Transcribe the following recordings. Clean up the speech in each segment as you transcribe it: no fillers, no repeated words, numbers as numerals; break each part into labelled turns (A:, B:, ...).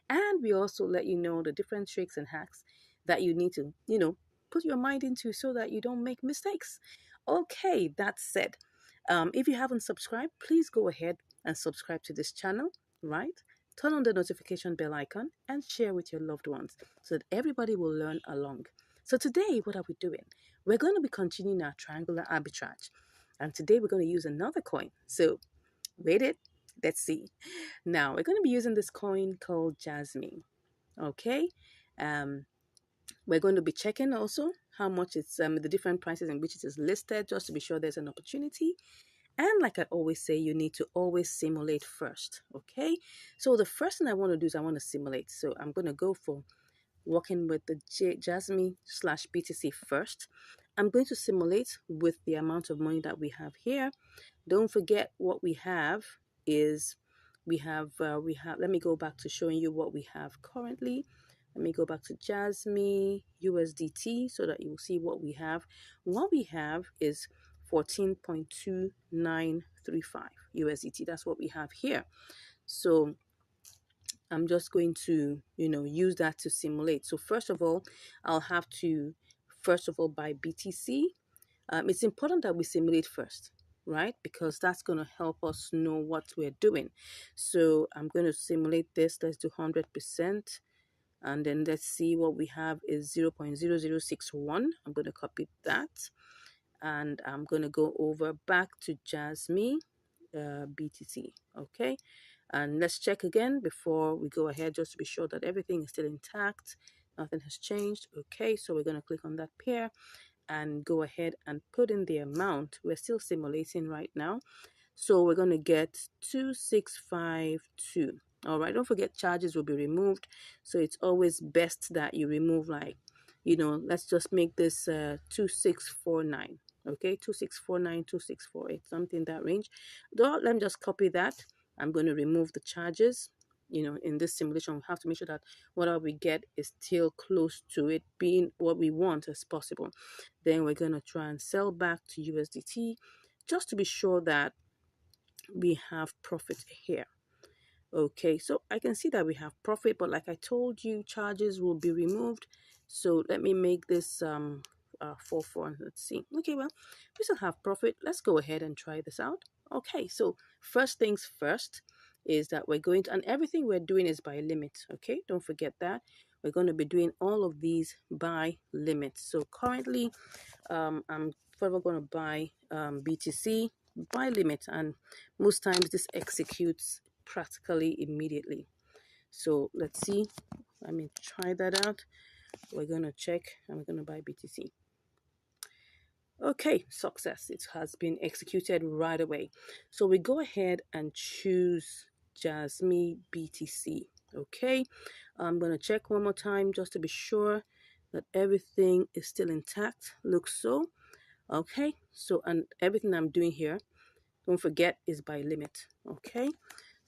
A: And we also let you know the different tricks and hacks that you need to, put your mind into so that you don't make mistakes. Okay, that said, if you haven't subscribed, please go ahead and subscribe to this channel, right? Turn on the notification bell icon and share with your loved ones so that everybody will learn along. So today, what are we doing? We're going to be continuing our triangular arbitrage. And today we're going to use another coin. So wait it, let's see. Now we're going to be using this coin called Jasmine. Okay. Um, we're going to be checking also how much it's the different prices in which it is listed, just to be sure there's an opportunity. And like I always say, you need to always simulate first. Okay. So the first thing I want to do is I want to simulate. So I'm going to go for working with the Jasmine slash BTC first. I'm going to simulate with the amount of money that we have here. Don't forget what we have is we have let me go back to showing you what we have currently. Let me go back to Jasmine USDT so that you will see what we have. What we have is 14.2935 USDT. That's what we have here. So I'm just going to, use that to simulate. So first of all, I'll have to, buy BTC. It's important that we simulate first, right? Because that's going to help us know what we're doing. So I'm going to simulate this. Let's do 100%. And then let's see what we have is 0.0061. I'm going to copy that. And I'm going to go over back to Jasmine BTC. Okay. And let's check again before we go ahead, just to be sure that everything is still intact. Nothing has changed. Okay. So we're going to click on that pair and go ahead and put in the amount. We're still simulating right now. So we're going to get 2652. All right. Don't forget charges will be removed. So it's always best that you remove let's just make this 2649. Okay. 2649, 2648, something in that range. Let me just copy that. I'm going to remove the charges. In this simulation, we have to make sure that whatever we get is still close to it being what we want as possible. Then we're going to try and sell back to USDT just to be sure that we have profit here. Okay, so I can see that we have profit, but like I told you, charges will be removed. So let me make this 4 let's see. Okay, well, we still have profit. Let's go ahead and try this out. Okay, so first things first is that we're going to, and everything we're doing is by limit. Okay, don't forget that. We're going to be doing all of these by limit. So currently I'm forever going to buy BTC by limit, and most times this executes practically immediately. So let's see. Let me try that out. We're going to check and we're going to buy BTC. Okay, success. It has been executed right away. So we go ahead and choose Jasmine BTC. Okay, I'm going to check one more time just to be sure that everything is still intact. Looks so. Okay, so and everything I'm doing here, don't forget, is by limit. Okay,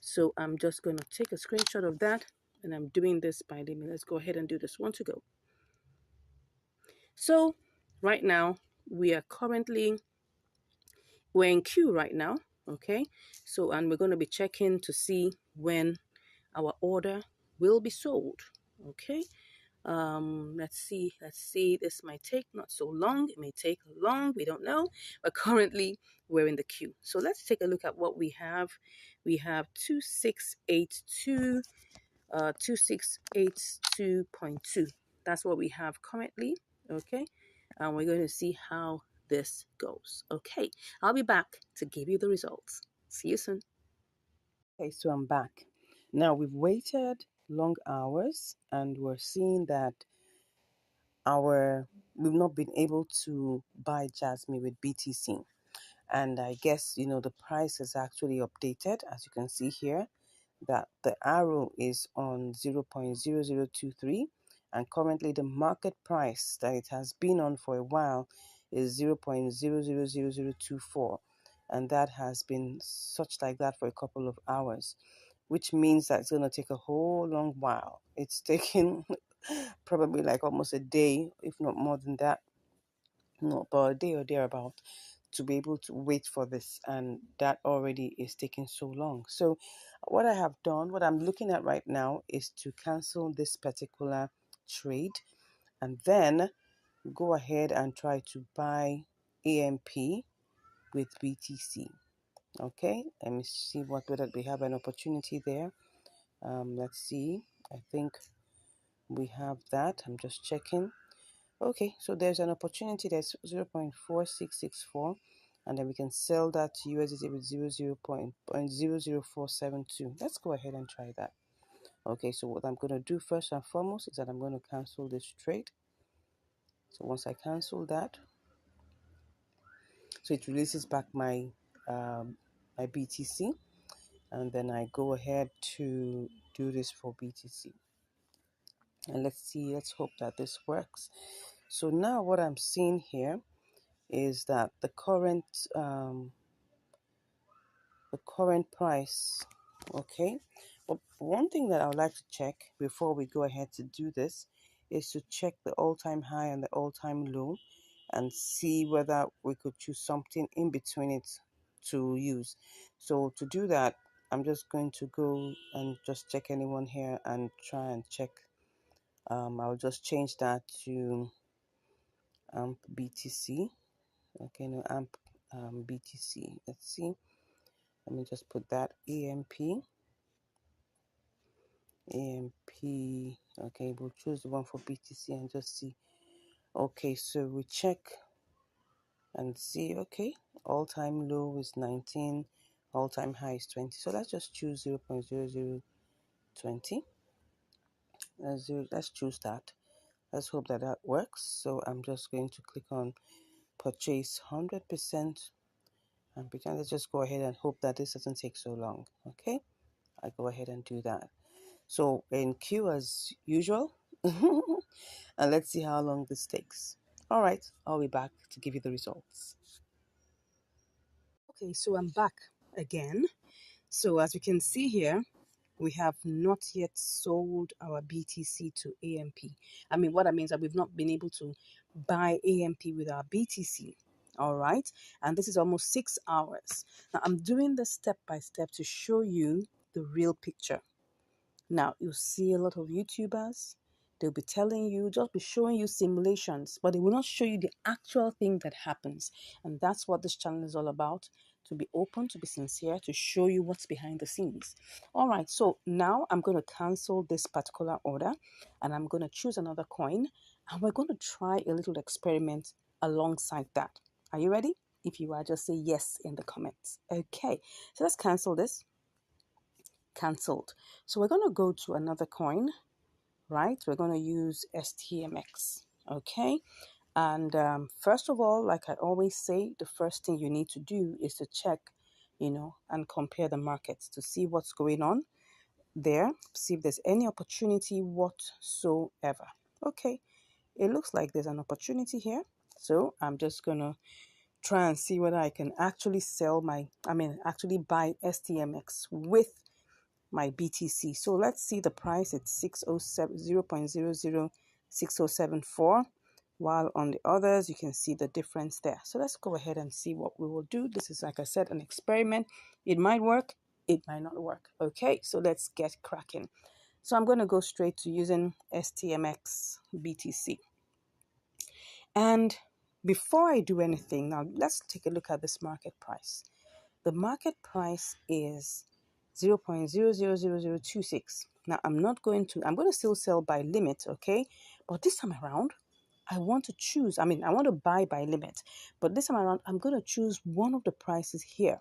A: so I'm just going to take a screenshot of that, and I'm doing this by limit. Let's go ahead and do this one to go. So right now we're in queue right now. Okay, so and we're going to be checking to see when our order will be sold. Okay, let's see, this might take not so long, it may take long, we don't know, but currently we're in the queue. So let's take a look at what we have. We have 2682 2682.2. That's what we have currently. Okay, and we're going to see how this goes. Okay, I'll be back to give you the results. See you soon. Okay, so I'm back. Now we've waited long hours and we're seeing that we've not been able to buy Jasmine with BTC. And I guess, the price is actually updated, as you can see here, that the arrow is on 0.0023, and currently the market price that it has been on for a while is 0.000024, and that has been such like that for a couple of hours, which means that it's going to take a whole long while. It's taking probably like almost a day, if not more than that, no, about a day or thereabout, to be able to wait for this, and that already is taking so long. So What I have done, what I'm looking at right now, is to cancel this particular trade and then go ahead and try to buy AMP with BTC. Okay, let me see whether we have an opportunity there. Let's see. I think we have that. I'm just checking. Okay, so there's an opportunity that's 0.4664, and then we can sell that to USDT with 0.00472. Let's go ahead and try that. Okay, so what I'm going to do first and foremost is that I'm going to cancel this trade. So once I cancel that, so it releases back my BTC, and then I go ahead to do this for BTC. And let's hope that this works. So now what I'm seeing here is that the current price, okay. But one thing that I would like to check before we go ahead to do this is to check the all-time high and the all-time low and see whether we could choose something in between it to use. So to do that, I'm just going to go and just check anyone here and try and check. I'll just change that to AMP BTC. Okay, no, AMP BTC. Let's see. Let me just put that AMP. Okay, we'll choose the one for BTC and just see. Okay, so we check and see. Okay, all-time low is 19, all-time high is 20. So let's just choose 0.0020. Let's choose that. Let's hope that that works. So I'm just going to click on purchase 100%, and let's just go ahead and hope that this doesn't take so long. Okay, I go ahead and do that. So in queue as usual, and let's see how long this takes. All right, I'll be back to give you the results. Okay, so I'm back again. So as you can see here, we have not yet sold our BTC to AMP. I mean, what I mean is that we've not been able to buy AMP with our BTC. All right, and this is almost 6 hours. Now I'm doing this step by step to show you the real picture. Now, you see a lot of YouTubers, they'll be telling you, just be showing you simulations, but they will not show you the actual thing that happens. And that's what this channel is all about, to be open, to be sincere, to show you what's behind the scenes. All right, so now I'm going to cancel this particular order and I'm going to choose another coin and we're going to try a little experiment alongside that. Are you ready? If you are, just say yes in the comments. Okay, so let's cancel this. Cancelled. So we're going to go to another coin, right? We're going to use STMX, okay? And first of all, like I always say, the first thing you need to do is to check, and compare the markets to see what's going on there, see if there's any opportunity whatsoever. Okay, it looks like there's an opportunity here. So I'm just going to try and see whether I can actually actually buy STMX with my BTC. So let's see the price. It's 607 0.006074, while on the others you can see the difference there. So let's go ahead and see what we will do. This is, like I said, an experiment. It might work, it might not work. Okay, so let's get cracking. So I'm going to go straight to using STMX BTC. And before I do anything, now let's take a look at this market price. The market price is 0.000026. Now I'm going to still sell by limit, okay? But this time around, I want to buy by limit. But this time around, I'm going to choose one of the prices here.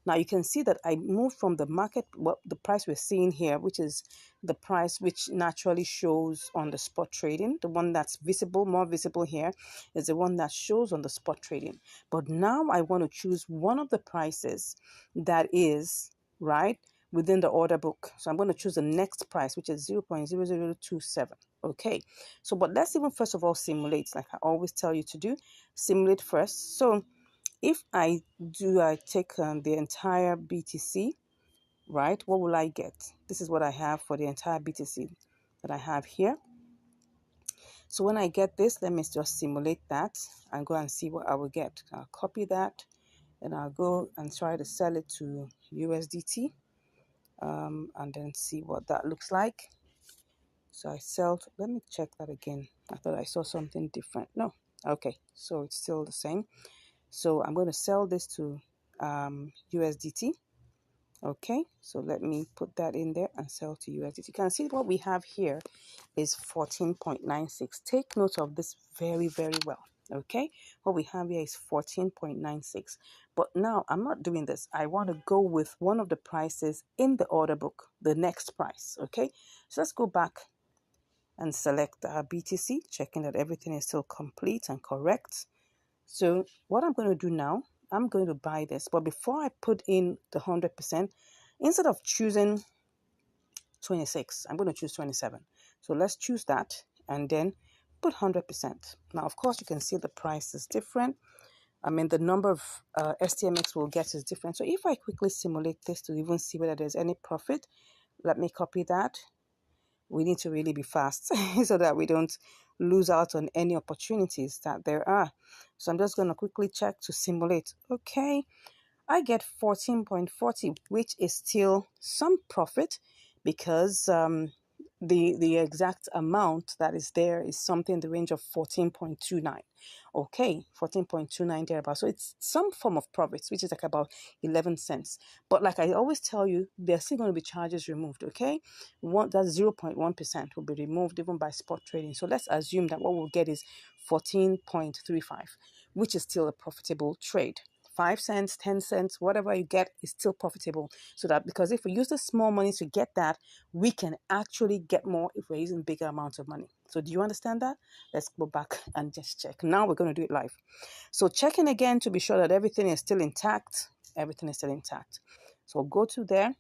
A: Now you can see that I moved from the market, the price we're seeing here, which is the price which naturally shows on the spot trading. The one that's more visible here is the one that shows on the spot trading. But now I want to choose one of the prices that is, right, within the order book. So I'm going to choose the next price, which is 0.0027. Okay, so but let's even first of all simulate, like I always tell you to do. Simulate first. So if I take the entire BTC, right, what will I get? This is what I have for the entire BTC that I have here. So when I get this, let me just simulate that and go and see what I will get. I'll copy that and I'll go and try to sell it to USDT. and then see what that looks like. So I sell, let me check that again. I thought I saw something different. No, okay, so it's still the same. So I'm going to sell this to USDT. Okay, so let me put that in there and sell to USDT. You can see what we have here is 14.96. Take note of this very, very well. Okay, what we have here is 14.96. But now I'm not doing this. I want to go with one of the prices in the order book, the next price. Okay, so let's go back and select our BTC, checking that everything is still complete and correct. So what I'm going to do now, I'm going to buy this. But before I put in the 100%, instead of choosing 26, I'm going to choose 27. So let's choose that and then put 100%. Now, of course, you can see the price is different. I mean, the number of STMX we'll get is different. So if I quickly simulate this to even see whether there's any profit, let me copy that. We need to really be fast so that we don't lose out on any opportunities that there are. So I'm just going to quickly check to simulate. Okay, I get 14.40, which is still some profit because the exact amount that is there is something in the range of 14.29. Okay, 14.29 thereabout. So it's some form of profits, which is like about 11 cents. But like I always tell you, there's still going to be charges removed. Okay, that's 0.1% will be removed even by spot trading. So let's assume that what we'll get is 14.35, which is still a profitable trade. 5 cents, 10 cents, whatever you get is still profitable. So that because if we use the small money to get that, we can actually get more if we're using bigger amounts of money. So do you understand that? Let's go back and just check. Now we're going to do it live. So checking again to be sure that everything is still intact. Everything is still intact. So go to there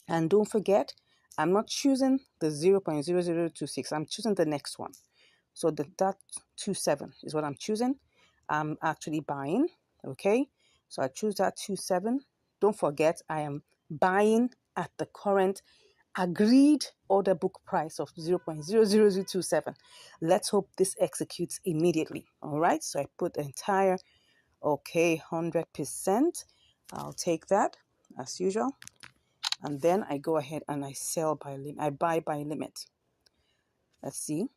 A: and don't forget, I'm not choosing the 0.0026. I'm choosing the next one. So that 27 is what I'm choosing. I'm actually buying. Okay, so I choose that 27. Don't forget, I am buying at the current agreed order book price of 0.00027. Let's hope this executes immediately. All right, so I put the entire, okay, 100%. I'll take that as usual. And then I go ahead and I sell by limit. I buy by limit. Let's see.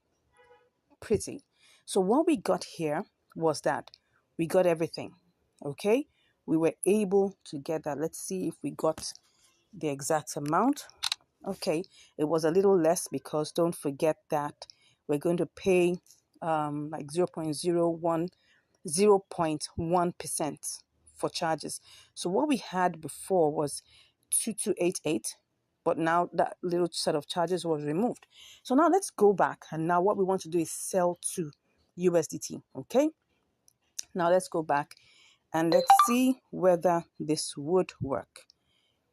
A: Pretty. So what we got here was that we got everything. Okay, we were able to get that. Let's see if we got the exact amount. Okay, it was a little less because don't forget that we're going to pay like 0.1% for charges. So what we had before was 2288, but now that little set of charges was removed. So now let's go back, and now what we want to do is sell to USDT. Okay, now let's go back and let's see whether this would work.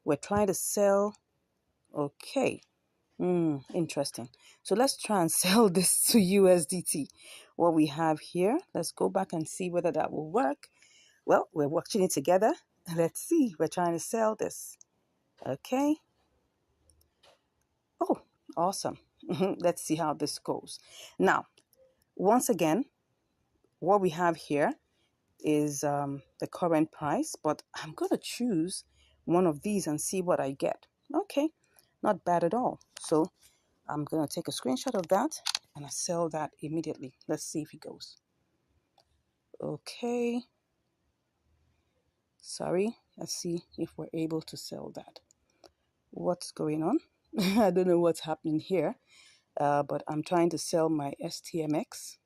A: We're trying to sell. Okay, interesting. So let's try and sell this to USDT. What we have here, let's go back and see whether that will work. Well, we're watching it together. Let's see. We're trying to sell this. Okay. Oh, awesome. Let's see how this goes. Now, once again, what we have here is the current price, but I'm going to choose one of these and see what I get. Okay, not bad at all. So I'm going to take a screenshot of that and I sell that immediately. Let's see if it goes. Okay. Sorry. Let's see if we're able to sell that. What's going on? I don't know what's happening here, but I'm trying to sell my STMX.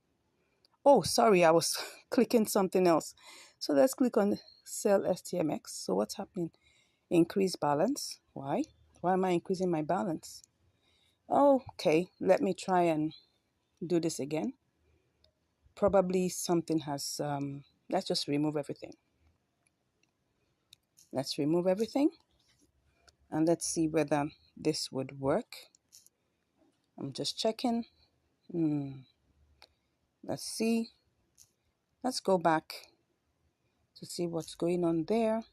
A: Oh, sorry, I was clicking something else. So let's click on sell STMX. So what's happening? Increase balance. Why? Why am I increasing my balance? Oh, okay, let me try and do this again. Probably something has, let's just remove everything. Let's remove everything. And let's see whether this would work. I'm just checking. Let's see. Let's go back to see what's going on there.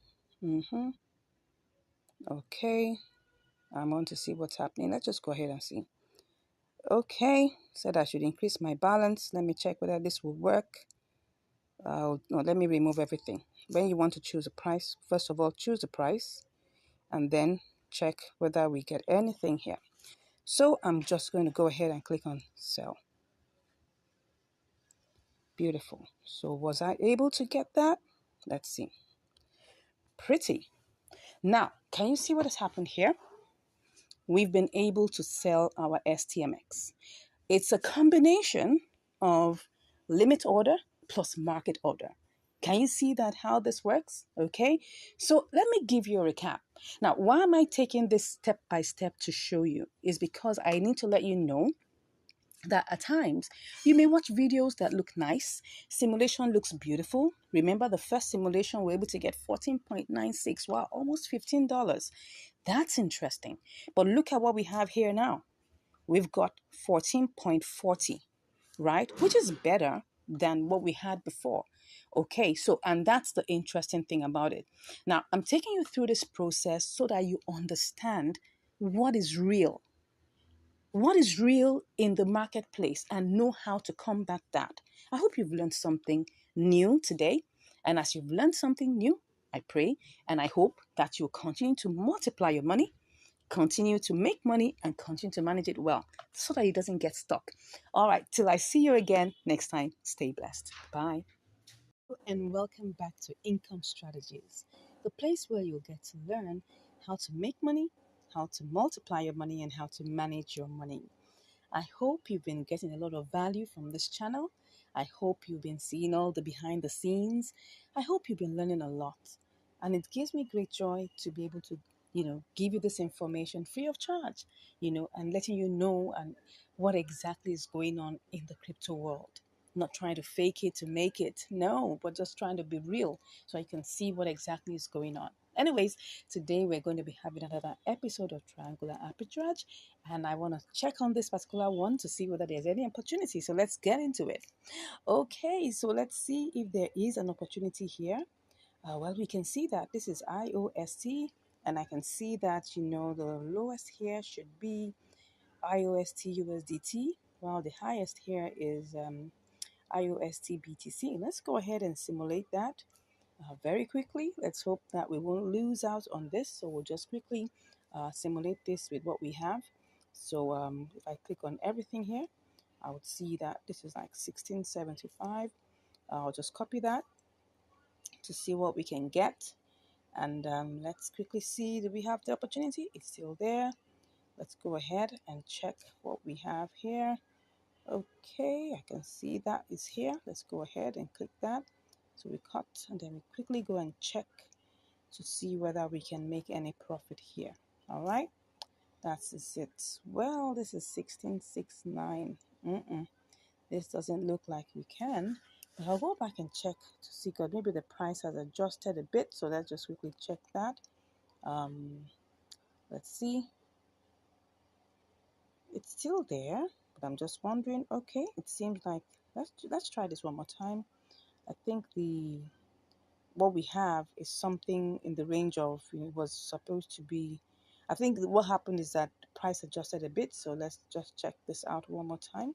A: Okay. I want to see what's happening. Let's just go ahead and see. Okay. Said I should increase my balance. Let me check whether this will work. No, let me remove everything. When you want to choose a price, first of all, choose the price. And then check whether we get anything here. So I'm just going to go ahead and click on sell. Beautiful. So was I able to get that? Let's see. Pretty. Now, can you see what has happened here? We've been able to sell our STMX. It's a combination of limit order plus market order. Can you see that how this works? Okay, so let me give you a recap. Now, why am I taking this step by step to show you? Is because I need to let you know that at times you may watch videos that look nice, simulation looks beautiful. Remember the first simulation we were able to get 14.96, wow, almost $15. That's interesting. But look at what we have here now. We've got 14.40, right? Which is better than what we had before. Okay, so, and that's the interesting thing about it. Now, I'm taking you through this process so that you understand what is real. What is real in the marketplace and know how to combat that. I hope you've learned something new today. And as you've learned something new, I pray and I hope that you'll continue to multiply your money, continue to make money, and continue to manage it well so that it doesn't get stuck. All right, till I see you again next time, stay blessed. Bye. And welcome back to Income Strategies, the place where you'll get to learn how to make money, how to multiply your money, and how to manage your money. I hope you've been getting a lot of value from this channel. I hope you've been seeing all the behind the scenes. I hope you've been learning a lot. And it gives me great joy to be able to, give you this information free of charge, and letting you know and what exactly is going on in the crypto world. Not trying to fake it to make it, no, but just trying to be real so you can see what exactly is going on. Anyways, today we're going to be having another episode of Triangular Arbitrage, and I want to check on this particular one to see whether there's any opportunity. So let's get into it. Okay, so let's see if there is an opportunity here. Well, we can see that this is IOST, and I can see that, the lowest here should be IOST USDT, while the highest here is IOST BTC. Let's go ahead and simulate that very quickly. Let's hope that we won't lose out on this. So we'll just quickly simulate this with what we have. So if I click on everything here, I would see that this is like 1675. I'll just copy that to see what we can get. And let's quickly see, do we have the opportunity? It's still there. Let's go ahead and check what we have here. Okay, I can see that is here. Let's go ahead and click that. So we cut and then we quickly go and check to see whether we can make any profit here. All right, that's it. Well, this is 1669. This doesn't look like we can, but I'll go back and check to see, because maybe the price has adjusted a bit. So let's just quickly check that. Let's see. It's still there, but I'm just wondering. Okay, it seems like let's try this one more time. I think what we have is something in the range of, it was supposed to be, I think what happened is that the price adjusted a bit. So let's just check this out one more time.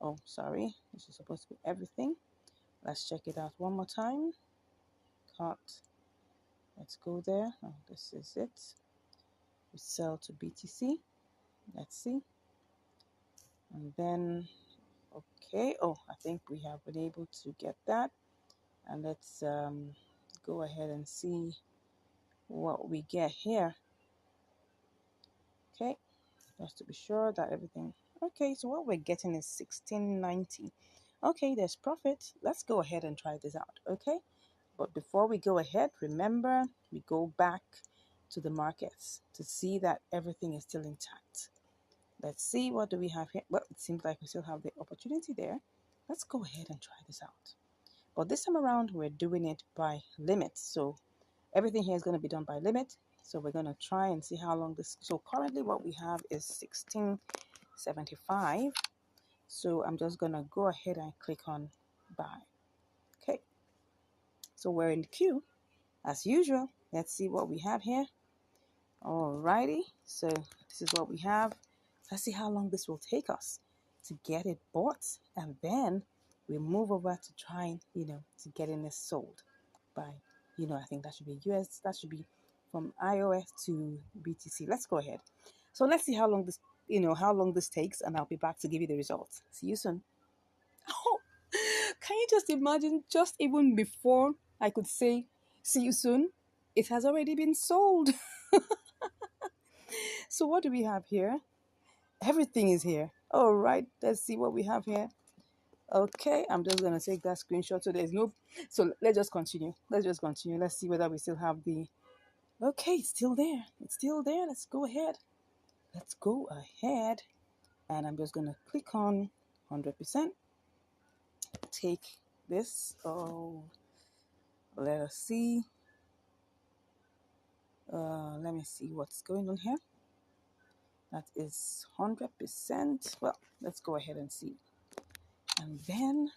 A: Oh, sorry, this is supposed to be everything. Let's check it out one more time. Cut. Let's go there. Oh, this is it. We sell to BTC. Let's see. And then, okay. Oh, I think we have been able to get that. And let's go ahead and see what we get here. Okay, just to be sure that everything. Okay, so what we're getting is 1690. Okay, there's profit. Let's go ahead and try this out. Okay, but before we go ahead, remember, we go back to the markets to see that everything is still intact. Let's see, what do we have here? Well, it seems like we still have the opportunity there. Let's go ahead and try this out. But this time around, we're doing it by limit. So everything here is going to be done by limit. So we're going to try and see how long this. So currently what we have is 1675. So I'm just going to go ahead and click on buy. Okay. So we're in the queue as usual. Let's see what we have here. Alrighty. So this is what we have. Let's see how long this will take us to get it bought, and then we move over to trying, to getting this sold by, I think that should be US, that should be from iOS to BTC. Let's go ahead. So let's see how long this, how long this takes, and I'll be back to give you the results. See you soon. Oh, can you just imagine? Just even before I could say, "See you soon," it has already been sold. So what do we have here? Everything is here. All right, let's see what we have here. Okay, I'm just gonna take that screenshot. So there's no. So let's just continue. Let's just continue. Let's see whether we still have the. Okay, it's still there. It's still there. Let's go ahead. Let's go ahead. And I'm just gonna click on 100%. Take this. Oh, let us see. Let me see what's going on here. That is 100%. Well, let's go ahead and see. And then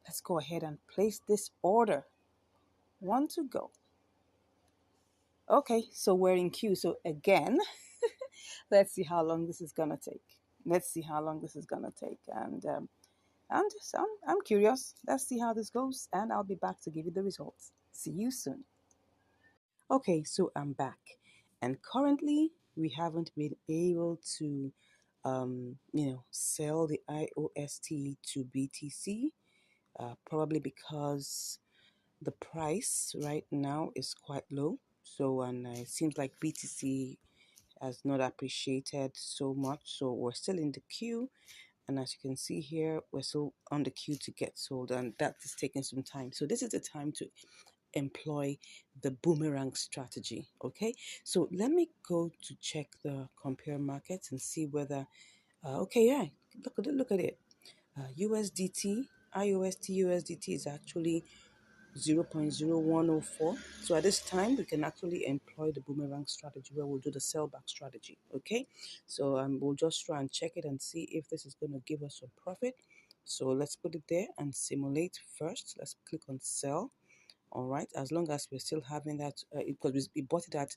A: let's go ahead and place this order. One to go. Okay, so we're in queue. So again, let's see how long this is gonna take. Let's see how long this is gonna take. And I'm curious. Let's see how this goes, and I'll be back to give you the results. See you soon. Okay, so I'm back, and currently we haven't been able to, sell the IOST to BTC, probably because the price right now is quite low. So, and it seems like BTC has not appreciated so much. So we're still in the queue. And as you can see here, we're still on the queue to get sold, and that is taking some time. So this is the time to employ the boomerang strategy. Okay, so let me go to check the compare markets and see whether okay, yeah, look at it. USDT, IOST USDT is actually 0.0104. So at this time, we can actually employ the boomerang strategy where we'll do the sellback strategy. Okay, so we'll just try and check it and see if this is going to give us a profit. So let's put it there and simulate first. Let's click on sell. All right, as long as we're still having that, because we bought it at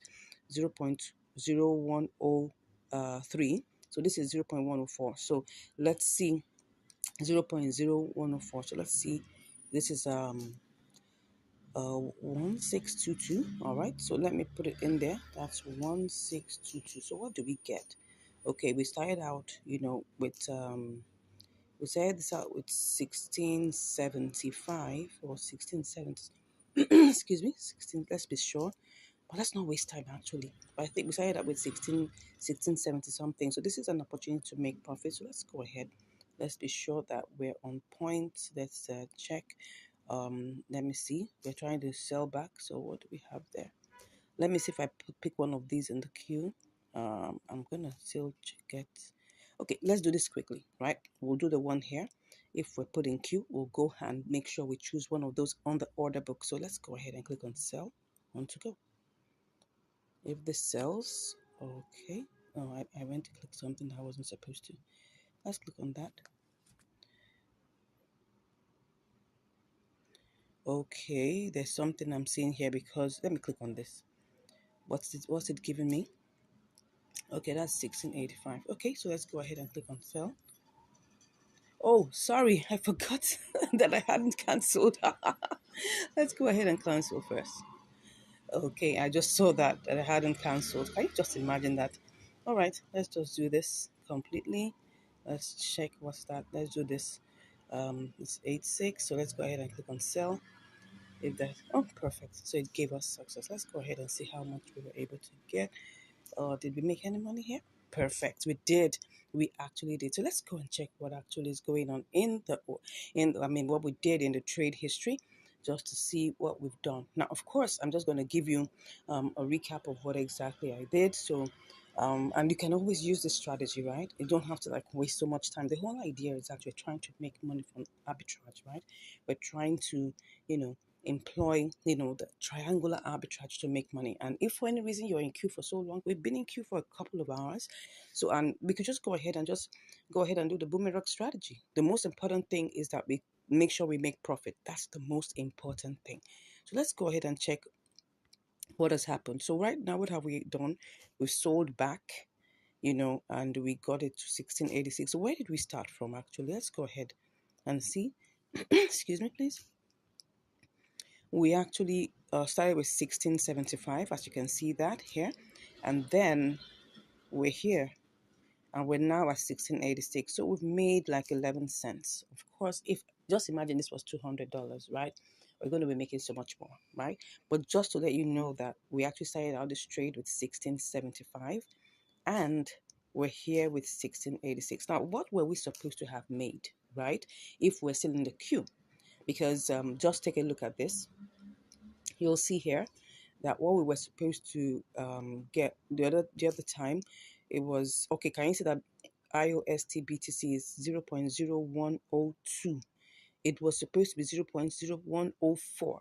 A: 0.0103. So this is 0.104. So let's see 0.0104. So let's see. This is 1622. All right, so let me put it in there. That's 1622. So what do we get? Okay, we started out, with we started this out with 1675 or 1670. Excuse me, 16. Let's be sure, but let's not waste time actually. But I think we started out with 1670 something. So this is an opportunity to make profit. So let's go ahead. Let's be sure that we're on point. Let's check. Let me see. We're trying to sell back. So what do we have there? Let me see if I pick one of these in the queue. I'm gonna still get. Okay, let's do this quickly, right? We'll do the one here. If we're put in queue, we'll go and make sure we choose one of those on the order book. So let's go ahead and click on sell. On to go. If this sells, okay. Oh, I went to click something I wasn't supposed to. Let's click on that. Okay, there's something I'm seeing here because let me click on this. What's it giving me? Okay, that's 1685. Okay, so let's go ahead and click on sell. Oh, sorry, I forgot that I hadn't cancelled. Let's go ahead and cancel first. Okay, I just saw that I hadn't cancelled. Can you just imagine that? All right, let's just do this completely. Let's check what's that. Let's do this. It's 86. So let's go ahead and click on sell. If that, oh, perfect. So it gave us success. Let's go ahead and see how much we were able to get. Did we make any money here? Perfect. We did. We actually did. So let's go and check what actually is going on what we did in the trade history, just to see what we've done. Now, of course, I'm just going to give you a recap of what exactly I did. So, and you can always use this strategy, right? You don't have to like waste so much time. The whole idea is actually trying to make money from arbitrage, right? We're trying to, employ, the triangular arbitrage to make money. And if for any reason you're in queue for so long, we've been in queue for a couple of hours. So, and we could just go ahead and do the boomerang strategy. The most important thing is that we make sure we make profit. That's the most important thing. So let's go ahead and check what has happened. So right now, what have we done? We've sold back, and we got it to 1686. So where did we start from actually? Let's go ahead and see. Excuse me, please. We actually started with 1675, as you can see that here, and then we're here, and we're now at 1686. So we've made like 11 cents. Of course, if just imagine this was $200, right? We're going to be making so much more, right? But just to let you know that we actually started out this trade with 1675, and we're here with 1686. Now, what were we supposed to have made, right? If we're still in the queue, because just take a look at this. You'll see here that what we were supposed to get the other time, it was okay. Can you see that IOST BTC is 0.0102? It was supposed to be 0.0104,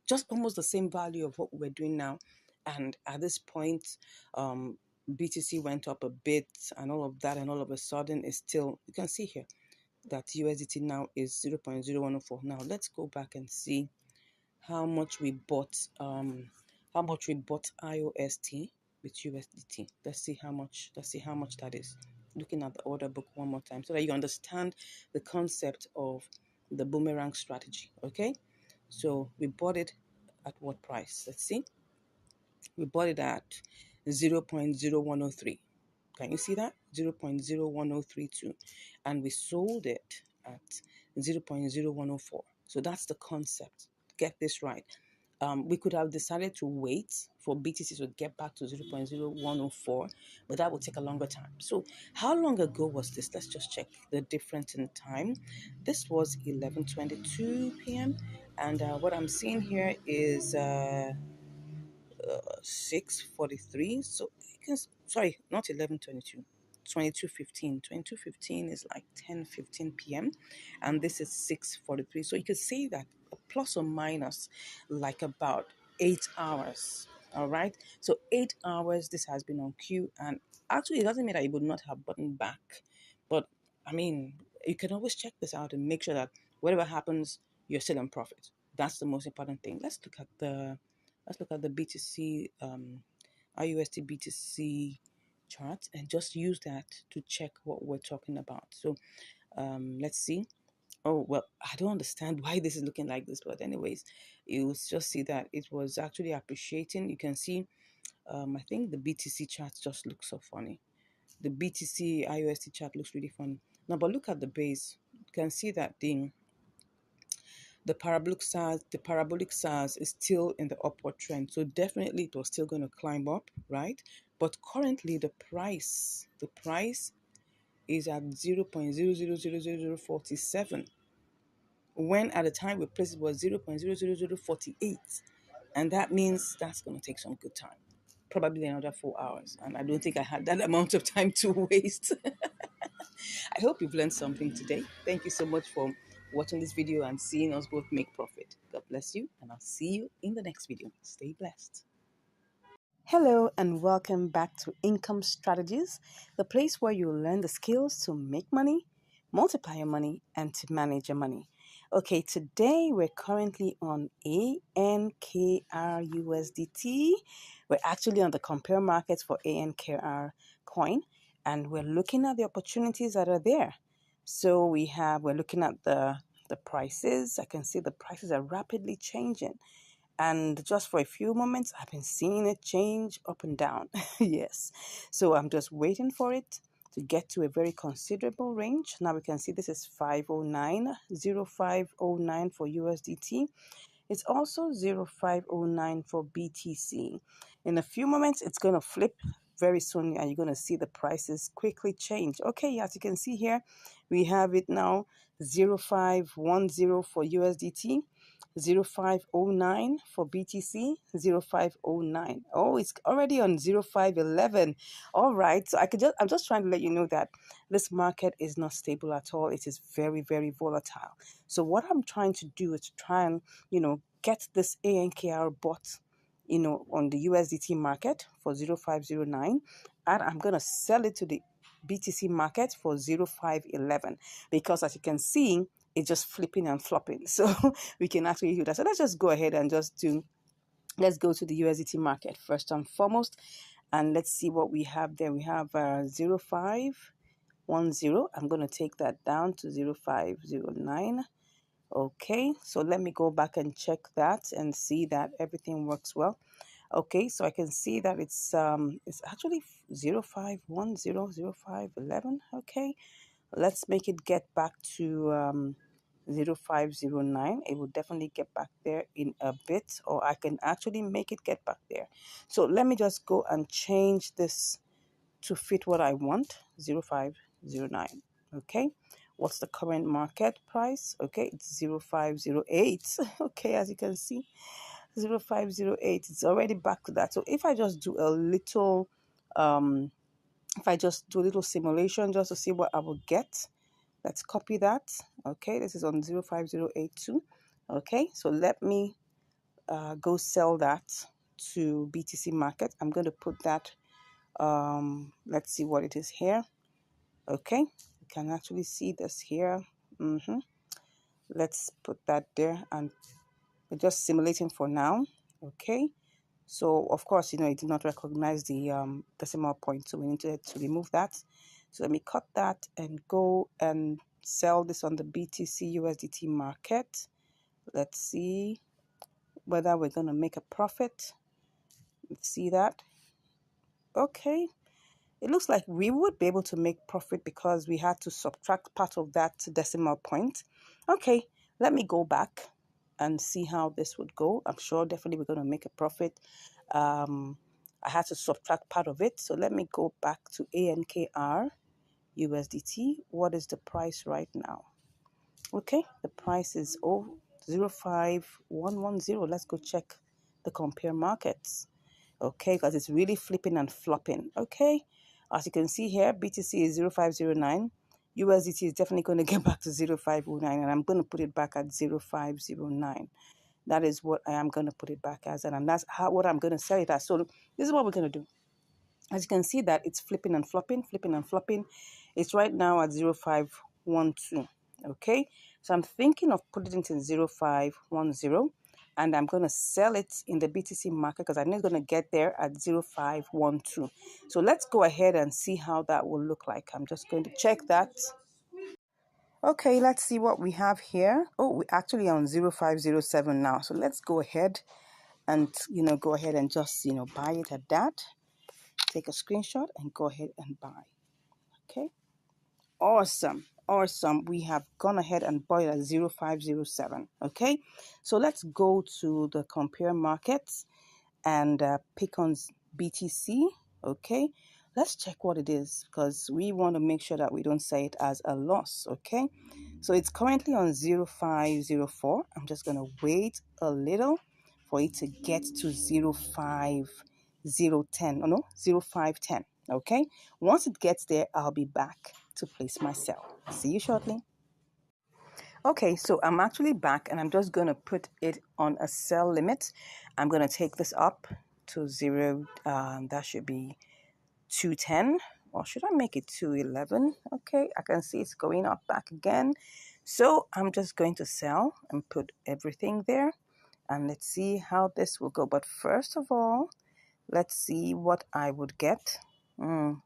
A: just almost the same value of what we're doing now. And at this point, BTC went up a bit and all of that, and all of a sudden it's still, you can see here that USDT now is 0.0104. Now let's go back and see how much we bought IOST with USDT. Let's see how much that is. Looking at the order book one more time so that you understand the concept of the boomerang strategy. Okay, so we bought it at what price? Let's see. We bought it at 0.0103. Can you see that? 0.01032. And we sold it at 0.0104. So that's the concept. Get this right. We could have decided to wait for BTC to get back to 0.0104, but that would take a longer time. So how long ago was this? Let's just check the difference in time. This was 11:22 p.m. And what I'm seeing here is 6:43. So sorry, not 11:22. 22:15 is like 10:15 p.m. and this is 6:43. So you could say that plus or minus like about 8 hours. All right, so 8 hours this has been on queue, and actually it doesn't mean that it would not have buttoned back, but I mean, you can always check this out and make sure that whatever happens, you're still in profit. That's the most important thing. Let's look at the BTC, IUSD BTC chart, and just use that to check what we're talking about. So let's see. Oh, well, I don't understand why this is looking like this, but anyways, you'll just see that it was actually appreciating. You can see, I think the BTC chart just looks so funny. The BTC IUSD chart looks really funny. Now, but look at the base. You can see that the parabolic SARS is still in the upward trend. So definitely it was still going to climb up, right? But currently the price is at 0.000047, when at the time we placed it was 0.00048. And that means that's going to take some good time. Probably another 4 hours. And I don't think I had that amount of time to waste. I hope you've learned something today. Thank you so much for watching this video and seeing us both make profit. God bless you, and I'll see you in the next video. Stay blessed. Hello and welcome back to Income Strategies, the place where you learn the skills to make money, multiply your money, and to manage your money. Okay, today we're currently on ANKRUSDT. We're actually on the compare markets for ANKR coin, and we're looking at the opportunities that are there. So we're looking at the prices. I can see the prices are rapidly changing. And just for a few moments, I've been seeing it change up and down. Yes. So I'm just waiting for it to get to a very considerable range. Now we can see this is 509, 0509 for USDT. It's also 0509 for BTC. In a few moments, it's going to flip very soon, and you're going to see the prices quickly change. Okay, as you can see here, we have it now 0510 for USDT. 0509 for BTC, 0509. Oh, it's already on 0511. All right. So I'm just trying to let you know that this market is not stable at all. It is very, very volatile. So what I'm trying to do is to try and, get this ANKR bot, on the USDT market for 0509. And I'm going to sell it to the BTC market for 0511, because as you can see, it's just flipping and flopping. So we can actually do that. So let's just go ahead and let's go to the USDT market first and foremost. And let's see what we have there. We have 0510. I'm going to take that down to 0509. Okay, so let me go back and check that and see that everything works well. Okay, so I can see that it's actually 05100511. Okay, let's make it get back to 0509. It will definitely get back there in a bit, or I can actually make it get back there. So let me just go and change this to fit what I want. 0509. Okay, what's the current market price? Okay, it's 0508. Okay, as you can see, 0508. It's already back to that. So if I just do a little if I just do a little simulation just to see what I will get, let's copy that. Okay, this is on 05082. Okay, so let me go sell that to BTC market. I'm going to put that, let's see what it is here. Okay, you can actually see this here. Let's put that there, and we're just simulating for now. Okay, so of course, it did not recognize the decimal point, so we need to remove that. So let me cut that and go and sell this on the BTC USDT market. Let's see whether we're going to make a profit. Let's see that. Okay, it looks like we would be able to make profit because we had to subtract part of that decimal point. Okay, let me go back and see how this would go. I'm sure definitely we're going to make a profit. I had to subtract part of it. So let me go back to ANKR USDT. What is the price right now? Okay, the price is 05110. Let's go check the compare markets. Okay, because it's really flipping and flopping. Okay, as you can see here, BTC is 0509. USDT is definitely going to get back to 0509, and I'm going to put it back at 0509. That is what I am going to put it back as, and that's what I'm going to sell it as. So this is what we're going to do. As you can see that it's flipping and flopping, flipping and flopping. It's right now at 0512. Okay, so I'm thinking of putting it in 0510, and I'm going to sell it in the BTC market because I know it's going to get there at 0512. So let's go ahead and see how that will look like. I'm just going to check that. Okay, let's see what we have here. Oh, we're actually on 0507 now. So let's go ahead and, go ahead and just, buy it at that. Take a screenshot and go ahead and buy. Okay, awesome. We have gone ahead and bought it at 0507. Okay, so let's go to the compare markets and pick on BTC. Okay, let's check what it is because we want to make sure that we don't say it as a loss. Okay, so it's currently on 0504. I'm just going to wait a little for it to get to 05010. Oh no, 0510. Okay, once it gets there, I'll be back to place my sell. See you shortly. Okay, so I'm actually back and I'm just going to put it on a sell limit. I'm going to take this up to 0. That should be 210, or should I make it 211? Okay, I can see it's going up back again. So I'm just going to sell and put everything there. And let's see how this will go. But first of all, let's see what I would get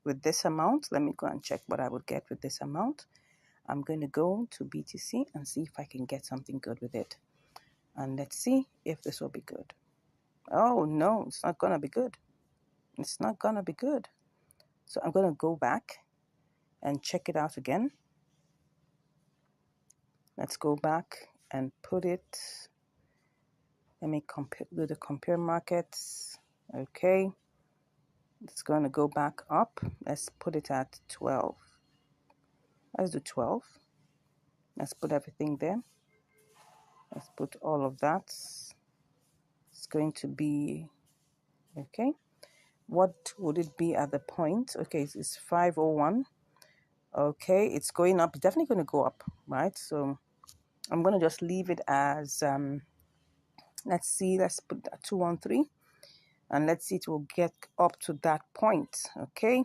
A: with this amount. Let me go and check what I would get with this amount. I'm going to go to BTC and see if I can get something good with it. And let's see if this will be good. Oh, no, it's not going to be good. It's not going to be good. So I'm going to go back and check it out again. Let's go back and put it. Let me do the compare markets. Okay. It's going to go back up. Let's put it at 12. Let's do 12. Let's put everything there. Let's put all of that. It's going to be, okay. What would it be at the point? Okay, it's 501. Okay, it's going up. It's definitely going to go up, right? So I'm going to just leave it as, let's see, let's put that 213. And let's see, it will get up to that point. Okay,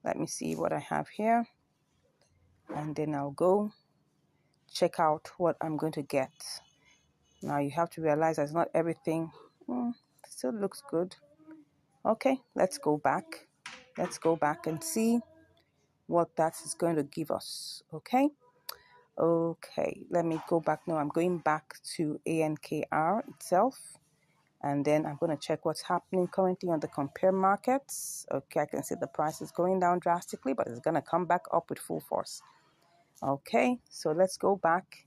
A: let me see what I have here. And then I'll go check out what I'm going to get. Now you have to realize that's not everything. Still looks good. Okay, let's go back. Let's go back and see what that is going to give us. Okay, Okay, let me go back now. I'm going back to ANKR itself, and then I'm going to check what's happening currently on the compare markets. Okay, I can see the price is going down drastically, but it's going to come back up with full force. Okay, so let's go back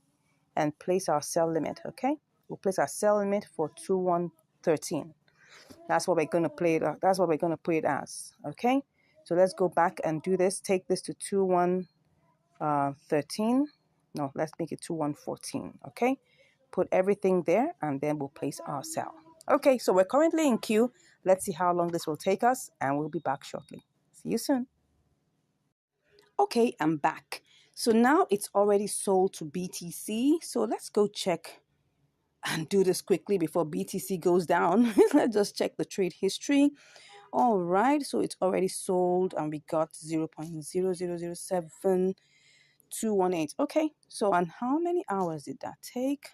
A: and place our sell limit. Okay, we'll place our sell limit for 2113. That's what we're going to play it. That's what we're going to put it as. Okay, so let's go back and do this. Take this to 2113. No, let's make it 2114. Okay, put everything there, and then we'll place our sell. Okay, so we're currently in queue. Let's see how long this will take us, and we'll be back shortly. See you soon. Okay, I'm back. So now it's already sold to BTC. So let's go check and do this quickly before BTC goes down. Let's just check the trade history. All right, so it's already sold and we got 0.0007218. Okay, so and how many hours did that take?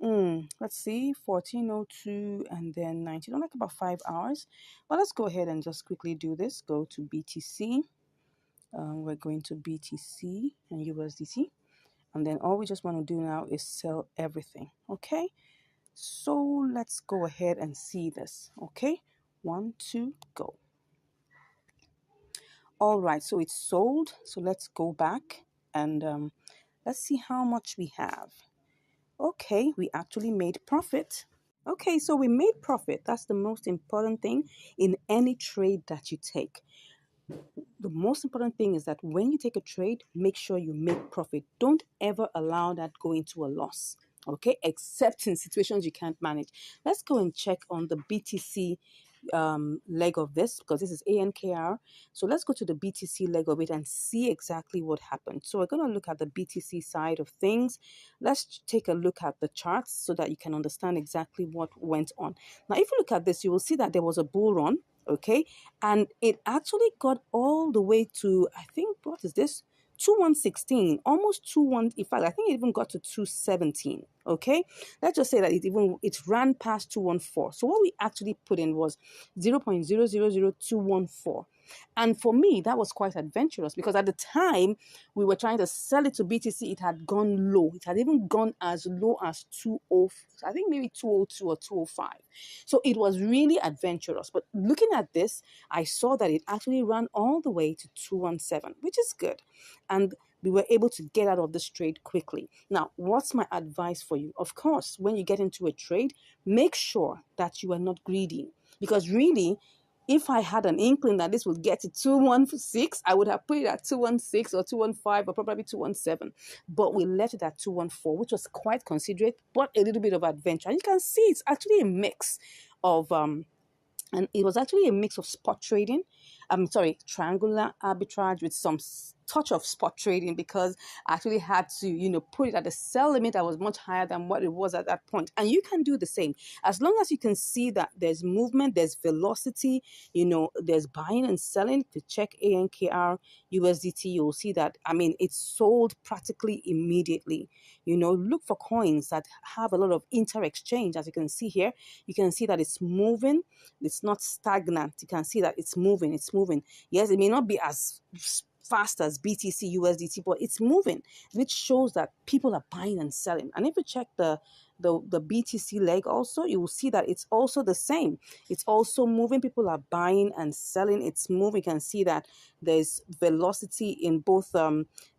A: Let's see, 1402 and then 19, like about 5 hours. But let's go ahead and just quickly do this. Go to BTC. We're going to BTC and USDT. And then all we just want to do now is sell everything. Okay, so let's go ahead and see this. Okay, 1, 2, go. All right, so it's sold. So let's go back and let's see how much we have. Okay, we actually made profit. Okay, so we made profit. That's the most important thing in any trade that you take. The most important thing is that when you take a trade, make sure you make profit. Don't ever allow that go into a loss. Okay, except in situations you can't manage. Let's go and check on the BTC leg of this, because this is ANKR. So let's go to the BTC leg of it and see exactly what happened. So we're going to look at the BTC side of things. Let's take a look at the charts so that you can understand exactly what went on. Now, if you look at this, you will see that there was a bull run. Okay, and it actually got all the way to, I think, what is this? 2116, almost 21. In fact, I think it even got to 217. Okay, let's just say that it ran past 214. So what we actually put in was 0.000214. And for me, that was quite adventurous because at the time we were trying to sell it to BTC, it had gone low. It had even gone as low as 20, I think maybe 202 or 205. So it was really adventurous. But looking at this, I saw that it actually ran all the way to 217, which is good. And we were able to get out of this trade quickly. Now, what's my advice for you? Of course, when you get into a trade, make sure that you are not greedy. Because really, if I had an inkling that this would get to 216, I would have put it at 216 or 215 or probably 217. But we left it at 214, which was quite considerate, but a little bit of adventure. And you can see it's actually a mix of and it was actually a mix of spot trading. Triangular arbitrage with some touch of spot trading, because I actually had to, put it at the sell limit that was much higher than what it was at that point. And you can do the same. As long as you can see that there's movement, there's velocity, there's buying and selling. To check ANKR USDT, you'll see that, it's sold practically immediately. Look for coins that have a lot of inter-exchange. As you can see here, you can see that it's moving. It's not stagnant. You can see that it's moving. Yes, it may not be as fast as BTC USDT, but it's moving, which shows that people are buying and selling. And if you check the BTC leg also, you will see that it's also the same. It's also moving. People are buying and selling. It's moving. You can see that there's velocity in both.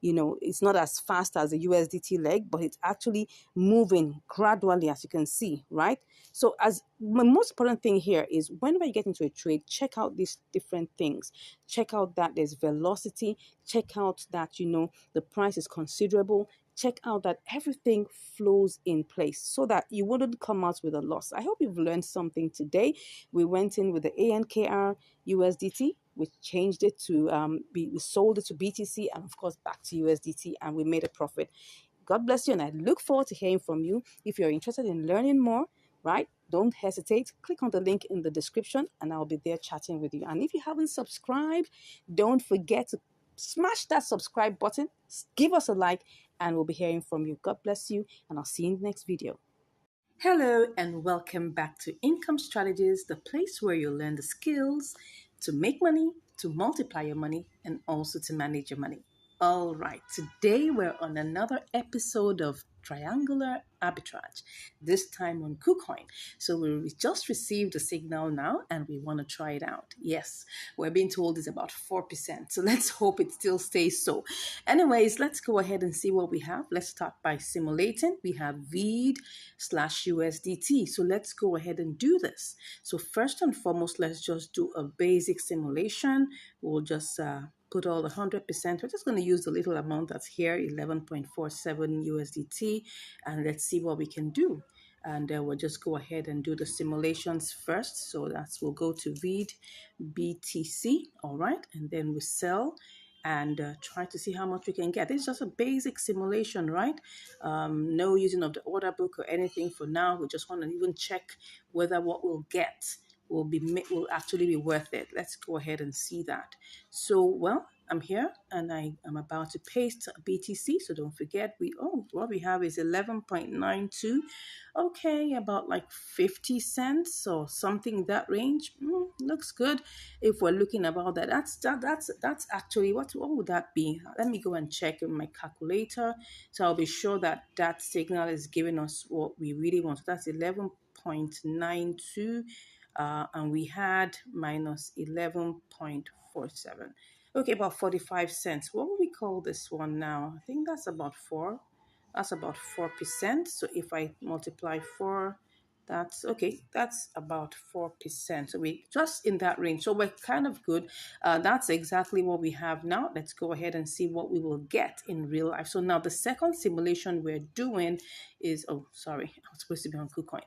A: It's not as fast as the USDT leg, but it's actually moving gradually, as you can see, right? So as the most important thing here is whenever you get into a trade, check out these different things. Check out that there's velocity. Check out that, the price is considerable. Check out that everything flows in place so that you wouldn't come out with a loss. I hope you've learned something today. We went in with the ANKR USDT. We changed it to, we sold it to BTC and of course back to USDT, and we made a profit. God bless you, and I look forward to hearing from you. If you're interested in learning more, right, don't hesitate. Click on the link in the description and I'll be there chatting with you. And if you haven't subscribed, don't forget to smash that subscribe button, give us a like, and we'll be hearing from you. God bless you, and I'll see you in the next video. Hello, and welcome back to Income Strategies, the place where you learn the skills to make money, to multiply your money, and also to manage your money. All right, today we're on another episode of Triangular Arbitrage, this time on KuCoin. So we just received a signal now and we want to try it out. Yes, we're being told it's about 4%. So let's hope it still stays so. Anyways, let's go ahead and see what we have. Let's start by simulating. We have VEED slash USDT. So let's go ahead and do this. So first and foremost, let's just do a basic simulation. We'll just put all the 100%. We're just going to use the little amount that's here, 11.47 USDT, and let's see what we can do. And we'll just go ahead and do the simulations first. So we'll go to VEED BTC, all right, and then we sell and try to see how much we can get. This is just a basic simulation, right? No using of the order book or anything for now. We just want to even check whether what we'll get will actually be worth it. Let's go ahead and see that. So, well, I'm here and I am about to paste BTC. So don't forget, what we have is 11.92. Okay, about like 50 cents or something that range. Looks good. If we're looking about that, that's actually what would that be? Let me go and check in my calculator. So I'll be sure that that signal is giving us what we really want. So that's 11.92. And we had minus 11.47. Okay, about 45 cents. What would we call this one now? I think that's about 4. That's about 4%. So if I multiply 4, that's okay. That's about 4%. So we just in that range. So we're kind of good. That's exactly what we have now. Let's go ahead and see what we will get in real life. So now the second simulation we're doing is, oh, sorry, I was supposed to be on KuCoin.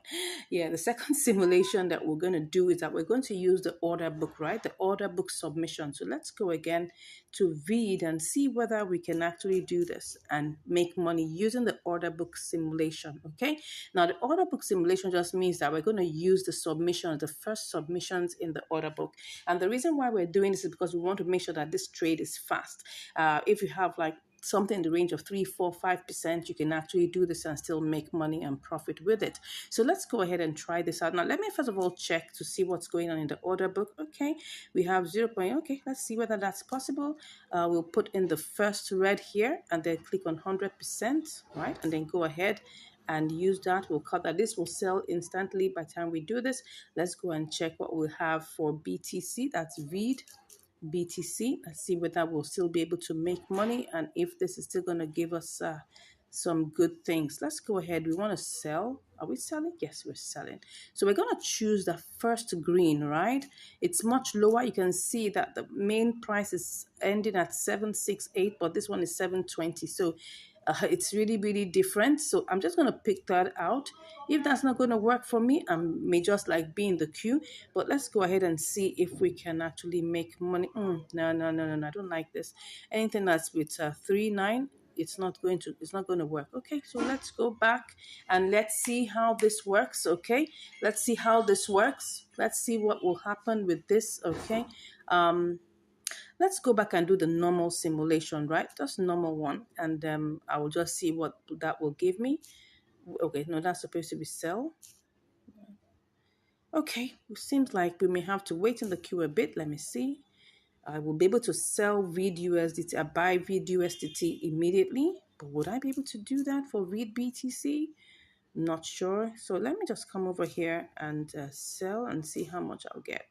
A: Yeah, the second simulation that we're going to do is that we're going to use the order book, right? The order book submission. So let's go again to VEED and see whether we can actually do this and make money using the order book simulation, okay? Now, the order book simulation just means that we're going to use the submissions, the first submissions in the order book. And the reason why we're doing this is because we want to make sure that this trade is fast. If you have like something in the range of 3, 4, 5%, you can actually do this and still make money and profit with it. So let's go ahead and try this out. Now, let me first of all check to see what's going on in the order book. Okay, we have 0. Okay, let's see whether that's possible. We'll put in the first red here and then click on 100%, right? And then go ahead and use that. We'll cut that. This will sell instantly by the time we do this. Let's go and check what we have for BTC. That's VEED BTC. Let's see whether we'll still be able to make money and if this is still going to give us some good things. Let's go ahead. We want to sell. Are we selling? Yes, we're selling. So we're going to choose the first green, right? It's much lower. You can see that the main price is ending at 768, but this one is 720. So it's really, really different. So I'm just going to pick that out. If that's not going to work for me, I may just like be in the queue. But let's go ahead and see if we can actually make money. No. I don't like this. Anything that's with 3.9, it's not going to work. Okay, so let's go back and let's see how this works. Okay, let's see how this works. Let's see what will happen with this. Okay. Let's go back and do the normal simulation, right? Just normal one. And I will just see what that will give me. Okay, no, that's supposed to be sell. Okay, it seems like we may have to wait in the queue a bit. Let me see. I will be able to sell VEED USDT, buy VEED USDT immediately. But would I be able to do that for VEED BTC? Not sure. So let me just come over here and sell and see how much I'll get.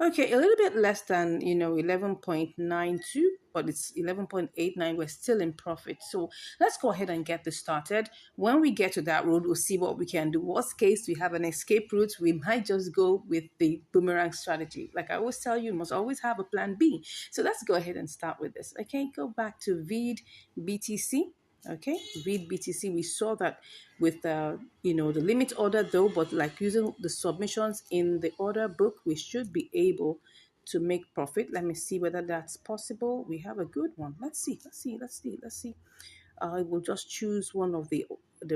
A: Okay, a little bit less than, 11.92, but it's 11.89. We're still in profit. So let's go ahead and get this started. When we get to that road, we'll see what we can do. Worst case, we have an escape route. We might just go with the boomerang strategy. Like I always tell you, you must always have a plan B. So let's go ahead and start with this. Okay, go back to VEED BTC. Okay, VEED BTC, we saw that with the limit order though, but like using the submissions in the order book, we should be able to make profit. Let me see whether that's possible. We have a good one. Let's see. I will just choose one of the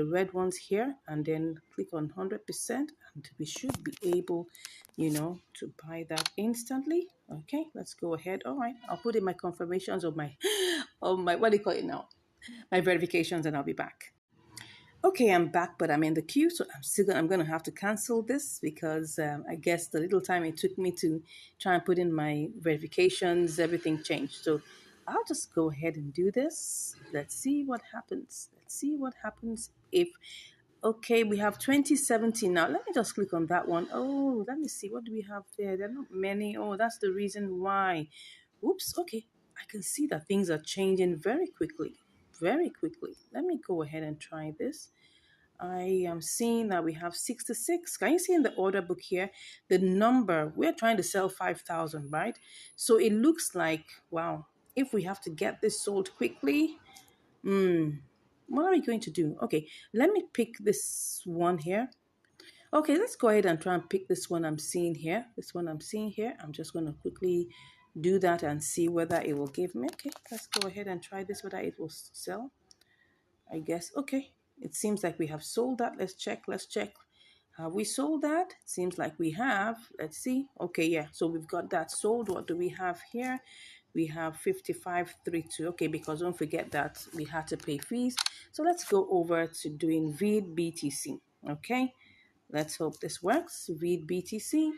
A: red ones here and then click on 100% and we should be able, to buy that instantly. Okay, let's go ahead. All right, I'll put in my confirmations of my, what do you call it now? My verifications and I'll be back. Okay, I'm back, but I'm in the queue, so I'm going to have to cancel this because I guess the little time it took me to try and put in my verifications, everything changed. So I'll just go ahead and do this. Let's see what happens. Let's see what happens if, okay, we have 2070 now. Let me just click on that one. Oh, let me see. What do we have there? There are not many. Oh, that's the reason why. Oops. Okay. I can see that things are changing very quickly. Very quickly. Let me go ahead and try this. I am seeing that we have 66. Can you see in the order book here the number? We're trying to sell 5,000, right? So it looks like, wow, if we have to get this sold quickly, what are we going to do? Okay, let me pick this one here. Okay, let's go ahead and try and pick this one I'm seeing here. This one I'm seeing here. I'm just going to quickly do that and see whether it will give me. Okay, let's go ahead and try this, whether it will sell. I guess, okay. It seems like we have sold that. Let's check. Let's check. Have we sold that? It seems like we have. Let's see. Okay, yeah. So we've got that sold. What do we have here? We have 5532. Okay, because don't forget that we had to pay fees. So let's go over to doing VID BTC. Okay. Let's hope this works. VID BTC.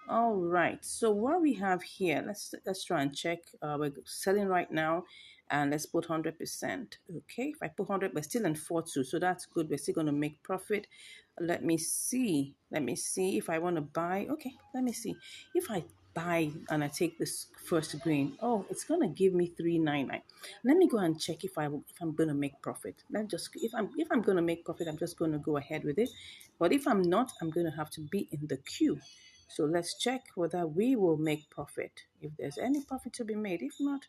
A: All right. So what we have here, let's try and check. We're selling right now, and let's put 100%. Okay. If I put 100, we're still in 4.2, so that's good. We're still going to make profit. Let me see. Let me see if I want to buy. Okay. Let me see if I buy and I take this first green. Oh, it's going to give me 399. Let me go and check if I'm going to make profit. Let just if I'm going to make profit, I'm just going to go ahead with it. But if I'm not, I'm going to have to be in the queue. So let's check whether we will make profit, if there's any profit to be made. If not,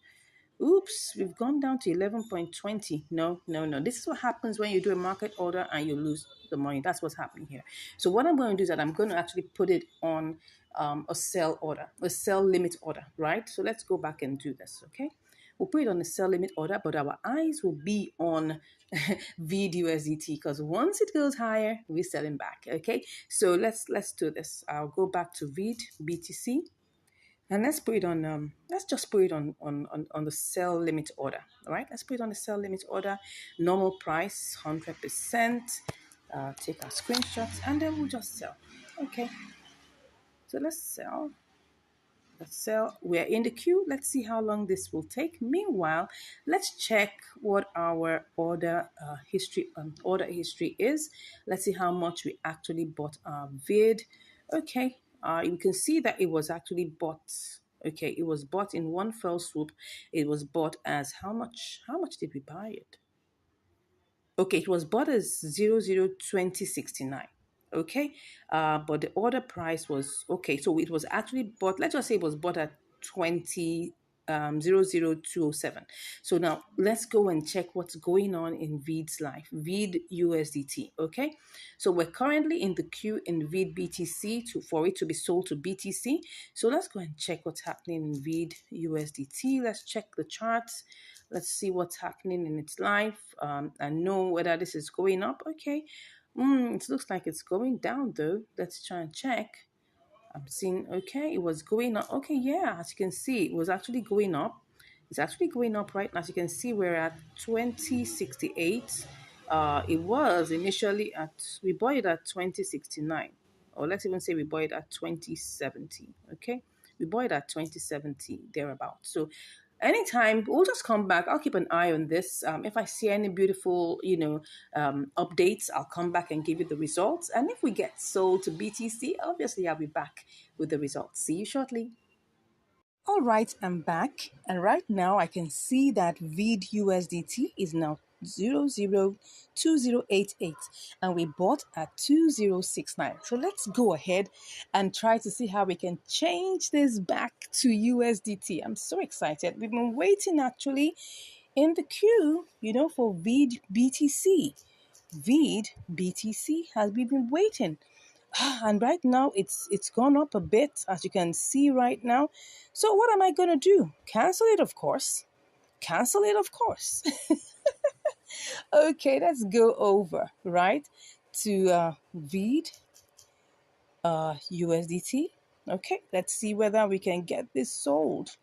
A: oops, we've gone down to 11.20. No, no, no. This is what happens when you do a market order and you lose the money. That's what's happening here. So what I'm going to do is that I'm going to actually put it on a sell order, a sell limit order, right? So let's go back and do this, okay? We'll put it on the sell limit order, but our eyes will be on VID USDT, because once it goes higher, we're selling back. Okay, so let's do this. I'll go back to VID BTC, and let's put it on. Let's just put it on the sell limit order. All right, let's put it on the sell limit order. Normal price 100%. Take our screenshots, and then we'll just sell. Okay, so let's sell. So we're in the queue. Let's see how long this will take. Meanwhile, let's check what our order history is. Let's see how much we actually bought our vid. Okay, you can see that it was actually bought. Okay, it was bought in one fell swoop. It was bought as how much? How much did we buy it? Okay, it was bought as 002069. Okay, but the order price was okay. So it was actually bought. Let's just say it was bought at 00207. So now let's go and check what's going on in VID's life, VID USDT. Okay, so we're currently in the queue in VID BTC for it to be sold to BTC. So let's go and check what's happening in VID USDT. Let's check the charts. Let's see what's happening in its life and know whether this is going up. Okay. It looks like it's going down though. Let's try and check. I'm seeing, okay, it was going up. Okay, yeah, as you can see, it was actually going up. It's actually going up right now. As you can see, we're at 2068. It was initially we bought it at 2069. Or let's even say we bought it at 2070. Okay, we bought it at 2070, thereabout. So anytime we'll just come back. I'll keep an eye on this. If I see any beautiful updates, I'll come back and give you the results. And if we get sold to BTC, obviously I'll be back with the results. See you shortly. All right, I'm back, and right now I can see that VID USDT is now 002088, and we bought at 2069. So let's go ahead and try to see how we can change this back to USDT. I'm so excited. We've been waiting actually in the queue, for VID BTC. VID BTC has been waiting. And right now it's gone up a bit, as you can see right now. So what am I going to do? Cancel it, of course. Cancel it, of course. Okay, let's go over, right, to VID USDT. Okay, let's see whether we can get this sold.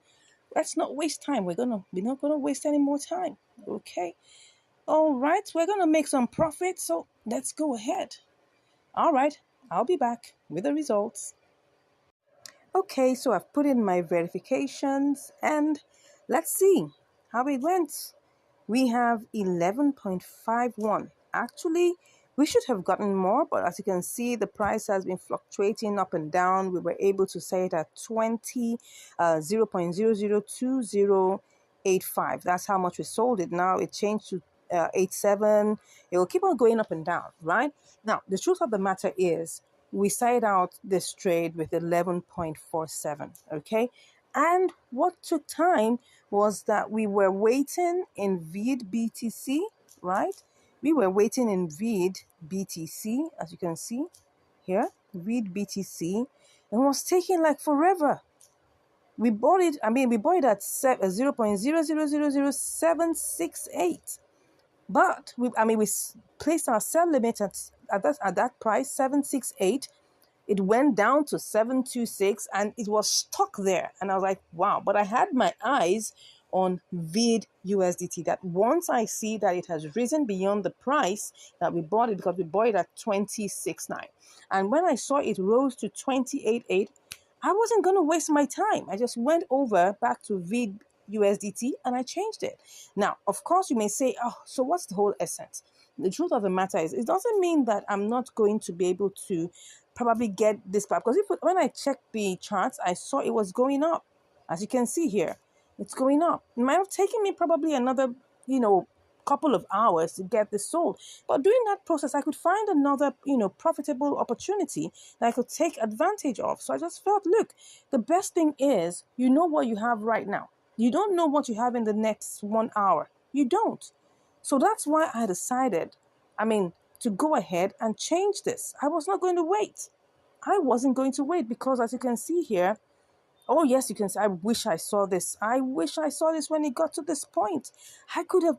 A: Let's not waste time. We're not gonna waste any more time. Okay. All right, we're gonna make some profit, so let's go ahead. All right, I'll be back with the results. Okay, so I've put in my verifications and let's see. how it went. We have 11.51. Actually, we should have gotten more, but as you can see, the price has been fluctuating up and down. We were able to say it at 0.002085. That's how much we sold it. Now it changed to 87. It will keep on going up and down, right? Now, the truth of the matter is we started out this trade with 11.47, okay? And what took time was that we were waiting in VID BTC, right? We were waiting in VID BTC, as you can see here, VID BTC, and it was taking like forever. We bought it, we bought it at 0.0000768. But we placed our sell limit at that price, 768. It went down to 726 and it was stuck there. And I was like, wow. But I had my eyes on VID USDT, that once I see that it has risen beyond the price that we bought it, because we bought it at 26.9. And when I saw it rose to 28.8, I wasn't going to waste my time. I just went over back to VID USDT and I changed it. Now, of course, you may say, oh, so what's the whole essence? The truth of the matter is, it doesn't mean that I'm not going to be able to probably get this back, because when I checked the charts, I saw it was going up. As you can see here, it's going up. It might have taken me probably another, couple of hours to get this sold. But during that process, I could find another, profitable opportunity that I could take advantage of. So I just felt, look, the best thing is, you know what you have right now. You don't know what you have in the next 1 hour. You don't. So that's why I decided, to go ahead and change this. I was not going to wait. I wasn't going to wait because, as you can see here, oh yes, you can say, I wish I saw this. I wish I saw this when it got to this point. I could have,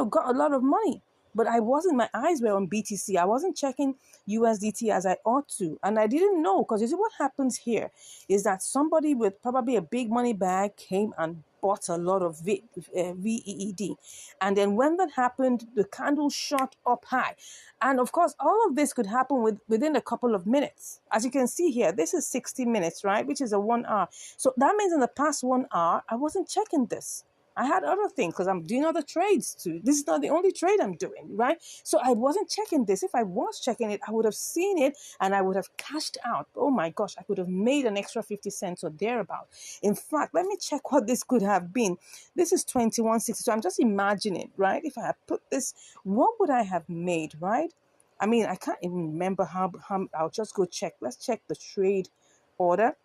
A: got a lot of money. But I wasn't, my eyes were on BTC. I wasn't checking USDT as I ought to. And I didn't know, because you see what happens here is that somebody with probably a big money bag came and bought a lot of VEED. And then when that happened, the candle shot up high. And of course, all of this could happen within a couple of minutes. As you can see here, this is 60 minutes, right? Which is a 1 hour. So that means in the past 1 hour, I wasn't checking this. I had other things because I'm doing other trades too. This is not the only trade I'm doing, right? So I wasn't checking this. If I was checking it, I would have seen it and I would have cashed out. Oh my gosh, I could have made an extra 50 cents or thereabout. In fact, let me check what this could have been. This is 21.60. So I'm just imagining, right? If I had put this, what would I have made, right? I can't even remember how I'll just go check. Let's check the trade order.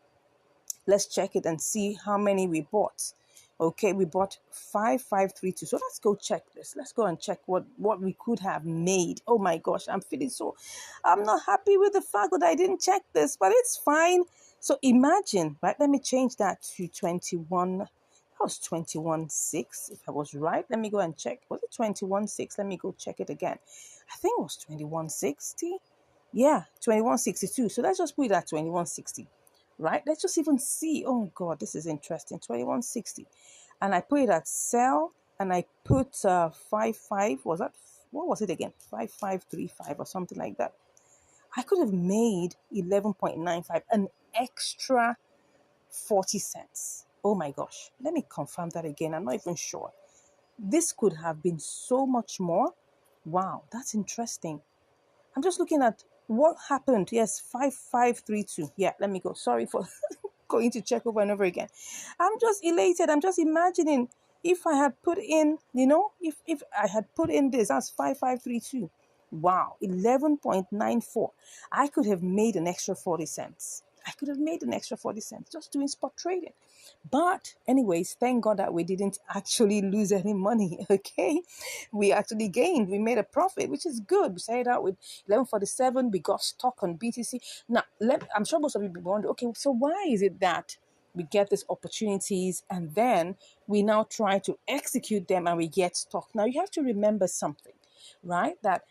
A: Let's check it and see how many we bought. Okay, we bought 5532. So let's go check this. Let's go and check what we could have made. Oh my gosh, I'm not happy with the fact that I didn't check this, but it's fine. So imagine, right? Let me change that to 21. That was 21.6. If I was right, let me go and check. Was it 21.6? Let me go check it again. I think it was 21.60. Yeah, 21.62. So let's just put it at 21.60. Right? Let's just even see. Oh God, this is interesting. 21.60. And I put it at sell and I put 55. Was that, what was it again? 5535 or something like that. I could have made 11.95, an extra 40 cents. Oh my gosh. Let me confirm that again. I'm not even sure. This could have been so much more. Wow, that's interesting. I'm just looking at what happened. Yes, 5532. Yeah, let me go. Sorry for going to check over and over again. I'm just elated. I'm just imagining if I had put in, if I had put in this, that's 5532. Wow, 11.94. I could have made an extra 40 cents. I could have made an extra 40 cents just doing spot trading. But anyways, thank God that we didn't actually lose any money, okay? We actually gained. We made a profit, which is good. We started out with 11.47. We got stuck on BTC. Now, I'm sure most of you will wonder, okay, so why is it that we get these opportunities and then we now try to execute them and we get stuck? Now, you have to remember something, right? That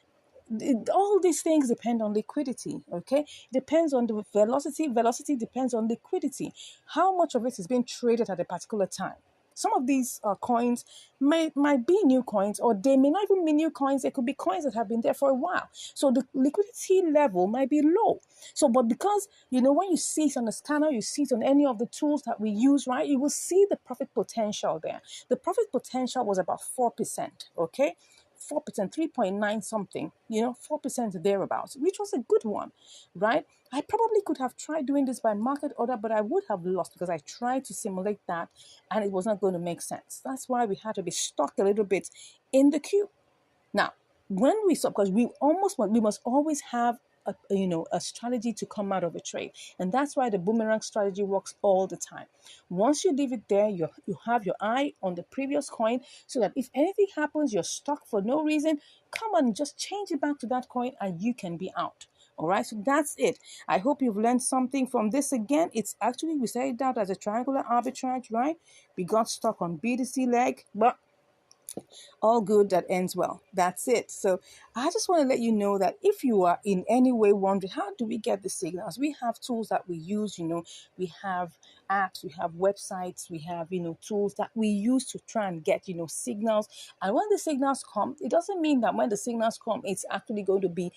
A: all these things depend on liquidity, okay? It depends on the velocity. Velocity depends on liquidity. How much of it is being traded at a particular time?
B: Some of these coins might be new coins, or they may not even be new coins. They could be coins that have been there for a while. So the liquidity level might be low. So, but because, when you see it on the scanner, you see it on any of the tools that we use, right? You will see the profit potential there. The profit potential was about 4%, okay? 4%, 3.9 something, 4% thereabouts, which was a good one, right? I probably could have tried doing this by market order, but I would have lost because I tried to simulate that and it was not going to make sense. That's why we had to be stuck a little bit in the queue. Now, when we stop, because we must always have a strategy to come out of a trade, and that's why the boomerang strategy works all the time. Once you leave it there, you have your eye on the previous coin, so that if anything happens, you're stuck for no reason. Come on, just change it back to that coin, and you can be out. All right, so that's it. I hope you've learned something from this. Again, it's actually, we started out as a triangular arbitrage, right? We got stuck on BTC leg, but all good that ends well. That's it. So I just want to let you know that if you are in any way wondering, how do we get the signals? We have tools that we use, we have apps, we have websites, we have, tools that we use to try and get, signals. And when the signals come, it doesn't mean that when the signals come, it's actually going to be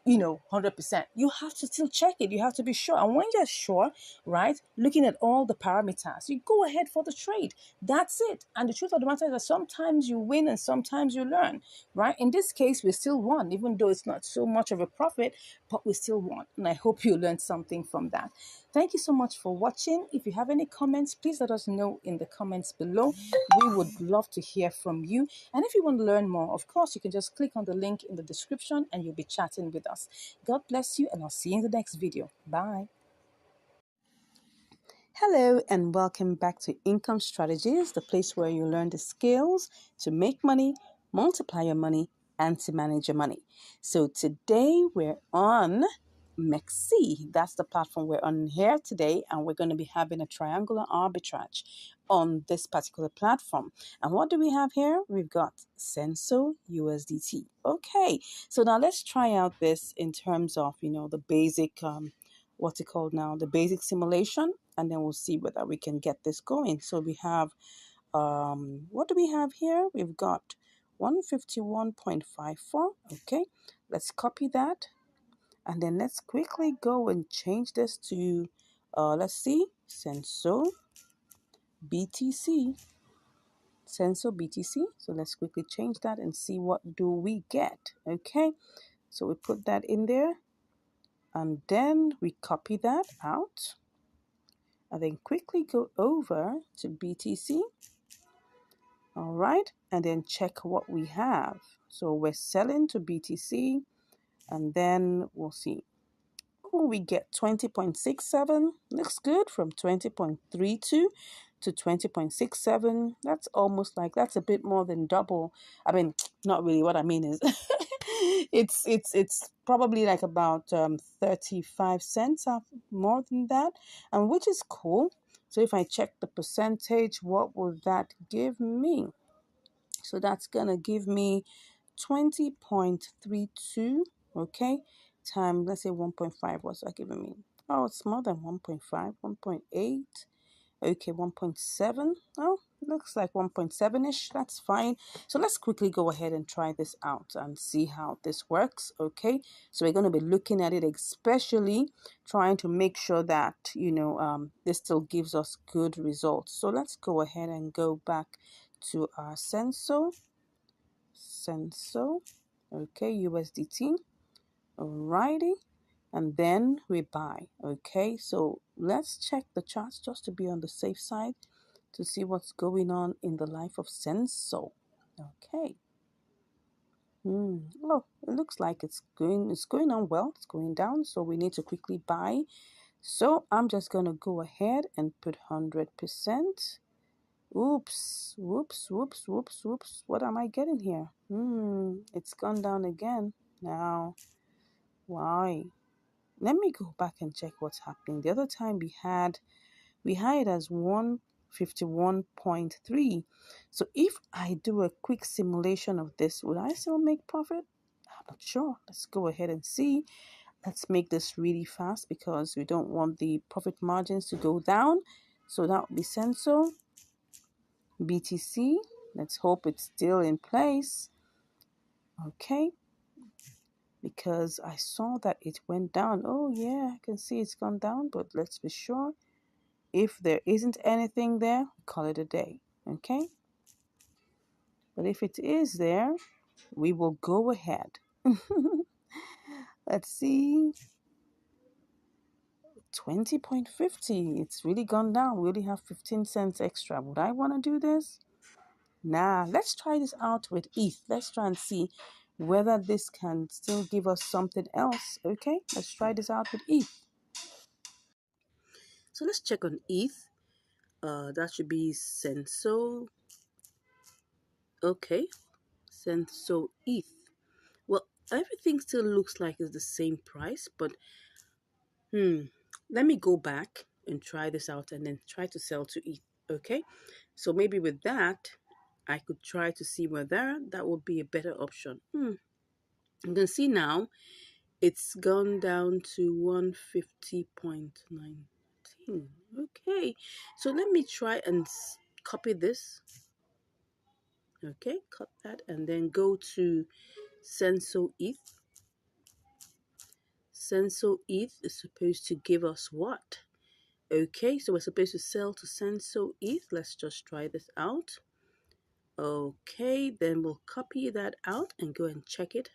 B: 100%. You have to still check it. You have to be sure. And when you're sure, right, looking at all the parameters, you go ahead for the trade. That's it. And the truth of the matter is that sometimes you win and sometimes you learn, right? In this case, we still won, even though it's not so much of a profit, but we still won. And I hope you learned something from that. Thank you so much for watching. If you have any comments, please let us know in the comments below. We would love to hear from you. And if you want to learn more, of course, you can just click on the link in the description and you'll be chatting with us. God bless you, and I'll see you in the next video. Bye.
A: Hello and welcome back to Income Strategies, the place where you learn the skills to make money, multiply your money, and to manage your money. So today we're on Mexi. That's the platform we're on here today, and we're going to be having a triangular arbitrage on this particular platform. And what do we have here? We've got Senso USDT. Okay, so now let's try out this in terms of, the basic what's it called now, the basic simulation, and then we'll see whether we can get this going. So we have what do we have here? We've got 151.54. Okay, let's copy that, and then let's quickly go and change this to let's see, Senso BTC. So let's quickly change that and see what do we get. Okay, so we put that in there, and then we copy that out, and then quickly go over to BTC. All right, and then check what we have. So we're selling to BTC, and then we'll see. Oh, we get 20.67. Looks good, from 20.32 to 20.67. That's almost like, that's a bit more than double. I mean, not really. What I mean is it's probably like about 35 cents more than that, and which is cool. So if I check the percentage, what will that give me? So that's gonna give me 20.32, okay, time, let's say 1.5. What's that giving me? Oh, it's more than 1.5, 1.8. Okay, 1.7. Oh, looks like 1.7-ish. That's fine. So let's quickly go ahead and try this out and see how this works. Okay, so we're going to be looking at it, especially trying to make sure that, this still gives us good results. So let's go ahead and go back to our Senso. Okay, USDT. Alrighty, and then we buy. Okay, so let's check the charts just to be on the safe side to see what's going on in the life of Senso. Okay. Oh, it looks like it's going on well. It's going down, so we need to quickly buy. So I'm just gonna go ahead and put 100%. Oops, whoops. What am I getting here? It's gone down again. Now, why? Let me go back and check what's happening. The other time we had it as 151.3. So if I do a quick simulation of this, would I still make profit? I'm not sure. Let's go ahead and see. Let's make this really fast because we don't want the profit margins to go down. So that would be Senso. BTC. Let's hope it's still in place. Okay, because I saw that it went down. Oh, yeah, I can see it's gone down, but let's be sure. If there isn't anything there, call it a day. Okay, but if it is there, we will go ahead. Let's see. 20.50. It's really gone down. We only have 15 cents extra. Would I want to do this? Nah, let's try this out with ETH. Let's try and see whether this can still give us something else. Okay, let's try this out with ETH. So let's check on ETH. That should be Senso. Okay, Senso ETH. Well, everything still looks like it's the same price, but let me go back and try this out and then try to sell to ETH. Okay, so maybe with that, I could try to see whether that would be a better option. You can see now it's gone down to 150.19. Okay, so let me try and copy this. Okay, cut that and then go to Senso ETH. Senso ETH is supposed to give us what? Okay, so we're supposed to sell to Senso ETH. Let's just try this out. Okay, then we'll copy that out and go and check it.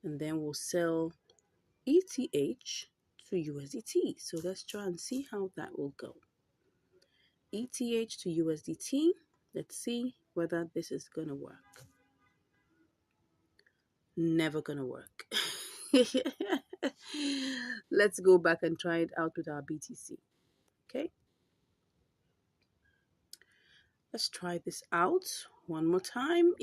A: And then we'll sell ETH to USDT. So let's try and see how that will go. ETH to USDT. Let's see whether this is going to work. Never going to work. Let's go back and try it out with our BTC. Okay. Let's try this out one more time.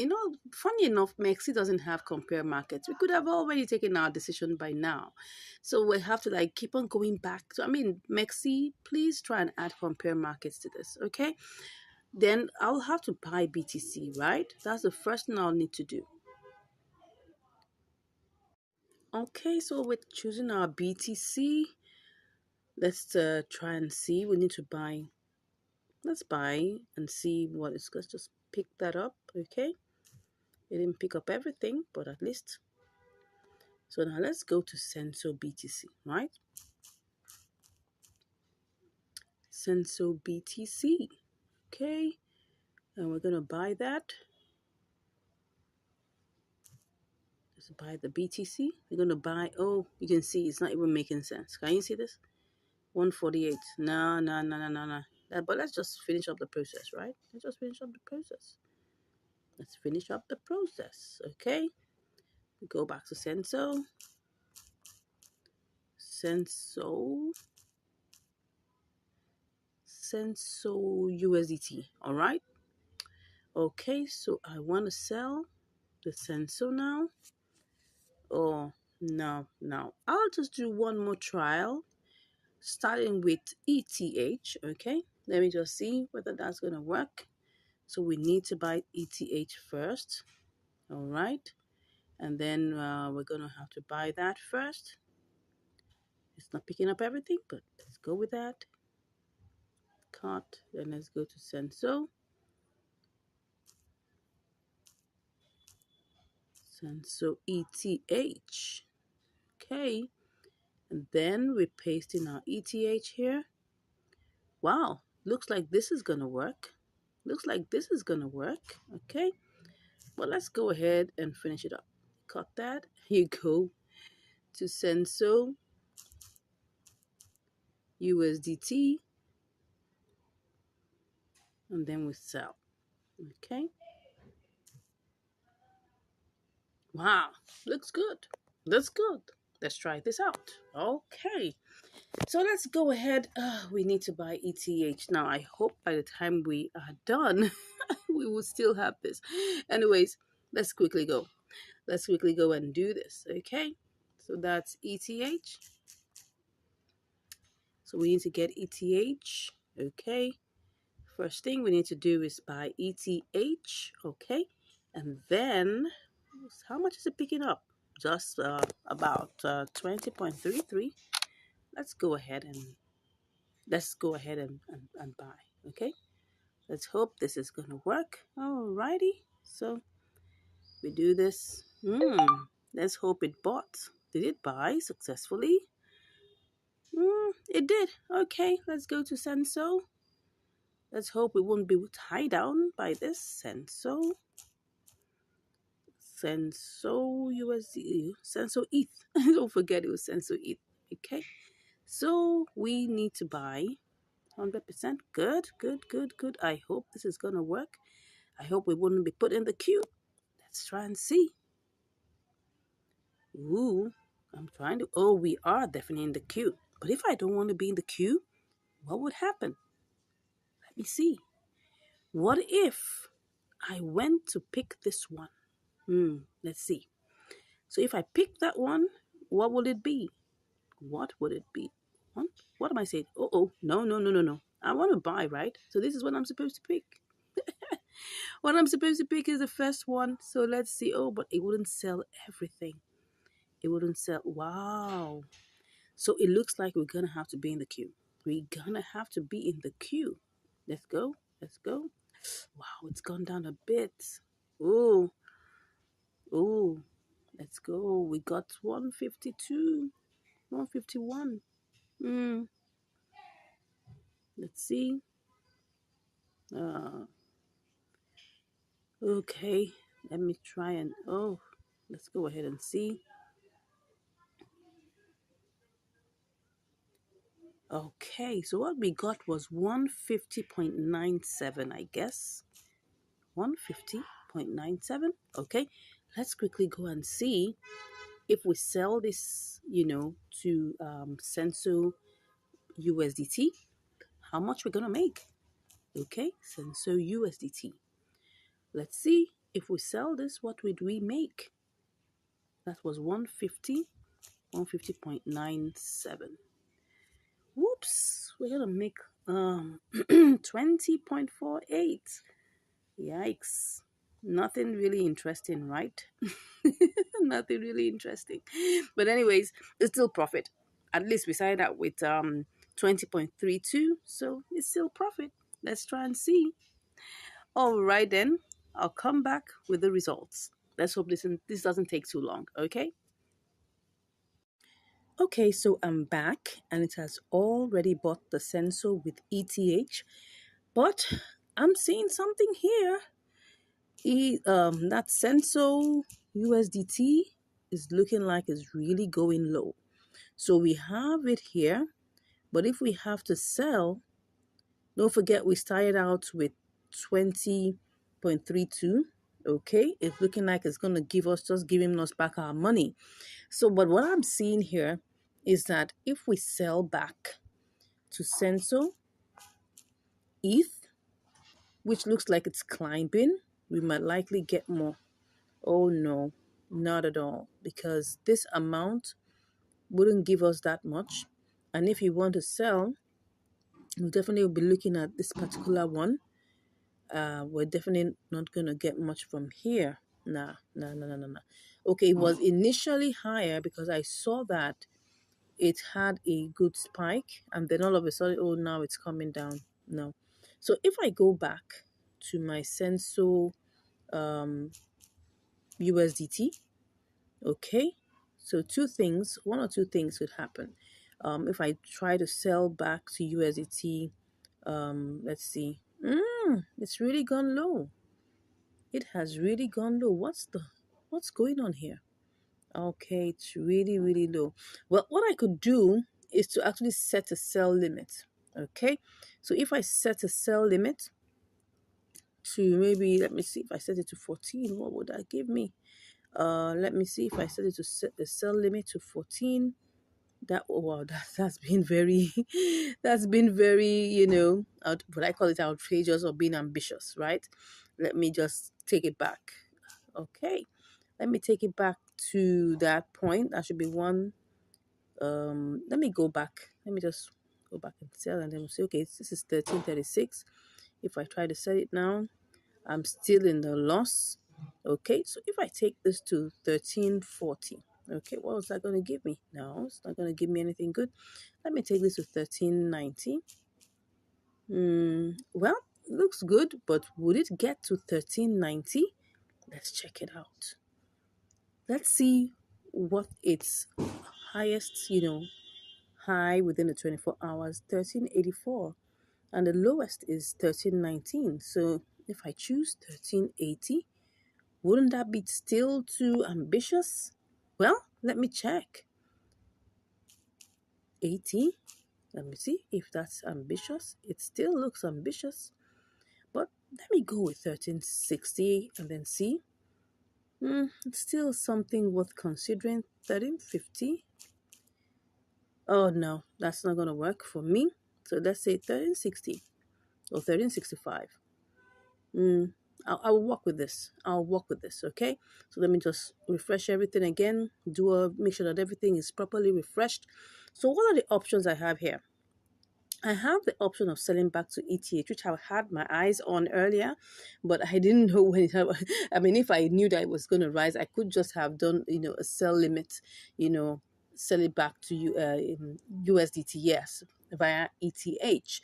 A: Funny enough, Mexi doesn't have compare markets. We could have already taken our decision by now. So we have to keep on going back to, Mexi, please try and add compare markets to this, okay? Then I'll have to buy BTC, right? That's the first thing I'll need to do. Okay, so we're choosing our BTC. Let's try and see. We need to buy. Let's buy and see what is. Let's just pick that up, okay? It didn't pick up everything, but at least. So now let's go to Senso BTC, right? Senso BTC, okay? And we're gonna buy that. Let's buy the BTC. We're gonna buy, oh, you can see it's not even making sense. Can you see this? 148. No, no, no, no, no, no. But let's just finish up the process, right? Let's just finish up the process. Let's finish up the process, okay? We go back to Senso. Senso USDT, all right? Okay, so I want to sell the Senso now. Oh, no. I'll just do one more trial, starting with ETH, okay? Let me just see whether that's going to work. So we need to buy ETH first, all right? And then we're going to have to buy that first. It's not picking up everything, but let's go with that. Cut, then let's go to Senso. Senso ETH. Okay. And then we paste in our ETH here. Wow, looks like this is going to work. Looks like this is going to work. Okay. Well, let's go ahead and finish it up. Cut that. Here you go to Senso USDT. And then we sell. Okay. Wow, looks good. Looks good. Let's try this out. Okay. So let's go ahead. We need to buy ETH. Now, I hope by the time we are done, we will still have this. Anyways, let's quickly go. Let's quickly go and do this. Okay. So that's ETH. So we need to get ETH. Okay. First thing we need to do is buy ETH. Okay. And then, how much is it picking up? Just about 20.33. Let's go ahead and buy. Okay. Let's hope this is gonna work. Alrighty. So we do this. Let's hope it bought. Did it buy successfully? It did. Okay, let's go to Senso. Let's hope we won't be tied down by this. Senso USD, Senso ETH. Don't forget it was Senso ETH. Okay, so we need to buy 100%. Good, good, good, good. I hope this is gonna work. I hope we wouldn't be put in the queue. Let's try and see. Ooh, I'm trying to. Oh, we are definitely in the queue. But if I don't want to be in the queue, what would happen? Let me see. What if I went to pick this one? Let's see. So if I pick that one, what will it be? What would it be? What am I saying? Oh, no, no, no, no, no. I want to buy, right? So this is what I'm supposed to pick. What I'm supposed to pick is the first one. So let's see. Oh, but it wouldn't sell everything. It wouldn't sell. Wow. So it looks like we're going to have to be in the queue. We're going to have to be in the queue. Let's go. Let's go. Wow, it's gone down a bit. Oh, oh. Let's go. We got 152, 151. Let's see. Uh, okay. Let me try and let's go ahead and see. Okay, so what we got was 150.97, I guess. 150.97. Okay, let's quickly go and see if we sell this, to Senso USDT, how much we're gonna make. Okay, Senso USDT. Let's see if we sell this, what would we make? That was 150, 150.97. Whoops, we're gonna make 20.48. Yikes. Nothing really interesting, right? Nothing really interesting. But anyways, it's still profit. At least we started out with 20.32, so it's still profit. Let's try and see. All right then, I'll come back with the results. Let's hope this doesn't take too long, okay? Okay, so I'm back and it has already bought the sensor with ETH, but I'm seeing something here. That sensor USDT is looking like it's really going low. So we have it here, but if we have to sell, don't forget we started out with 20.32. Okay, it's looking like it's gonna giving us back our money. So, but what I'm seeing here is that if we sell back to Senso ETH, which looks like it's climbing, we might likely get more. Oh no, not at all, because this amount wouldn't give us that much. And if you want to sell, we definitely will be looking at this particular one. We're definitely not going to get much from here. Nah, nah, nah, nah, nah, nah. Okay, it was initially higher because I saw that it had a good spike and then all of a sudden, oh, now it's coming down. No. So if I go back to my Senso USDT, okay, so one or two things could happen. If I try to sell back to USDT, let's see. It's really gone low. It has really gone low. What's going on here? Okay, it's really, really low. Well, what I could do is to actually set a sell limit. Okay, so if I set a sell limit to maybe, let me see, if I set it to 14, what would that give me? Let me see if I set it to set the sell limit to 14. That's been very that's been very, what I call it outrageous or being ambitious, right? Let me just take it back. Okay, let me take it back to that point. That should be one. Let me go back. Let me just go back and sell, and then we'll say, okay, this is 1336. If I try to sell it now, I'm still in the loss. Okay, so if I take this to 1340, okay, what was that going to give me? No, it's not going to give me anything good. Let me take this to 1390. Well, looks good, but would it get to 1390? Let's check it out. Let's see what its highest, high within the 24 hours, 1384, and the lowest is 1319. So if I choose 1380, wouldn't that be still too ambitious? Well, let me check. 80. Let me see if that's ambitious. It still looks ambitious, but let me go with 1360 and then see. It's still something worth considering. 1350. Oh no, that's not gonna work for me. So let's say 1360 or 1365. Mm, I'll work with this. I'll work with this. Okay. So let me just refresh everything again. Make sure that everything is properly refreshed. So what are the options I have here? I have the option of selling back to ETH, which I had my eyes on earlier, but I didn't know when I mean, if I knew that it was going to rise, I could just have done, a sell limit, you know, sell it back to USDT, yes, via ETH,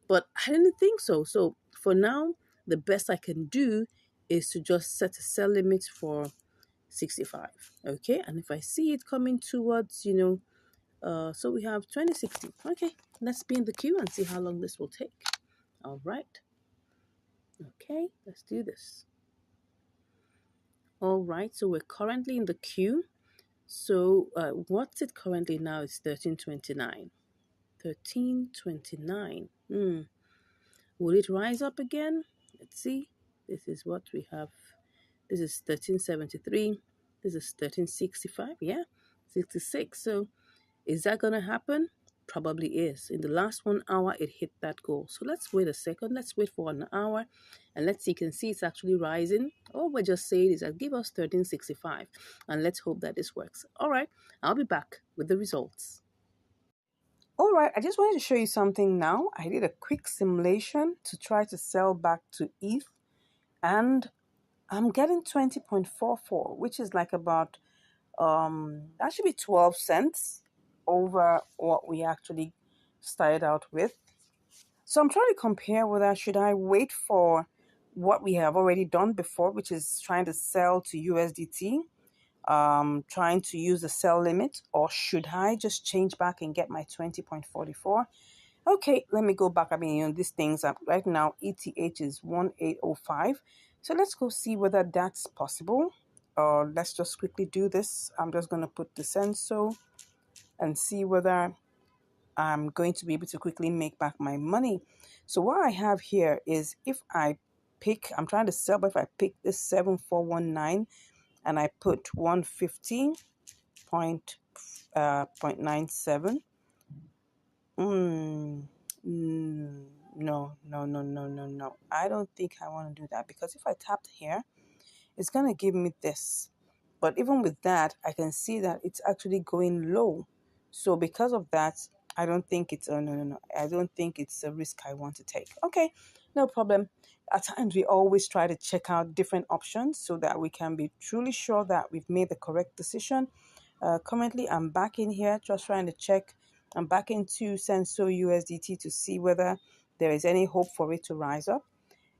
A: but I didn't think so. So for now, the best I can do is to just set a sell limit for 65. Okay. And if I see it coming towards, so we have 2060. Okay, let's be in the queue and see how long this will take. All right. Okay, let's do this. All right, so we're currently in the queue. So what's it currently now? It's 1329. 1329. Will it rise up again? Let's see. This is what we have. This is 1373. This is 1365. Yeah, 66. So is that going to happen? Probably is. In the last 1 hour, it hit that goal. So let's wait a second. Let's wait for an hour and let's see. You can see it's actually rising. All we're just saying is that give us 1365 and let's hope that this works. All right, I'll be back with the results. All right, I just wanted to show you something now. I did a quick simulation to try to sell back to ETH and I'm getting 20.44, which is like about that should be 12 cents over what we actually started out with. So I'm trying to compare whether should I wait for what we have already done before, which is trying to sell to USDT, trying to use the sell limit, or should I just change back and get my 20.44? Okay, let me go back. I mean, these things are right now, ETH is 1805. So let's go see whether that's possible. Let's just quickly do this. I'm just going to put the sensor and see whether I'm going to be able to quickly make back my money. So what I have here is if I pick, I'm trying to sell, but if I pick this 7419 and I put 150.97, no, no, no, no, no, no. I don't think I want to do that because if I tapped here, it's going to give me this. But even with that, I can see that it's actually going low. So because of that, I don't think it's, oh, no, no, no. I don't think it's a risk I want to take. Okay, no problem. At times, we always try to check out different options so that we can be truly sure that we've made the correct decision. Currently, I'm back in here just trying to check. I'm back into Senso USDT to see whether there is any hope for it to rise up.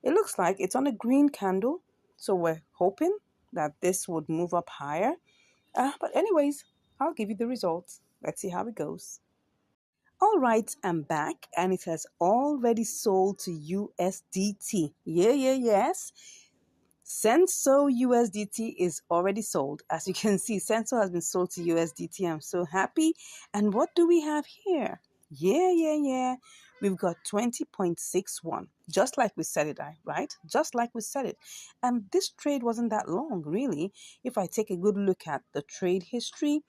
A: It looks like it's on a green candle, so we're hoping that this would move up higher. But anyways, I'll give you the results. Let's see how it goes. All right, I'm back and it has already sold to USDT. Yes. Senso USDT is already sold. As you can see, Senso has been sold to USDT. I'm so happy. And what do we have here? Yeah. We've got 20.61, just like we said it, right? Just like we said it. And this trade wasn't that long, really. If I take a good look at the trade history,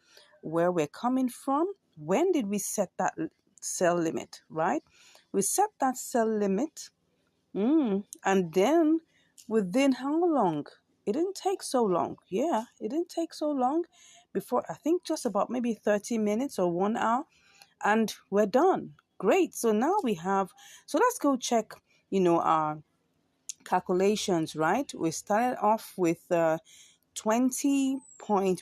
A: where we're coming from, when did we set that sell limit, right? We set that sell limit, and then within how long? It didn't take so long. Yeah, it didn't take so long before, I think just about maybe 30 minutes or 1 hour, and we're done. Great. So now we have, so let's go check, our calculations, right? We started off with 20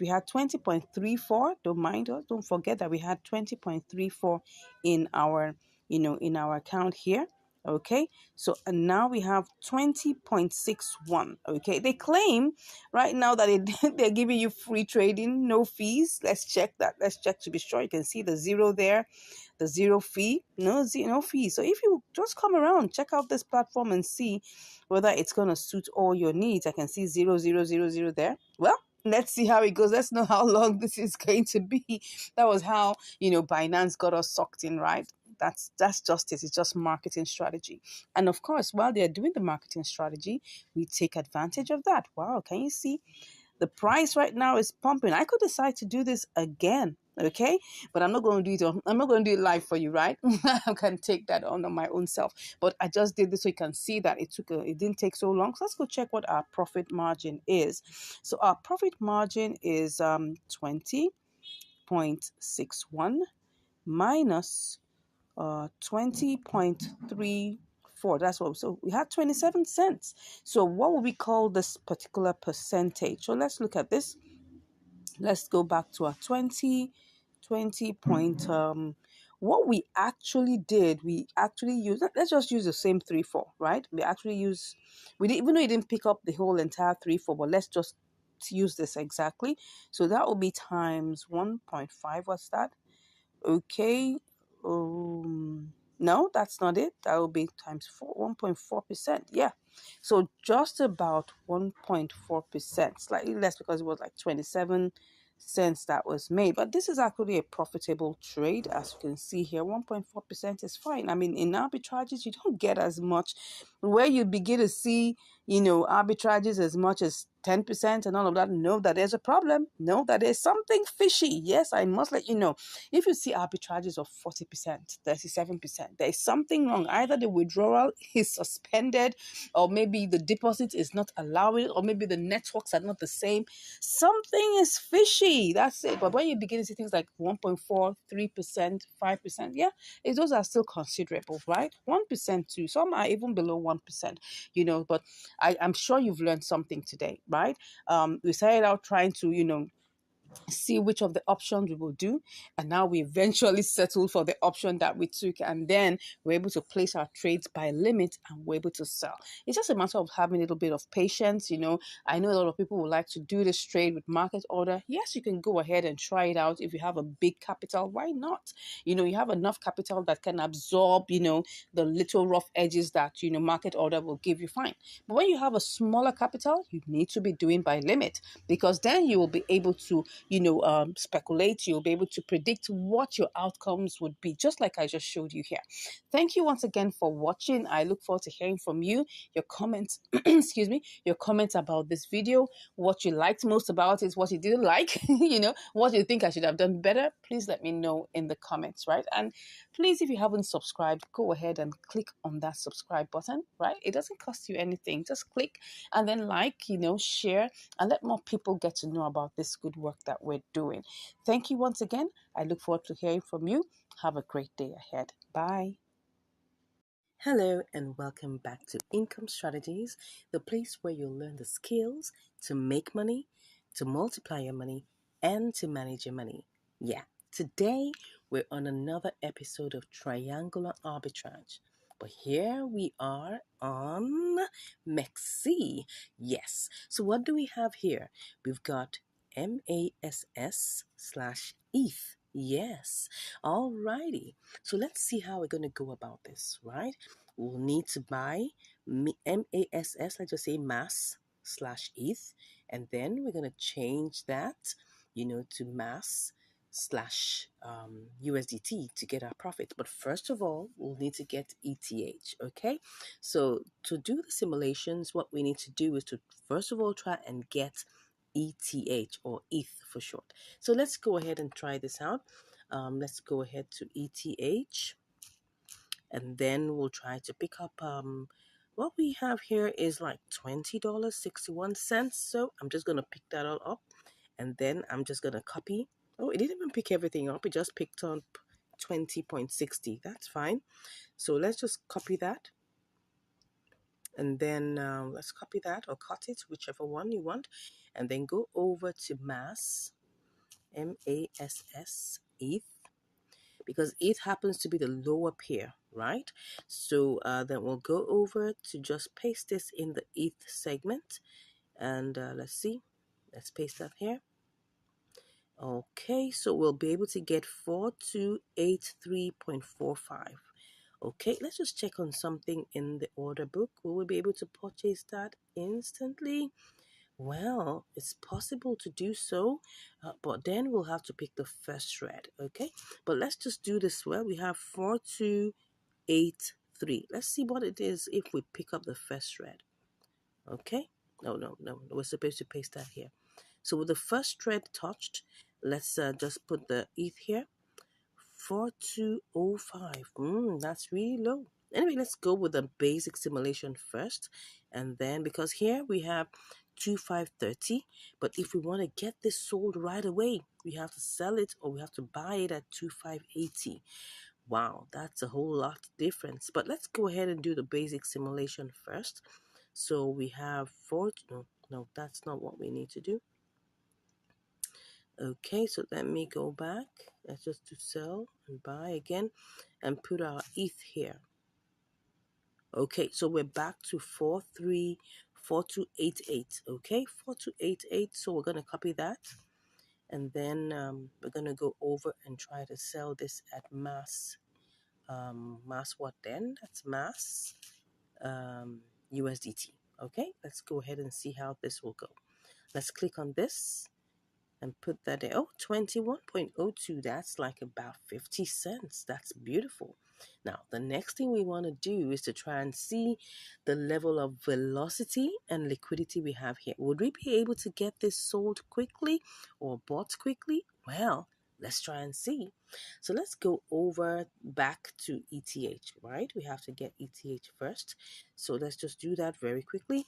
A: we had 20.34. Don't mind us. Don't forget that we had 20.34 in our, in our account here. Okay, so and now we have 20.61. Okay, they claim right now that they're giving you free trading, no fees. Let's check that. Let's check to be sure. You can see the zero there, the zero fee, no fee. So if you just come around, check out this platform and see whether it's going to suit all your needs. I can see 0.000 there. Well, let's see how it goes. Let's know how long this is going to be. That was how, Binance got us sucked in, right? That's just it. It's just marketing strategy. And of course, while they're doing the marketing strategy, we take advantage of that. Wow, can you see? The price right now is pumping. I could decide to do this again, okay? But I'm not going to do it. I'm not going to do it live for you, right? I can take that on my own self. But I just did this so you can see that it didn't take so long. So let's go check what our profit margin is. So our profit margin is 20.61 minus 20.34. That's what. So we had 27 cents. So what would we call this particular percentage? So let's look at this. Let's go back to our 20 point. What we actually did, we actually used. Let's just use the same 3-4, right? We didn't, even though you didn't pick up the whole entire 3-4, but let's just use this exactly. So that will be times 1.5. What's that? Okay. No, that's not it. That will be times 1.4%. Yeah. So just about 1.4%, slightly less because it was like 27 cents that was made. But this is actually a profitable trade. As you can see here, 1.4% is fine. I mean, in arbitrages, you don't get as much. Where you begin to see, arbitrages as much as 10% and all of that, know that there's a problem. Know that there's something fishy. Yes, I must let you know. If you see arbitrages of 40%, 37%, there is something wrong. Either the withdrawal is suspended, or maybe the deposit is not allowing, or maybe the networks are not the same. Something is fishy. That's it. But when you begin to see things like 1.4, 3%, 5%, yeah, those are still considerable, right? 1% too. Some are even below 1%, but I'm sure you've learned something today, right? We started out trying to, see which of the options we will do, and now we eventually settled for the option that we took, and then we're able to place our trades by limit and we're able to sell. It's just a matter of having a little bit of patience. I know a lot of people would like to do this trade with market order. Yes, you can go ahead and try it out. If you have a big capital, why not? You have enough capital that can absorb the little rough edges that market order will give you, fine. But when you have a smaller capital, you need to be doing by limit, because then you will be able to speculate. You'll be able to predict what your outcomes would be, just like I just showed you here. Thank you once again for watching. I look forward to hearing from you, your comments, excuse me, your comments about this video, what you liked most about it, what you didn't like, what you think I should have done better. Please let me know in the comments, right? And please, if you haven't subscribed, go ahead and click on that subscribe button, right? It doesn't cost you anything. Just click and then share, and let more people get to know about this good work that we're doing. Thank you once again. I look forward to hearing from you. Have a great day ahead. Bye. Hello, and welcome back to Income Strategies, the place where you'll learn the skills to make money, to multiply your money, and to manage your money. Yeah, today we're on another episode of Triangular Arbitrage. But here we are on MEXC. Yes. So what do we have here? We've got MASS/ETH. Yes. Alrighty. So let's see how we're going to go about this, right? We'll need to buy MASS, let's just say mass/ETH, and then we're going to change that, to mass slash USDT to get our profit. But first of all, we'll need to get ETH, okay? So to do the simulations, what we need to do is to first of all try and get ETH, or ETH for short. So let's go ahead and try this out. Let's go ahead to ETH, and then we'll try to pick up what we have here is like $20.61. So I'm just gonna pick that all up, and then I'm just gonna copy. Oh, it didn't even pick everything up, it just picked up 20.60. That's fine. So let's just copy that, and then let's copy that or cut it, whichever one you want, and then go over to mass, MASS ETH, because ETH happens to be the lower pair, right? So then we'll go over to just paste this in the ETH segment, and let's see. Let's paste that here. Okay, so we'll be able to get 4283.45. Okay, let's just check on something in the order book. Will we be able to purchase that instantly? Well, it's possible to do so, but then we'll have to pick the first thread, okay? But let's just do this well. We have 4283. Let's see what it is if we pick up the first thread, okay? No, no, no. We're supposed to paste that here. So with the first thread touched, let's just put the ETH here. 4205. That's really low. Anyway, let's go with the basic simulation first. And then, because here we have 2530, but if we want to get this sold right away, we have to sell it or we have to buy it at 2580. Wow, that's a whole lot difference. But let's go ahead and do the basic simulation first. So we have no, that's not what we need to do. Okay, so let me go back. Let's just do sell and buy again and put our ETH here. Okay, so we're back to 434288. Okay, 4288. So we're going to copy that. And then we're going to go over and try to sell this at mass. Mass what then? That's mass USDT. Okay, let's go ahead and see how this will go. Let's click on this and put that there. Oh, 21.02. That's like about 50 cents. That's beautiful. Now, the next thing we want to do is to try and see the level of velocity and liquidity we have here. Would we be able to get this sold quickly or bought quickly? Well, let's try and see. So let's go over back to ETH, right? We have to get ETH first. So let's just do that very quickly.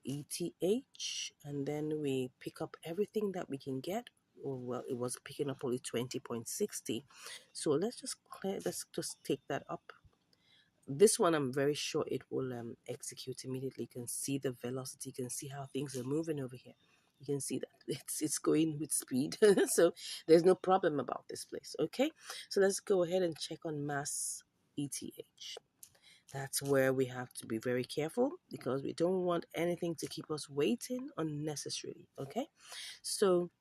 A: ETH, and then we pick up everything that we can get. Oh, well, it was picking up only 20.60, so let's just take that up. This one I'm very sure it will execute immediately. You can see the velocity, you can see how things are moving over here. You can see that it's going with speed. So there's no problem about this place. Okay, so let's go ahead and check on mass ETH. That's where we have to be very careful because we don't want anything to keep us waiting unnecessarily. Okay, so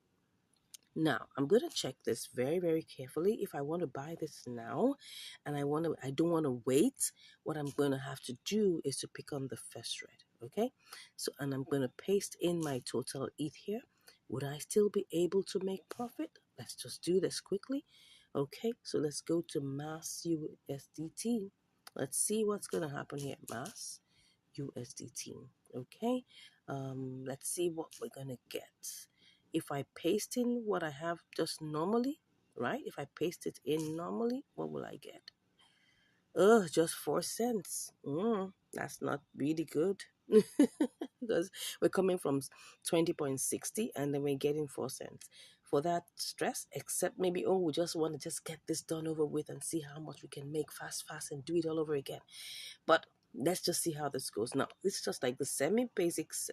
A: now I'm going to check this very, very carefully. If I want to buy this now and I don't want to wait, what I'm going to have to do is to pick on the first thread. Okay, so and I'm going to paste in my total ETH here. Would I still be able to make profit? Let's just do this quickly. Okay, so let's go to mass USDT. Let's see what's going to happen here. Mass USDT. Okay, let's see what we're going to get. If I paste in what I have just normally, right? If I paste it in normally, what will I get? Just 4 cents. That's not really good. Because we're coming from 20.60 and then we're getting 4 cents. For that stress, except maybe, we just want to just get this done over with and see how much we can make fast and do it all over again. But let's just see how this goes. Now, this is just like the semi-basics,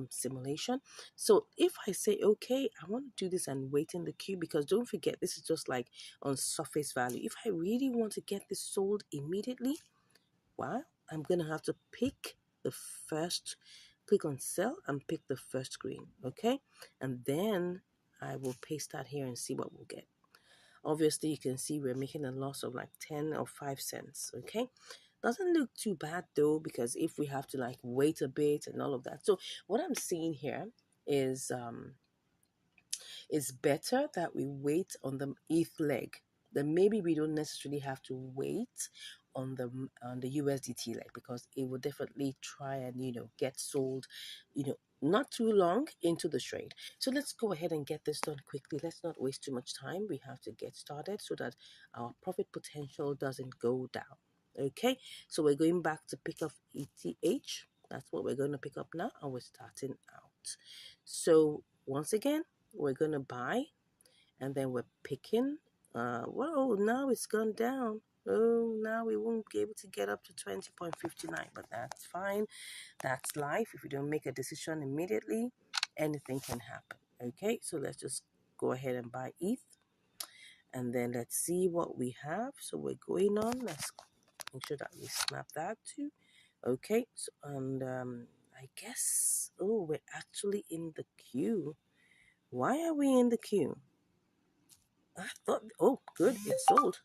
A: simulation. So if I say, okay, I want to do this and wait in the queue, because don't forget, this is just like on surface value. If I really want to get this sold immediately, well, I'm going to have to pick the first, click on sell and pick the first green, okay? And then I will paste that here and see what we'll get. Obviously, you can see we're making a loss of like 10 or 5 cents, okay? Doesn't look too bad though, because if we have to like wait a bit and all of that. So what I'm seeing here is it's better that we wait on the ETH leg. Then maybe we don't necessarily have to wait on the USDT leg, because it will definitely try and get sold, not too long into the trade. So let's go ahead and get this done quickly. Let's not waste too much time. We have to get started so that our profit potential doesn't go down. Okay, so we're going back to pick up ETH. That's what we're going to pick up now, and we're starting out. So once again, we're going to buy, and then we're picking. Whoa, now it's gone down. Oh, now we won't be able to get up to 20.59, but that's fine. That's life. If you don't make a decision immediately, anything can happen. Okay, so let's just go ahead and buy ETH. And then let's see what we have. So we're going on. Let's make sure that we snap that too. Okay, so, and I guess, oh, we're actually in the queue. Why are we in the queue? I thought, oh, good, it sold.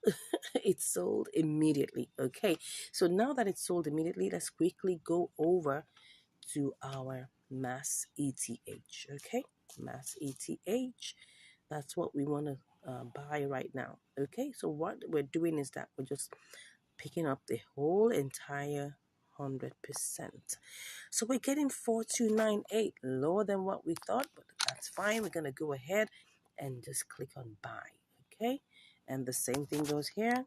A: It sold immediately. Okay, so now that it's sold immediately, let's quickly go over to our mass ETH. Okay, mass ETH. That's what we want to buy right now. Okay, so what we're doing is that we're just picking up the whole entire 100%. So we're getting 4298, lower than what we thought, but that's fine. We're going to go ahead and just click on buy. Okay, and the same thing goes here.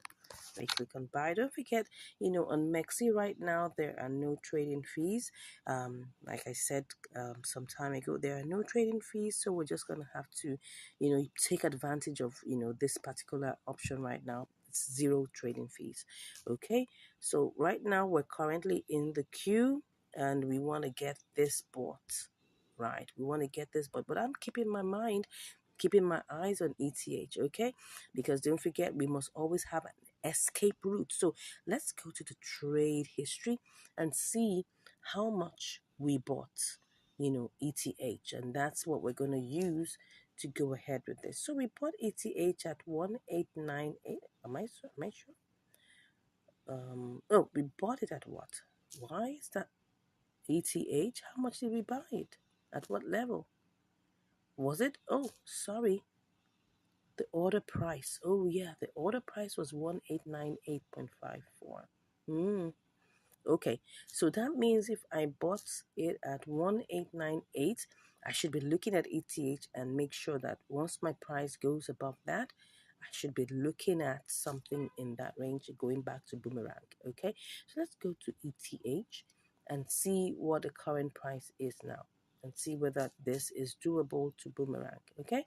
A: I click on buy. Don't forget, on Mexi right now, there are no trading fees. Like I said some time ago, there are no trading fees. So we're just going to have to, take advantage of, this particular option right now. It's zero trading fees. Okay. So right now we're currently in the queue and we want to get this bought. Right. We want to get this bought, but I'm keeping my eyes on ETH, okay? Because don't forget, we must always have an escape route. So let's go to the trade history and see how much we bought, ETH. And that's what we're going to use to go ahead with this. So we bought ETH at 1898. Am I sure? Oh, we bought it at what? Why is that ETH? How much did we buy it? At what level? Was it? Oh, sorry. The order price. Oh yeah, the order price was 1898.54. Hmm. Okay. So that means if I bought it at 1898, I should be looking at ETH and make sure that once my price goes above that, I should be looking at something in that range going back to boomerang. Okay. So let's go to ETH and see what the current price is now and see whether this is doable to boomerang. Okay.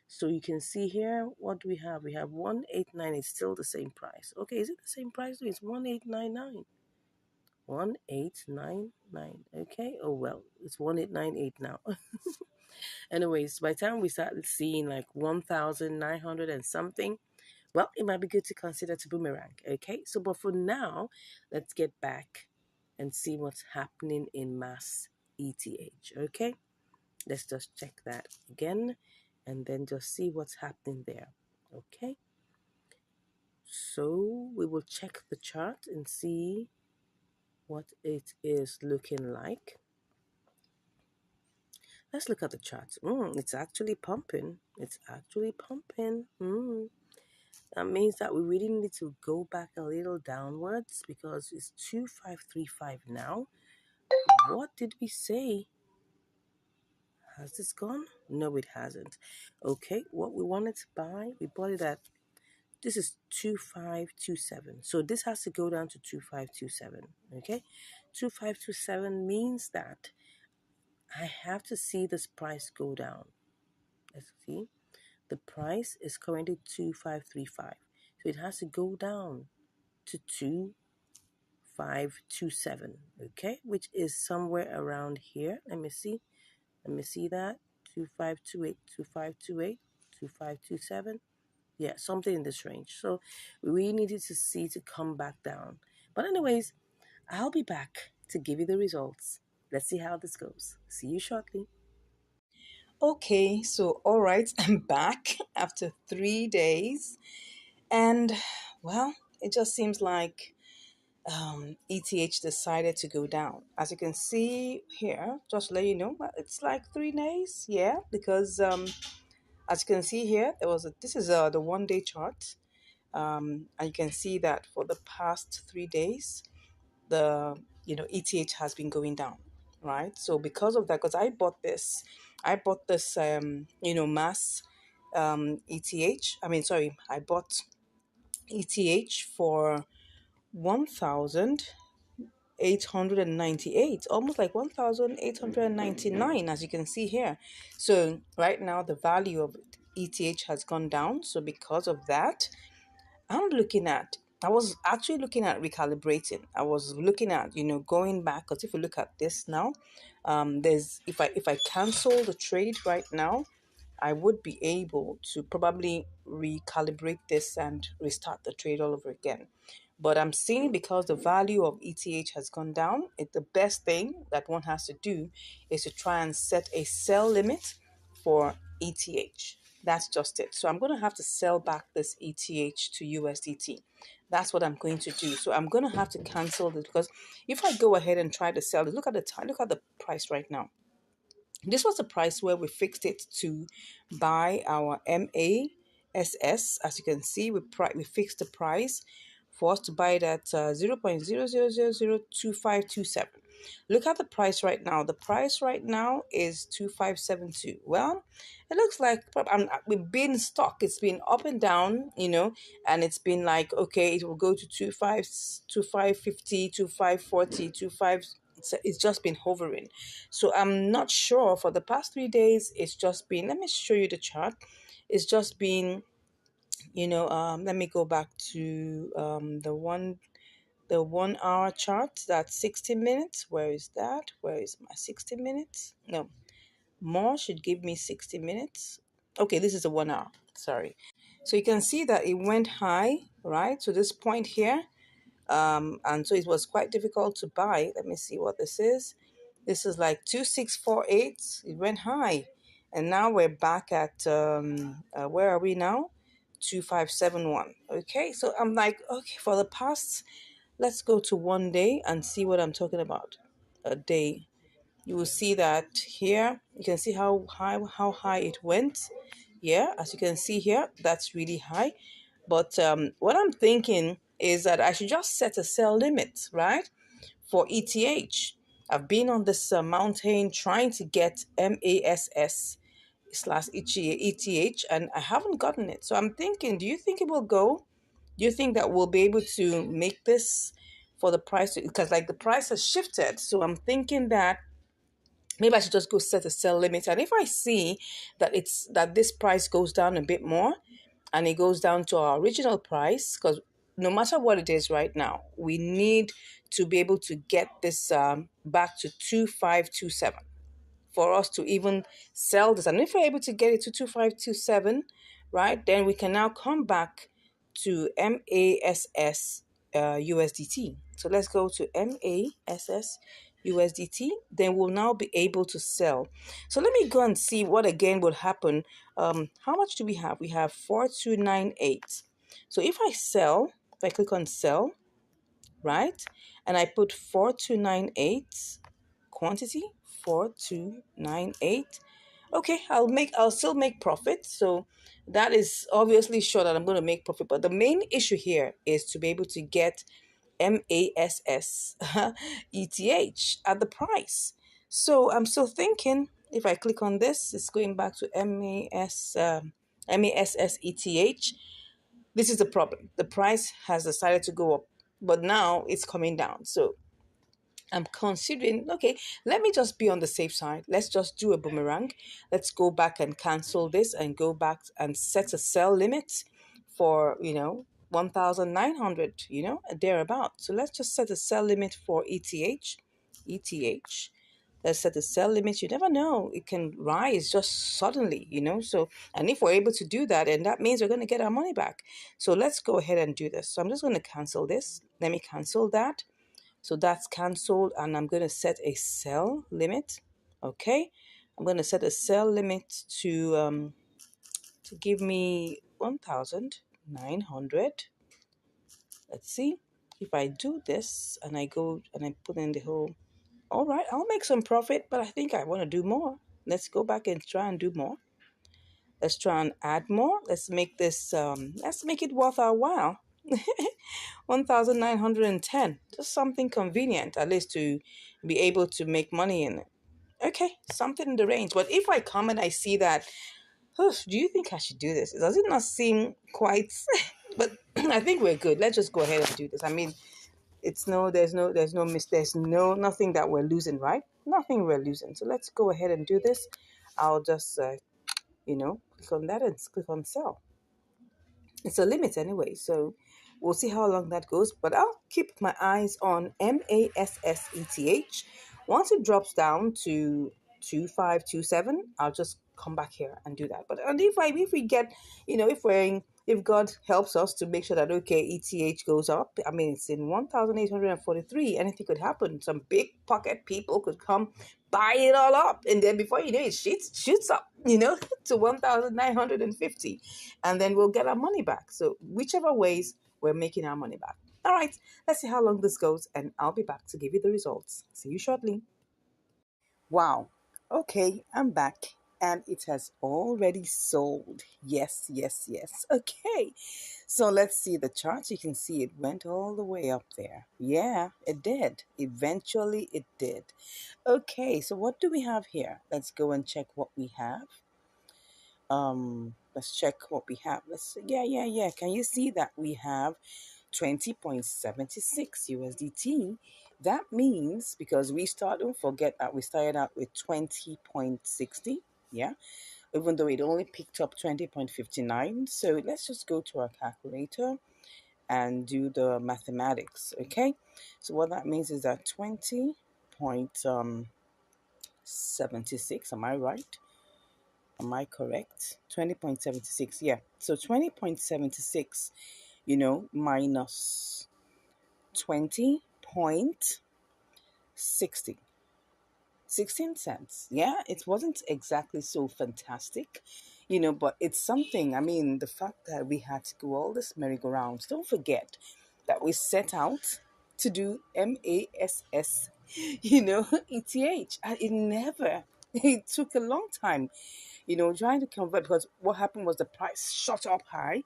A: So you can see here, what do we have? We have 189. It's still the same price. Okay, is it the same price? No, it's 1899. 1899. Okay. Oh well, it's 1898 now. Anyways, by the time we start seeing like 1900 and something, well, it might be good to consider to boomerang. Okay. So but for now, let's get back and see what's happening in mass ETH. Okay. Let's just check that again and then just see what's happening there. Okay. So we will check the chart and see what it is looking like. Let's look at the chart. It's actually pumping. It's actually pumping. That means that we really need to go back a little downwards because it's 2535 now. What did we say? Has this gone? No, it hasn't. Okay, what we wanted to buy, we bought it at, this is 2527. So this has to go down to 2527. Okay, 2527 means that I have to see this price go down. Let's see. The price is currently 2535. So it has to go down to 2527. Okay, which is somewhere around here. Let me see. Let me see that. 2528, 2528, 2527. Yeah, something in this range. So we needed to see to come back down. But anyways, I'll be back to give you the results. Let's see how this goes. See you shortly.
B: Okay, so all right, I'm back after 3 days, and well, it just seems like ETH decided to go down. As you can see here, just to let you know, it's like 3 days, yeah, because as you can see here, this is the 1 day chart, and you can see that for the past 3 days, the ETH has been going down, right? So because of that, because I bought this mass ETH. I mean, sorry, I bought ETH for 1,898, almost like 1,899, as you can see here. So right now the value of ETH has gone down. So because of that, I was actually looking at recalibrating. I was looking at, going back, because if you look at this now, there's if I cancel the trade right now,
A: I would be able to probably recalibrate this and restart the trade all over again. But I'm seeing, because the value of ETH has gone down, the best thing that one has to do is to try and set a sell limit for ETH. That's just it. So I'm going to have to sell back this ETH to USDT. That's what I'm going to do. So I'm going to have to cancel this, because if I go ahead and try to sell it, look at the time, look at the price right now. This was the price where we fixed it to buy our MASS. As you can see, we fixed the price for us to buy it at 0.00002527. Look at the price right now. The price right now is 2572. Well, it looks like we've been stuck. It's been up and down, and it's been like, okay, it will go to 2550, 2540, 25. It's just been hovering. So I'm not sure. For the past 3 days, it's just been, let me show you the chart. It's just been, let me go back to the 1 hour chart. That's 60 minutes. Where is that? Where is my 60 minutes? No, more should give me 60 minutes. Okay, this is a 1 hour. Sorry. So you can see that it went high, right? To this point here. And so it was quite difficult to buy. Let me see what this is. This is like 2648. It went high. And now we're back at, where are we now? 2571. Okay, so I'm like, okay, for the past, let's go to 1 day and see what I'm talking about. A day. You will see that here, you can see how high it went. Yeah, as you can see here, that's really high. But what I'm thinking is that I should just set a sell limit, right? For ETH. I've been on this mountain trying to get MASS slash ETH, and I haven't gotten it. So I'm thinking, do you think it will go? Do you think that we'll be able to make this for the price? Because like the price has shifted. So I'm thinking that maybe I should just go set a sell limit. And if I see that this price goes down a bit more, and it goes down to our original price, because no matter what it is right now, we need to be able to get this back to 2527 for us to even sell this. And if we're able to get it to 2527, right, then we can now come back to MASS USDT. So let's go to MASS USDT. Then we'll now be able to sell. So let me go and see what again would happen. How much do we have? We have 4298. So if I click on sell, right, and I put 4298 quantity, 4298. Okay, I'll still make profit. So that is obviously sure that I'm going to make profit. But the main issue here is to be able to get MASS ETH at the price. So I'm still thinking, if I click on this, it's going back to MASS ETH. This is the problem. The price has decided to go up, but now it's coming down. So I'm considering, okay, let me just be on the safe side. Let's just do a boomerang. Let's go back and cancel this and go back and set a sell limit for, 1,900, thereabout. So let's just set a sell limit for ETH. ETH. Let's set a sell limit. You never know. It can rise just suddenly, So, and if we're able to do that, and that means we're going to get our money back. So let's go ahead and do this. So I'm just going to cancel this. Let me cancel that. So that's canceled, and I'm going to set a sell limit. Okay, I'm going to set a sell limit to give me 1,900. Let's see if I do this and I go and I put in the whole. All right, I'll make some profit, but I think I want to do more. Let's go back and try and do more. Let's try and add more. Let's make this. Let's make it worth our while. 1,910. Just something convenient, at least to be able to make money in it. Okay, something in the range. But if I come and I see that, do you think I should do this? Does it not seem quite? But I think we're good. Let's just go ahead and do this. I mean, there's nothing that we're losing, right? Nothing we're losing. So let's go ahead and do this. I'll just, click on that and click on sell. It's a limit anyway, so we'll see how long that goes. But I'll keep my eyes on MASS ETH. Once it drops down to 2527, I'll just come back here and do that. But and if we get, if God helps us to make sure that okay, ETH goes up. I mean, it's in 1843. Anything could happen. Some big pocket people could come buy it all up, and then before you know it, shoots up, to 1950, and then we'll get our money back. So whichever ways, we're making our money back. All right, let's see how long this goes, and I'll be back to give you the results. See you shortly. Wow. Okay, I'm back. And it has already sold. Yes, yes, yes. Okay. So let's see the chart. You can see it went all the way up there. Yeah, it did. Eventually, it did. Okay, so what do we have here? Let's go and check what we have. Let's check what we have. Yeah. Can you see that we have 20.76 USDT? That means, because don't forget that we started out with 20.60, yeah, even though it only picked up 20.59. So let's just go to our calculator and do the mathematics, okay? So what that means is that 20.76, am I right? Am I correct? 20.76, yeah. So 20.76, minus 20.60. 16 cents. Yeah, it wasn't exactly so fantastic, but it's something. I mean, the fact that we had to go all this merry-go-rounds, don't forget that we set out to do MASS, ETH. And it took a long time, trying to convert, because what happened was the price shot up high,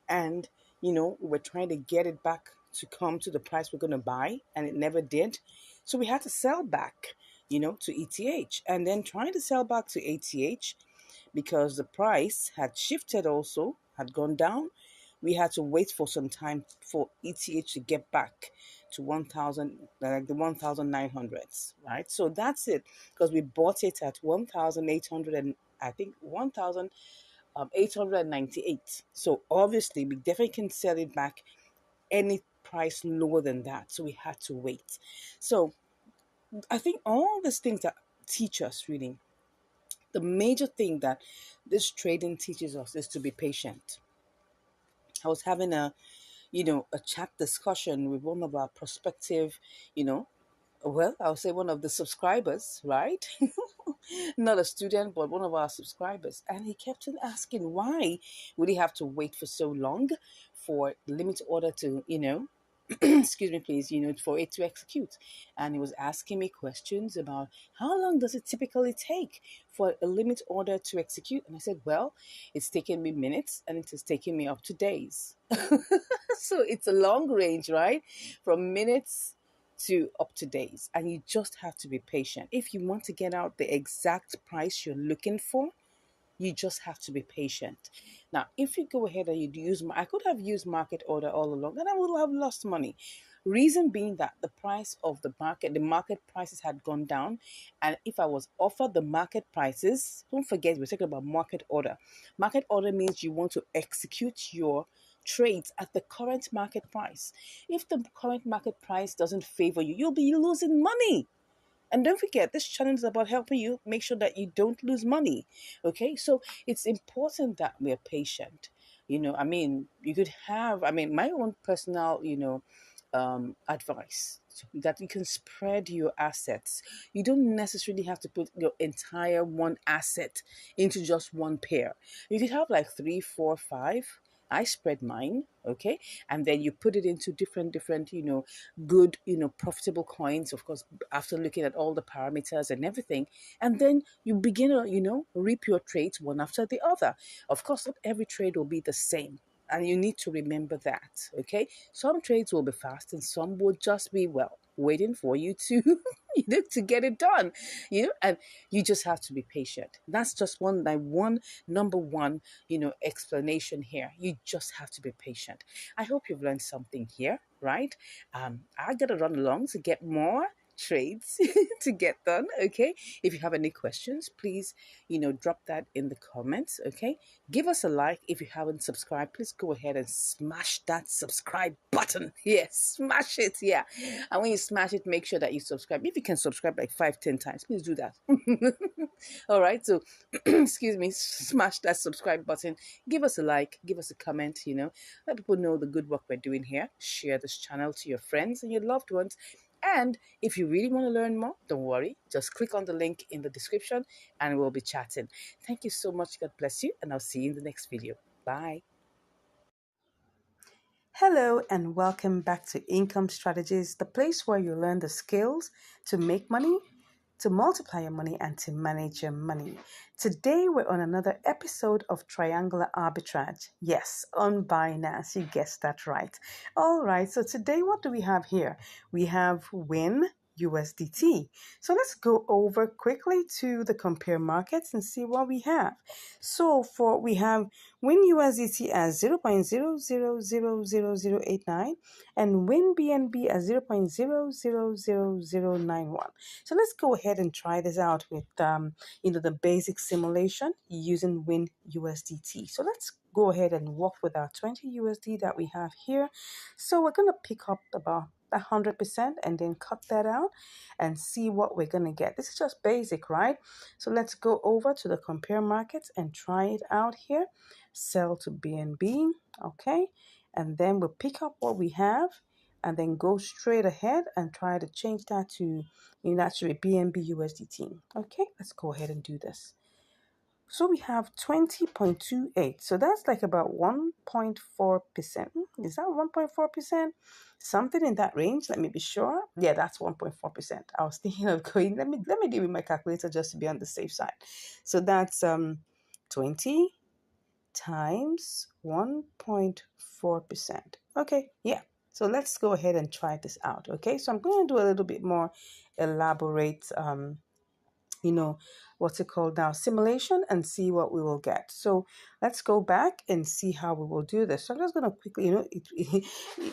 A: and we were trying to get it back to come to the price we're going to buy, and it never did. So we had to sell back, to ETH, and then trying to sell back to ATH, because the price had shifted, also had gone down. We had to wait for some time for ETH to get back to 1,000, like the 1,900s, right? So that's it, because we bought it at 1,800, and I think 1,898. So obviously, we definitely can sell it back any price lower than that. So we had to wait. So I think all these things that teach us, really, the major thing that this trading teaches us is to be patient. I was having a chat discussion with one of our prospective, I'll say one of the subscribers, right? Not a student, but one of our subscribers. And he kept on asking, why would he have to wait for so long for the limit order to, excuse me, please, for it to execute? And he was asking me questions about how long does it typically take for a limit order to execute? And I said, well, it's taken me minutes and it has taken me up to days. So it's a long range, right? From minutes to up to days, and you just have to be patient. If you want to get out the exact price you're looking for, you just have to be patient. Now, if you go ahead and you I could have used market order all along and I would have lost money. Reason being that the market prices had gone down. And if I was offered the market prices, don't forget, we're talking about market order. Market order means you want to execute your trades at the current market price. If the current market price doesn't favor you, you'll be losing money. And don't forget, this challenge is about helping you make sure that you don't lose money. Okay, so it's important that we're patient. You could have, my own personal, advice, that you can spread your assets. You don't necessarily have to put your entire one asset into just one pair. You could have like three, four, five. I spread mine, okay, and then you put it into different, good, profitable coins, of course, after looking at all the parameters and everything, and then you begin to, reap your trades one after the other. Of course, not every trade will be the same. And you need to remember that, okay? Some trades will be fast and some will just be, well, waiting for you to, to get it done, and you just have to be patient. That's just number one, explanation here. You just have to be patient. I hope you've learned something here, right? I got to run along to get more trades to get done. Okay. If you have any questions, please, drop that in the comments. Okay. Give us a like. If you haven't subscribed, please go ahead and smash that subscribe button. Yes, smash it. Yeah. And when you smash it, make sure that you subscribe. If you can subscribe like 5, 10 times, please do that. All right. So, excuse me, smash that subscribe button. Give us a like. Give us a comment. Let people know the good work we're doing here. Share this channel to your friends and your loved ones. And if you really want to learn more, don't worry. Just click on the link in the description and we'll be chatting. Thank you so much. God bless you. And I'll see you in the next video. Bye. Hello, and welcome back to Income Strategies, the place where you learn the skills to make money, to multiply your money, and to manage your money. Today, we're on another episode of Triangular Arbitrage. Yes, on Binance. You guessed that right. All right, so today, what do we have here? We have Win USDT. So let's go over quickly to the compare markets and see what we have. So we have Win USDT as 0.000089 and Win BNB as 0.000091. So let's go ahead and try this out with the basic simulation using Win USDT. So let's go ahead and work with our 20 USD that we have here. So we're going to pick up about 100% and then cut that out and see what we're going to get. This is just basic, right? So let's go over to the compare markets and try it out here. Sell to BNB, okay? And then we'll pick up what we have and then go straight ahead and try to change that to, actually BNB USDT. Okay, let's go ahead and do this. So we have 20.28. So that's like about 1.4%. Is that 1.4%? Something in that range. Let me be sure. Yeah, that's 1.4%. I was thinking of going, let me deal with my calculator just to be on the safe side. So that's 20 times 1.4%. Okay, yeah. So let's go ahead and try this out. Okay, so I'm going to do a little bit more elaborate what's it called now, simulation, and see what we will get. So let's go back and see how we will do this. So I'm just going to quickly,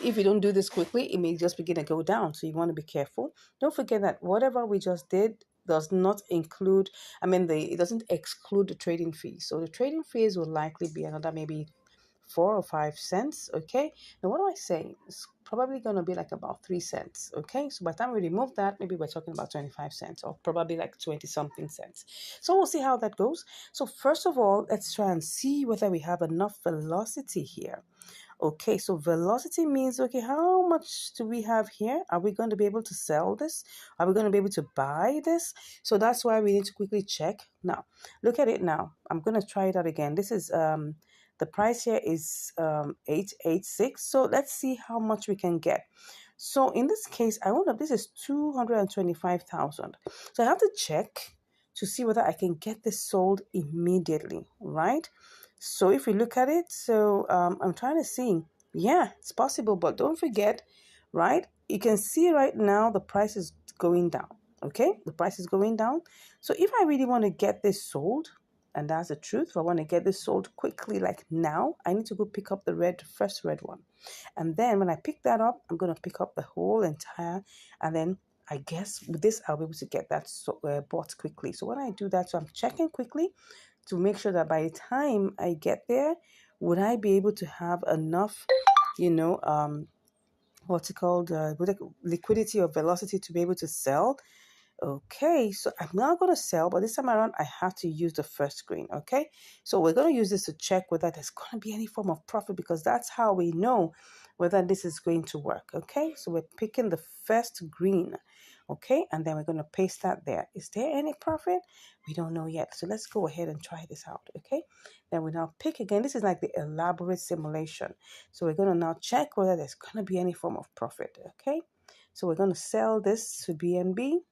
A: if you don't do this quickly, it may just begin to go down. So you want to be careful. Don't forget that whatever we just did does not include, it doesn't exclude the trading fees. So the trading fees will likely be another maybe 4 or 5 cents. Okay, now what do I say? It's probably going to be like about 3 cents. Okay, so by the time we remove that, maybe we're talking about 25 cents or probably like 20 something cents. So we'll see how that goes. So first of all, let's try and see whether we have enough velocity here. Okay, so velocity means, okay, how much do we have here? Are we going to be able to sell this? Are we going to be able to buy this? So that's why we need to quickly check. Now, look at it now. I'm going to try it out again. This is the price here is 886. So let's see how much we can get. So in this case, this is 225,000. So I have to check to see whether I can get this sold immediately, right? So if we look at it, so I'm trying to see, yeah, it's possible, but don't forget, right? You can see right now the price is going down, okay? The price is going down. So if I really want to get this sold, and that's the truth, if I want to get this sold quickly, like now, I need to go pick up the first red one. And then when I pick that up, I'm going to pick up the whole entire, and then I guess with this, I'll be able to get that bought quickly. So when I do that, so I'm checking quickly to make sure that by the time I get there, would I be able to have enough, what's it called, liquidity or velocity to be able to sell? Okay, so I'm not going to sell, but this time around, I have to use the first screen, okay? So we're going to use this to check whether there's going to be any form of profit, because that's how we know whether this is going to work, okay? So we're picking the first green, okay? And then we're going to paste that there. Is there any profit? We don't know yet. So let's go ahead and try this out, okay? Then we now pick again. This is like the elaborate simulation. So we're going to now check whether there's going to be any form of profit, okay? So we're going to sell this to BNB.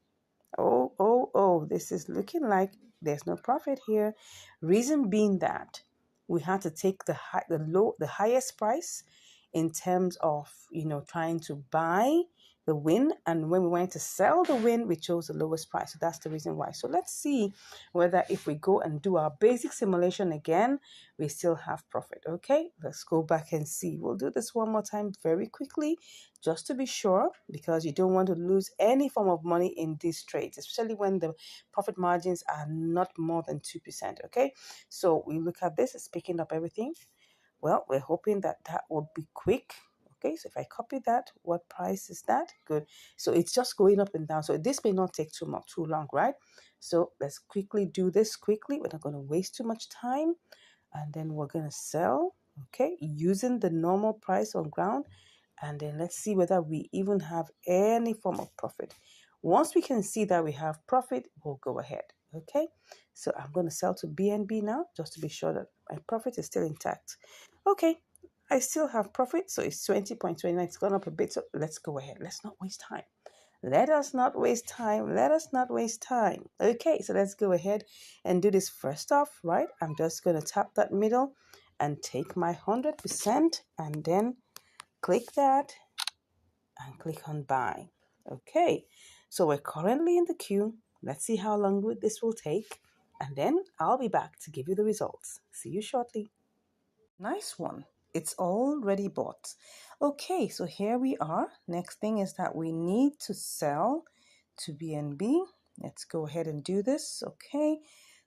A: Oh, this is looking like there's no profit here. Reason being that we had to take the highest price in terms of, trying to buy the win, and when we went to sell the win, we chose the lowest price. So that's the reason why. So let's see whether if we go and do our basic simulation again, we still have profit. Okay, let's go back and see. We'll do this one more time very quickly just to be sure, because you don't want to lose any form of money in these trades, especially when the profit margins are not more than 2%. Okay, so we look at this, it's picking up everything. Well, we're hoping that that will be quick. Okay, so if I copy that, what price is that? Good. So it's just going up and down. So this may not take too long, right? So let's quickly do this quickly. We're not going to waste too much time. And then we're going to sell, okay, using the normal price on ground. And then let's see whether we even have any form of profit. Once we can see that we have profit, we'll go ahead. Okay, so I'm going to sell to BNB now just to be sure that my profit is still intact. Okay, I still have profit, so it's 20.29. It's gone up a bit, so let's go ahead. Let's not waste time. Let us not waste time. Let us not waste time. Okay, so let's go ahead and do this first off, right? I'm just going to tap that middle and take my 100% and then click that and click on buy. Okay, so we're currently in the queue. Let's see how long this will take, and then I'll be back to give you the results. See you shortly. Nice one. It's already bought. Okay, so here we are. Next thing is that we need to sell to BNB. Let's go ahead and do this. Okay,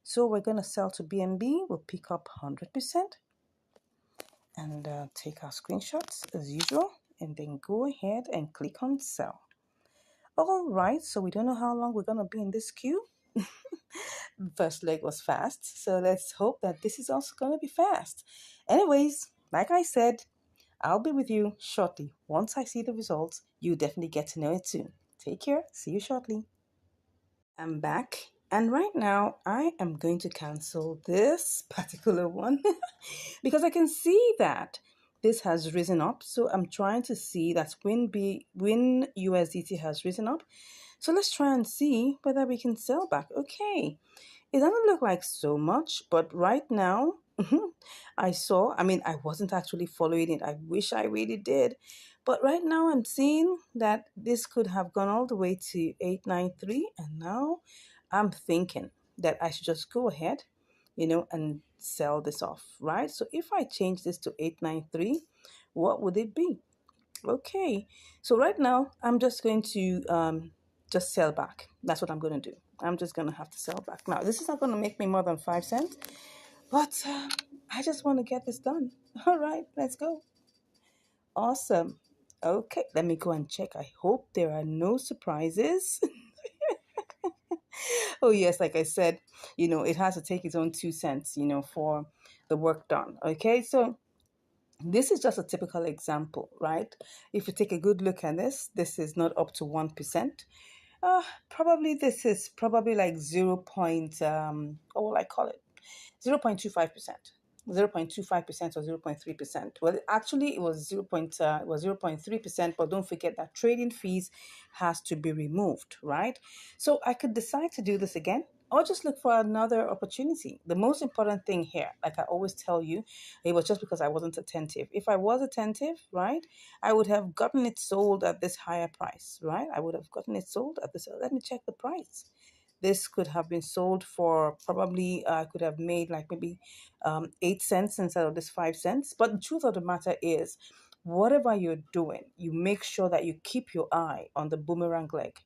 A: so we're going to sell to BNB. We'll pick up 100% and take our screenshots as usual, and then go ahead and click on sell. All right, so we don't know how long we're going to be in this queue. First leg was fast, so let's hope that this is also going to be fast. Anyways, like I said, I'll be with you shortly. Once I see the results, you definitely get to know it too. Take care. See you shortly. I'm back, and right now I am going to cancel this particular one because I can see that this has risen up. So I'm trying to see that Win USDT has risen up. So let's try and see whether we can sell back. Okay, it doesn't look like so much, but right now, I wasn't actually following it. I wish I really did. But right now, I'm seeing that this could have gone all the way to 893. And now I'm thinking that I should just go ahead, and sell this off, right? So if I change this to 893, what would it be? Okay, so right now I'm just going to just sell back. That's what I'm going to do. I'm just going to have to sell back. Now, this is not going to make me more than 5 cents, but I just want to get this done. All right, let's go. Awesome. Okay, let me go and check. I hope there are no surprises. Oh, yes, like I said, it has to take its own 2 cents, for the work done. Okay, so this is just a typical example, right? If you take a good look at this is not up to 1%. Probably this is probably like what will I call it? 0.25%. 0.25% or 0.3%. Well, actually, it was 0.3%, but don't forget that trading fees has to be removed, right? So I could decide to do this again or just look for another opportunity. The most important thing here, like I always tell you, it was just because I wasn't attentive. If I was attentive, right, I would have gotten it sold at this higher price, right? I would have gotten it sold at this. Let me check the price. This could have been sold for probably, I could have made like maybe 8 cents instead of this 5 cents. But the truth of the matter is, whatever you're doing, you make sure that you keep your eye on the boomerang leg.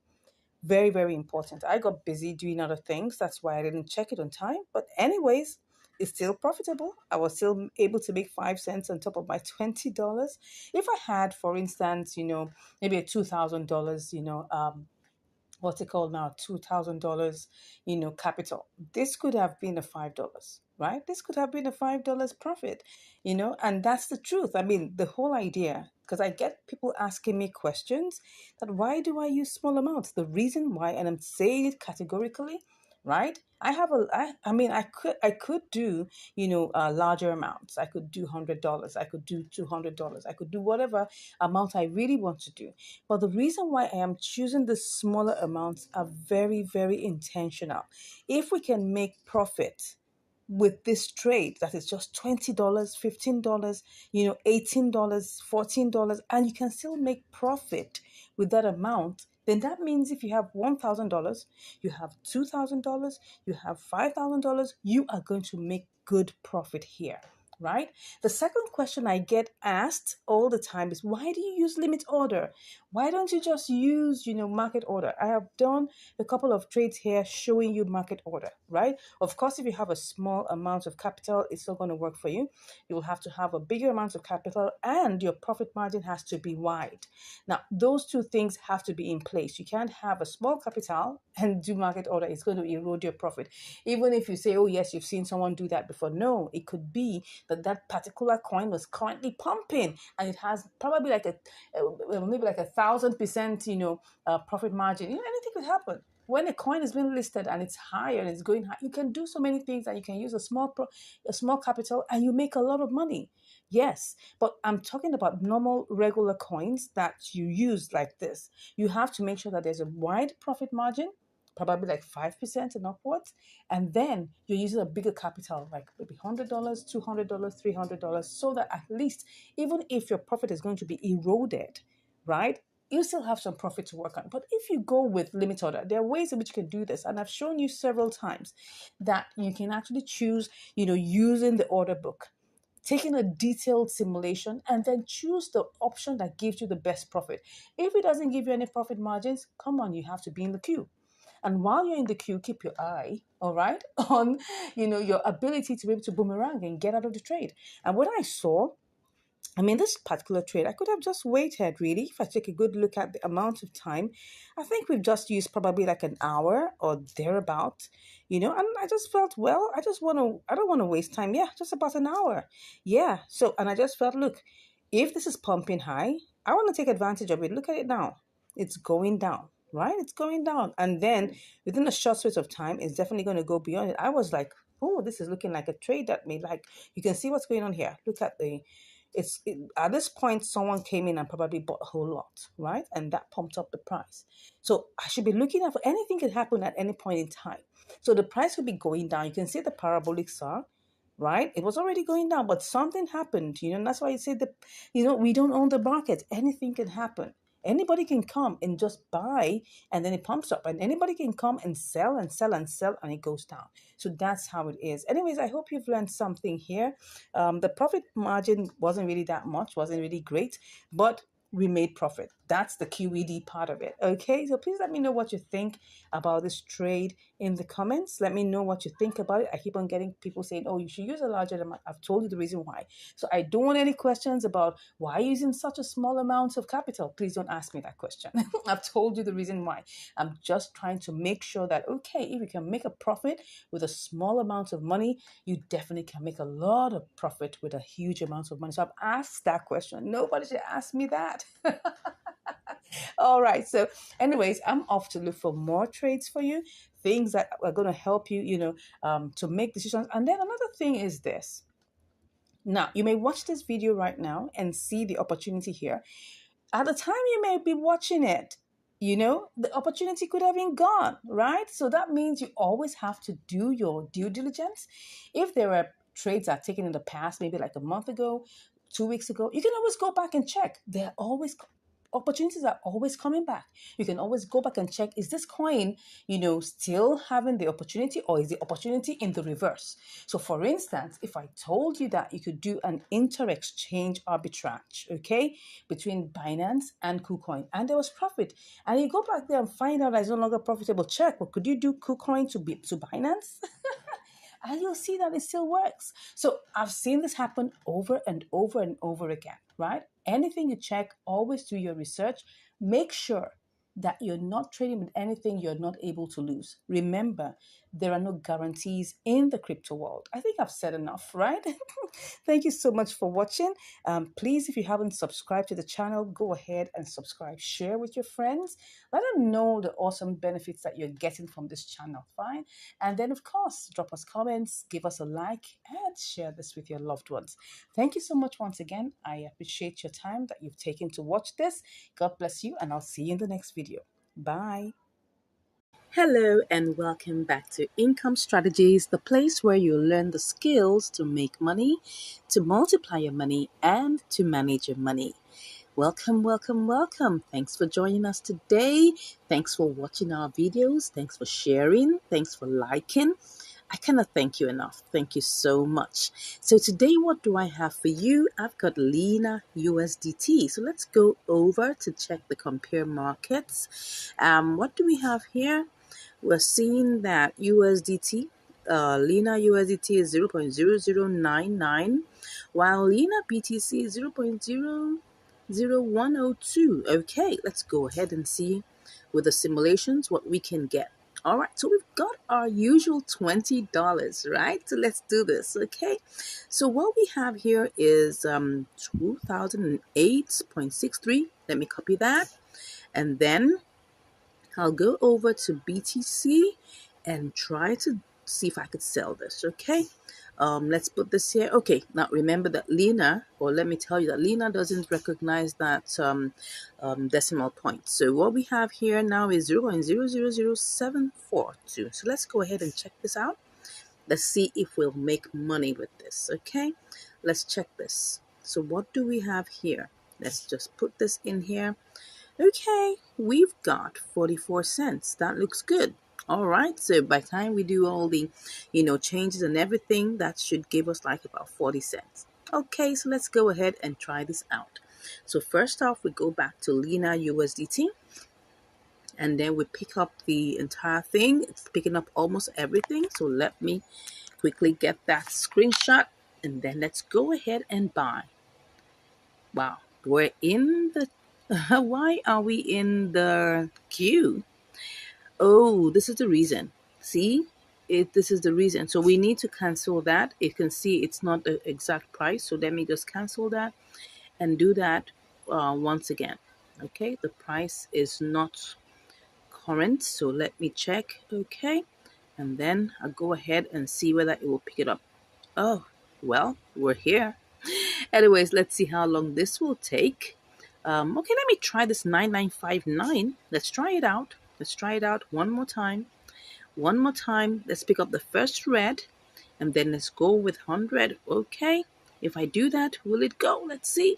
A: Very, very important. I got busy doing other things. That's why I didn't check it on time. But anyways, it's still profitable. I was still able to make 5 cents on top of my $20. If I had, for instance, maybe a $2,000, what's it called now, $2,000, capital, this could have been a $5, right? This could have been a $5 profit, and that's the truth. I mean, the whole idea, because I get people asking me questions that why do I use small amounts? The reason why, and I'm saying it categorically, right? I mean, I could do, larger amounts. I could do $100. I could do $200. I could do whatever amount I really want to do. But the reason why I am choosing the smaller amounts are very, very intentional. If we can make profit with this trade that is just $20, $15, $18, $14, and you can still make profit
B: with that amount, then that means if you have $1,000, you have $2,000, you have $5,000, you are going to make good profit here, right? The second question I get asked all the time is, why do you use limit order? Why don't you just use, market order? I have done a couple of trades here showing you market order, right? Of course, if you have a small amount of capital, it's not going to work for you. You will have to have a bigger amount of capital, and your profit margin has to be wide. Now, those two things have to be in place. You can't have a small capital and do market order. It's going to erode your profit. Even if you say, oh, yes, you've seen someone do that before. No, it could be that that particular coin was currently pumping and it has probably like maybe like 1,000%, profit margin. Anything could happen. When a coin is being listed and it's higher and it's going high, you can do so many things, and you can use a small capital and you make a lot of money. Yes, but I'm talking about normal, regular coins that you use like this. You have to make sure that there's a wide profit margin, probably like 5% and upwards. And then you're using a bigger capital, like maybe $100, $200, $300, so that at least, even if your profit is going to be eroded, right? You still have some profit to work on. But if you go with limit order, there are ways in which you can do this. And I've shown you several times that you can actually choose, using the order book, taking a detailed simulation, and then choose the option that gives you the best profit. If it doesn't give you any profit margins, come on, you have to be in the queue. And while you're in the queue, keep your eye, all right, on your ability to be able to boomerang and get out of the trade. And what I saw, this particular trade, I could have just waited, really. If I take a good look at the amount of time, I think we've just used probably like an hour or thereabout, and I just felt, well, I don't want to waste time. Yeah, just about an hour. Yeah. So, and I just felt, look, if this is pumping high, I want to take advantage of it. Look at it now. It's going down, right? It's going down. And then within a short space of time, it's definitely going to go beyond it. I was like, oh, this is looking like a trade that made, like, you can see what's going on here. Look at at this point, someone came in and probably bought a whole lot, right? And that pumped up the price. So I should be looking out for anything could happen at any point in time. So the price could be going down. You can see the parabolic SAR, right? It was already going down, but something happened, and that's why you say that, we don't own the market. Anything can happen. Anybody can come and just buy, and then it pumps up, and anybody can come and sell and sell and sell, and it goes down. So that's how it is. Anyways, I hope you've learned something here. The profit margin wasn't really that much, wasn't really great, but we made profit. That's the QED part of it. Okay, so please let me know what you think about this trade in the comments. Let me know what you think about it. I keep on getting people saying, oh, you should use a larger amount. I've told you the reason why. So I don't want any questions about why using such a small amount of capital. Please don't ask me that question. I've told you the reason why. I'm just trying to make sure that, okay, if you can make a profit with a small amount of money, you definitely can make a lot of profit with a huge amount of money. So I've asked that question. Nobody should ask me that. All right. So, anyways, I'm off to look for more trades for you, things that are going to help you, to make decisions. And then another thing is this. Now, you may watch this video right now and see the opportunity here. At the time you may be watching it, the opportunity could have been gone, right? So that means you always have to do your due diligence. If there were trades that are taken in the past, maybe like a month ago, 2 weeks ago, you can always go back and check. They're always opportunities are always coming back. You can always go back and check, is this coin, still having the opportunity, or is the opportunity in the reverse? So for instance, if I told you that you could do an inter-exchange arbitrage, okay, between Binance and KuCoin, and there was profit, and you go back there and find out that it's no longer profitable, check, well, could you do KuCoin to Binance? And you'll see that it still works. So I've seen this happen over and over and over again, right? Anything you check, always do your research. Make sure that you're not trading with anything you're not able to lose. Remember, there are no guarantees in the crypto world. I think I've said enough, right? Thank you so much for watching. Please, if you haven't subscribed to the channel, go ahead and subscribe. Share with your friends. Let them know the awesome benefits that you're getting from this channel, fine? And then, of course, drop us comments, give us a like, and share this with your loved ones. Thank you so much once again. I appreciate your time that you've taken to watch this. God bless you, and I'll see you in the next video. Bye.
A: Hello and welcome back to Income Strategies, the place where you learn the skills to make money, to multiply your money, and to manage your money. Welcome, welcome, welcome. Thanks for joining us today. Thanks for watching our videos. Thanks for sharing. Thanks for liking. I cannot thank you enough. Thank you so much. So today, what do I have for you? I've got Lena USDT. So let's go over to check the compare markets. What do we have here? We're seeing that USDT, Lena USDT is 0.0099, while Lena BTC is 0.00102. Okay, let's go ahead and see with the simulations what we can get. All right, so we've got our usual $20, right? So let's do this, okay? So what we have here is 2008.63. Let me copy that. And then I'll go over to BTC and try to see if I could sell this, okay? Let's put this here. Okay, now remember that Lena, or let me tell you that Lena doesn't recognize that decimal point. So what we have here now is 0.000742. So let's go ahead and check this out. Let's see if we'll make money with this, okay? Let's check this. So what do we have here? Let's just put this in here. Okay, we've got 44 cents. That looks good. All right, so by the time we do all the, changes and everything, that should give us like about 40 cents. Okay, so let's go ahead and try this out. So first off, we go back to Lena USDT, and then we pick up the entire thing. It's picking up almost everything. So let me quickly get that screenshot, and then let's go ahead and buy. Wow, we're in the why are we in the queue? Oh, this is the reason. See? This is the reason. So we need to cancel that. You can see it's not the exact price. So let me just cancel that and do that once again. Okay, the price is not current. So let me check. Okay, and then I'll go ahead and see whether it will pick it up. Oh, well, we're here. Anyways, let's see how long this will take. Okay, let me try this 9959. Let's try it out. Let's try it out one more time. One more time. Let's pick up the first red and then let's go with 100. Okay, if I do that, will it go? Let's see.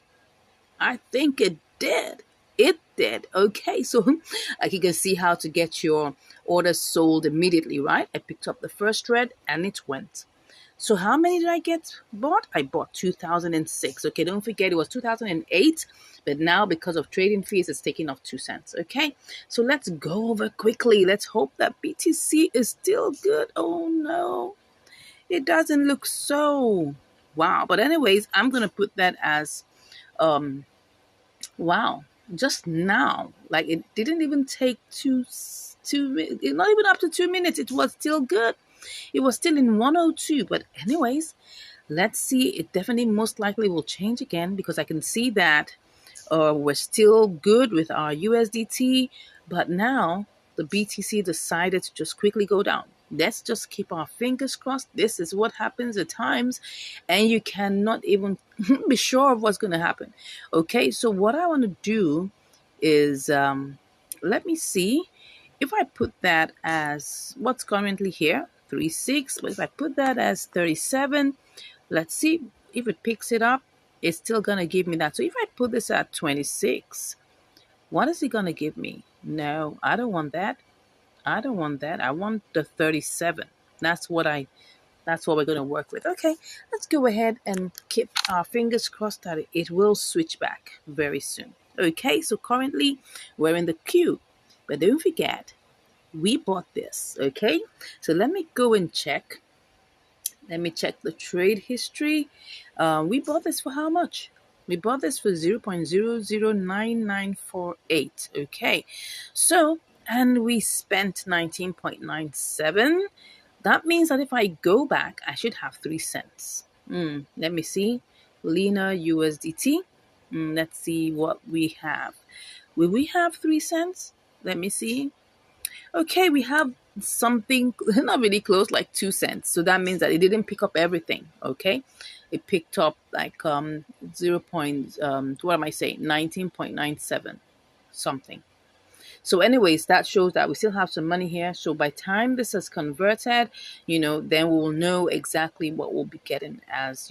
A: I think it did. It did. Okay, so like you can see how to get your orders sold immediately, right? I picked up the first red and it went. So how many did I get bought? I bought 2006. Okay, don't forget it was 2008, but now because of trading fees, it's taking off 2 cents. Okay, so let's go over quickly. Let's hope that BTC is still good. Oh no, it doesn't look so. Wow. But anyways, I'm going to put that as, wow, just now. Like it didn't even take not even up to 2 minutes. It was still good. It was still in 102, but anyways, let's see. It definitely most likely will change again because I can see that we're still good with our USDT, but now the BTC decided to just quickly go down. Let's just keep our fingers crossed. This is what happens at times, and you cannot even be sure of what's going to happen. Okay, so what I want to do is let me see if I put that as what's currently here, 36, but if I put that as 37, let's see if it picks it up. It's still going to give me that. So if I put this at 26, what is it going to give me? No, I don't want that. I don't want that. I want the 37. That's what we're going to work with. Okay, let's go ahead and keep our fingers crossed that it will switch back very soon. Okay, so currently we're in the queue, but don't forget, we bought this. Okay, so let me go and check. Let me check the trade history. We bought this for how much? We bought this for 0.009948. Okay, so, and we spent 19.97. That means that if I go back, I should have 3 cents. Let me see. Lena USDT. Let's see what we have. Will we have 3 cents? Let me see. Okay, we have something not really close, like 2 cents. So that means that it didn't pick up everything. Okay, it picked up like 0. What am I saying? 19.97 something. So anyways, that shows that we still have some money here. So by time this is converted, then we will know exactly what we'll be getting as,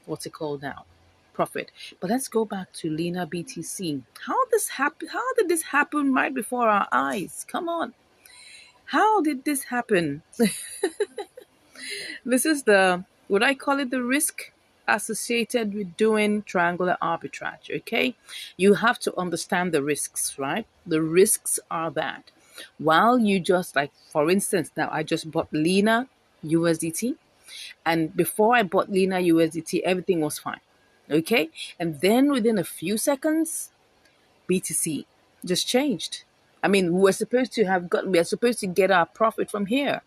A: what's it called now? profit. But let's go back to Lena BTC. How did this happen right before our eyes? Come on. How did this happen? This is the, would I call it, the risk associated with doing triangular arbitrage, okay? You have to understand the risks, right? The risks are that while you just, like, for instance, now I just bought Lena USDT, and before I bought Lena USDT, everything was fine, okay? And then within a few seconds, BTC just changed. I mean, we're supposed to get our profit from here.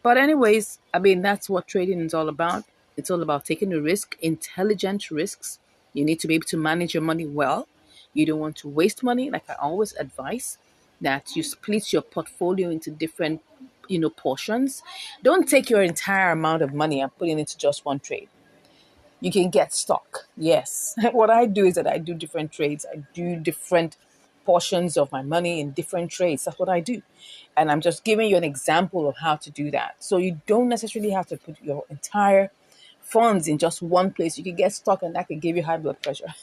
A: But anyways, I mean, that's what trading is all about. It's all about taking a risk, intelligent risks. You need to be able to manage your money well. You don't want to waste money. Like I always advise, that you split your portfolio into different, portions. Don't take your entire amount of money and put it into just one trade. You can get stuck. Yes. What I do is that I do different trades. I do different portions of my money in different trades. That's what I do. And I'm just giving you an example of how to do that. So you don't necessarily have to put your entire funds in just one place. You can get stuck and that can give you high blood pressure.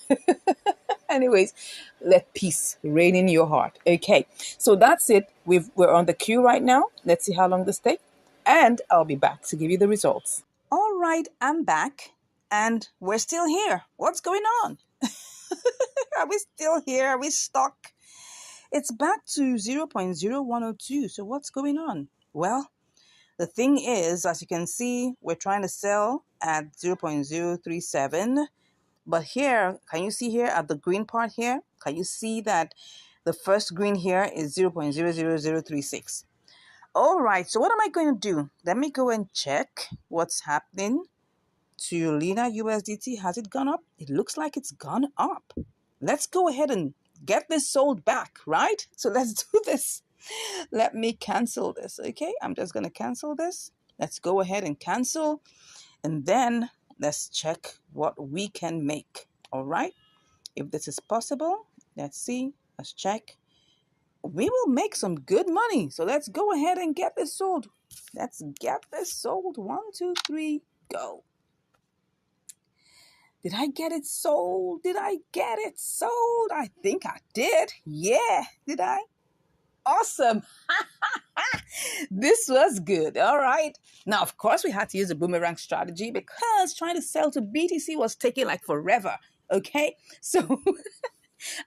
A: Anyways, let peace reign in your heart. Okay. So that's it. We're on the queue right now. Let's see how long this takes. And I'll be back to give you the results. All right, I'm back and we're still here. What's going on? Are we still here? Are we stuck? It's back to 0.0102. So what's going on? Well, the thing is, as you can see, we're trying to sell at 0.037. But here, can you see here at the green part here? Can you see that the first green here is 0.00036? All right, so what am I going to do? Let me go and check what's happening to Lena USDT. Has it gone up? It looks like it's gone up. Let's go ahead and get this sold back, right? So let's do this. Let me cancel this, okay? I'm just going to cancel this. Let's go ahead and cancel. And then let's check what we can make, all right? If this is possible, let's see. Let's check. We will make some good money. So let's go ahead and get this sold. Let's get this sold. 1, 2, 3, go. Did I get it sold? Did I get it sold? I think I did. Yeah. Did I? Awesome. This was good. All right. Now, of course, we had to use a boomerang strategy because trying to sell to BTC was taking like forever. Okay. So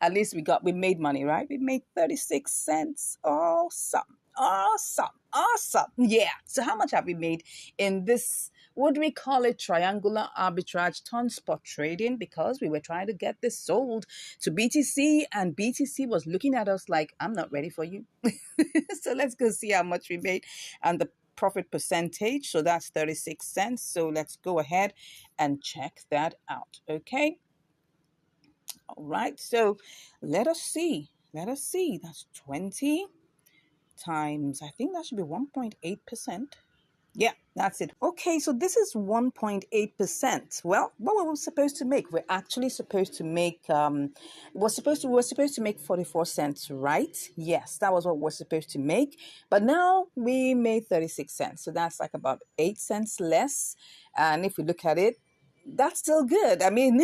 A: at least we made money, right? We made 36 cents. Awesome. Awesome. Awesome. Yeah. So how much have we made in this? Would we call it triangular arbitrage ton spot trading? Because we were trying to get this sold to BTC and BTC was looking at us like, I'm not ready for you. So let's go see how much we made and the profit percentage. So that's 36 cents. So let's go ahead and check that out. Okay. All right, so let us see. Let us see. That's 20 times, I think that should be 1.8%. Yeah, that's it. Okay, so this is 1.8%. Well, what were we supposed to make? We're actually supposed to make we're supposed to make 44 cents, right? Yes, that was what we're supposed to make. But now we made 36 cents. So that's like about 8 cents less. And if we look at it, that's still good. I mean,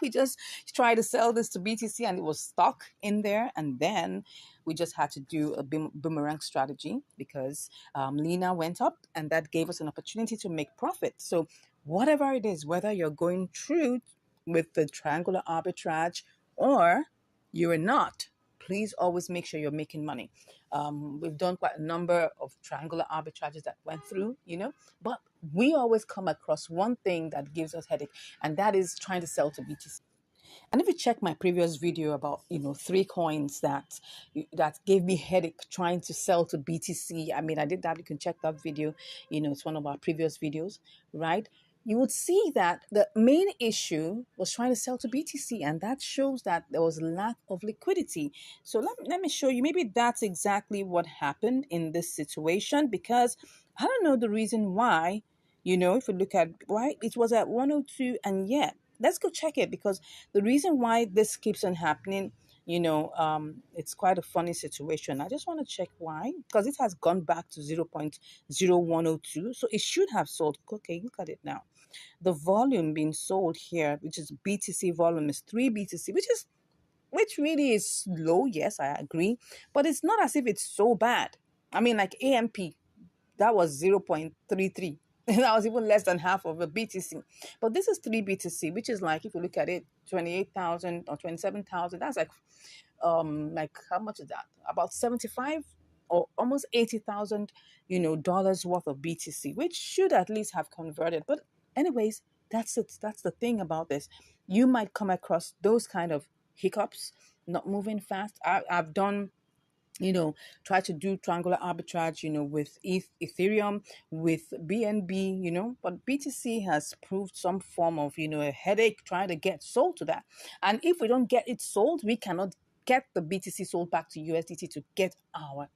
A: we just tried to sell this to BTC and it was stuck in there. And then we just had to do a boomerang strategy because Lena went up and that gave us an opportunity to make profit. So whatever it is, whether you're going through with the triangular arbitrage or you're not, please always make sure you're making money. We've done quite a number of triangular arbitrages that went through, but we always come across one thing that gives us headache, and that is trying to sell to BTC. And if you check my previous video about, 3 coins that gave me headache trying to sell to BTC. I mean, I did that. You can check that video. It's one of our previous videos, right? You would see that the main issue was trying to sell to BTC, and that shows that there was lack of liquidity. So let me show you. Maybe that's exactly what happened in this situation, because I don't know the reason why, if you look at why it was at 102, and yet let's go check it, because the reason why this keeps on happening, It's quite a funny situation. I just want to check why, because it has gone back to 0.0102. So it should have sold. Okay, look at it now. The volume being sold here, which is BTC volume, is 3 BTC, which really is low. Yes, I agree, but it's not as if it's so bad. I mean, like AMP, that was 0.33. That was even less than half of a BTC. But this is 3 BTC, which is like, if you look at it, 28,000 or 27,000. That's like how much is that? About 75 or almost 80,000, dollars worth of BTC, which should at least have converted. But anyways, that's it. That's the thing about this. You might come across those kind of hiccups, not moving fast. I've done, try to do triangular arbitrage, with Ethereum, with BNB, but BTC has proved some form of, a headache trying to get sold to that. And if we don't get it sold, we cannot get the BTC sold back to USDT to get our,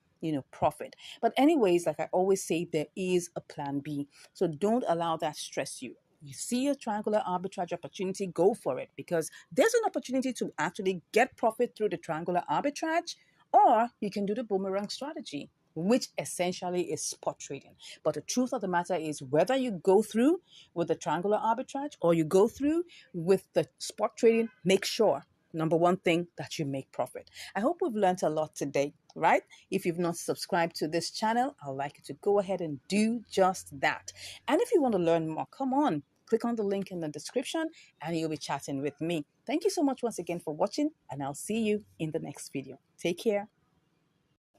A: profit. But anyways, like I always say, there is a plan B. So don't allow that stress you. You see a triangular arbitrage opportunity, go for it, because there's an opportunity to actually get profit through the triangular arbitrage, or you can do the boomerang strategy, which essentially is spot trading. But the truth of the matter is, whether you go through with the triangular arbitrage or you go through with the spot trading, make sure, number one thing, that you make profit. I hope we've learned a lot today, right? If you've not subscribed to this channel, I'd like you to go ahead and do just that. And if you want to learn more, come on, click on the link in the description and you'll be chatting with me. Thank you so much once again for watching, and I'll see you in the next video. Take care.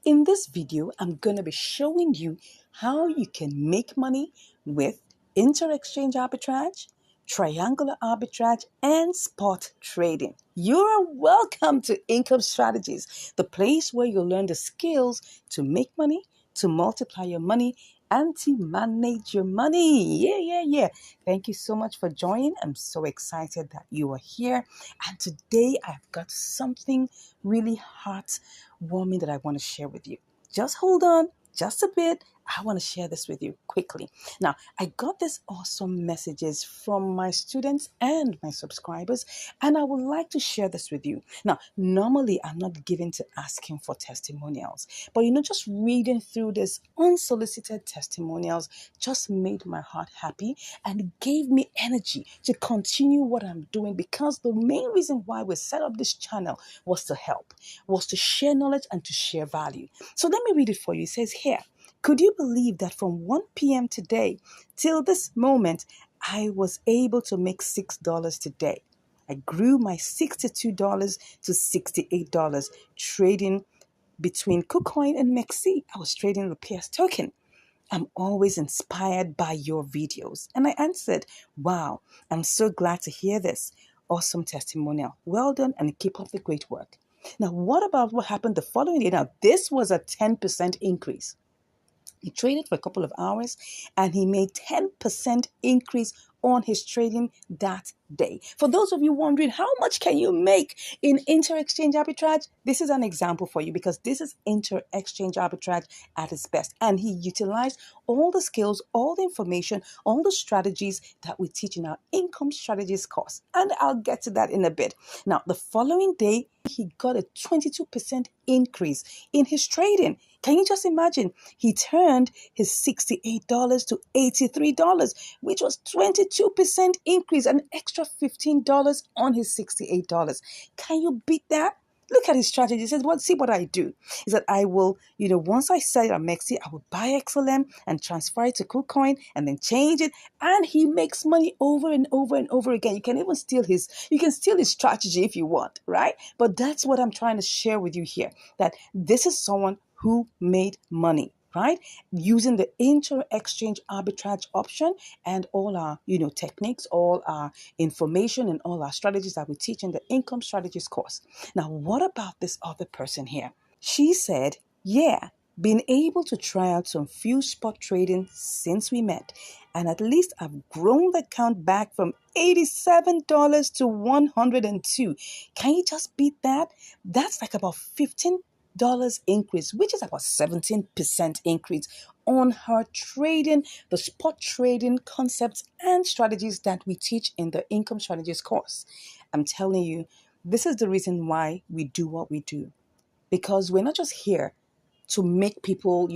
A: In this video, I'm going to be showing you how you can make money with inter-exchange arbitrage, triangular arbitrage, and spot trading. You're welcome to Income Strategies, the place where you'll learn the skills to make money, to multiply your money, and to manage your money. Yeah. Thank you so much for joining. I'm so excited that you are here. And today I've got something really heartwarming that I want to share with you. Just hold on just a bit. I want to share this with you quickly. Now, I got these awesome messages from my students and my subscribers, and I would like to share this with you. Now, normally I'm not given to asking for testimonials, but just reading through this unsolicited testimonials just made my heart happy and gave me energy to continue what I'm doing, because the main reason why we set up this channel was to help, was to share knowledge and to share value. So let me read it for you. It says here, could you believe that from 1 p.m. today till this moment, I was able to make $6 today? I grew my $62 to $68 trading between KuCoin and MEXC. I was trading the PS token. I'm always inspired by your videos. And I answered, wow, I'm so glad to hear this. Awesome testimonial. Well done, and keep up the great work. Now, what about what happened the following day? Now, this was a 10% increase. He traded for a couple of hours and he made 10% increase on his trading that day. For those of you wondering, how much can you make in inter-exchange arbitrage? This is an example for you, because this is inter-exchange arbitrage at its best. And he utilized all the skills, all the information, all the strategies that we teach in our income strategies course. And I'll get to that in a bit. Now, the following day, he got a 22% increase in his trading. Can you just imagine? He turned his $68 to $83, which was 22% increase, an extra $15 on his $68. Can you beat that? Look at his strategy. He says, well, see what I do is that I will, once I sell it on MEXC, I will buy XLM and transfer it to KuCoin and then change it. And he makes money over and over and over again. You can steal his strategy if you want, right? But that's what I'm trying to share with you here, that this is someone who made money, right? Using the inter-exchange arbitrage option and all our, techniques, all our information and all our strategies that we teach in the income strategies course. Now, what about this other person here? She said, yeah, been able to try out some few spot trading since we met. And at least I've grown the account back from $87 to $102. Can you just beat that? That's like about $15 increase, which is about 17% increase on her trading, the spot trading concepts and strategies that we teach in the income strategies course. I'm telling you,
B: this is the reason why we do what we do, because we're not just here to make people,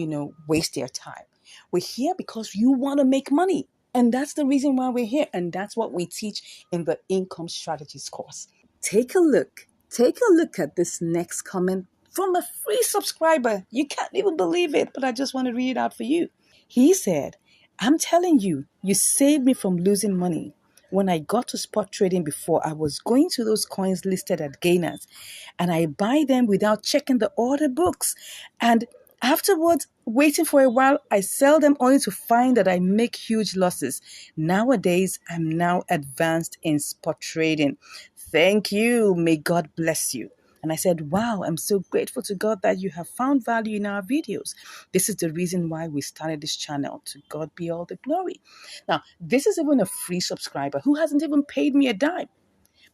B: waste their time. We're here because you want to make money. And that's the reason why we're here. And that's what we teach in the income strategies course. Take a look. Take a look at this next comment from a free subscriber. You can't even believe it, but I just want to read it out for you. He said, I'm telling you, you saved me from losing money. When I got to spot trading before, I was going to those coins listed at gainers and I buy them without checking the order books. And afterwards, waiting for a while, I sell them only to find that I make huge losses. Nowadays, I'm now advanced in spot trading. Thank you. May God bless you. And I said, wow, I'm so grateful to God that you have found value in our videos. This is the reason why we started this channel. To God be all the glory. Now, this is even a free subscriber who hasn't even paid me a dime,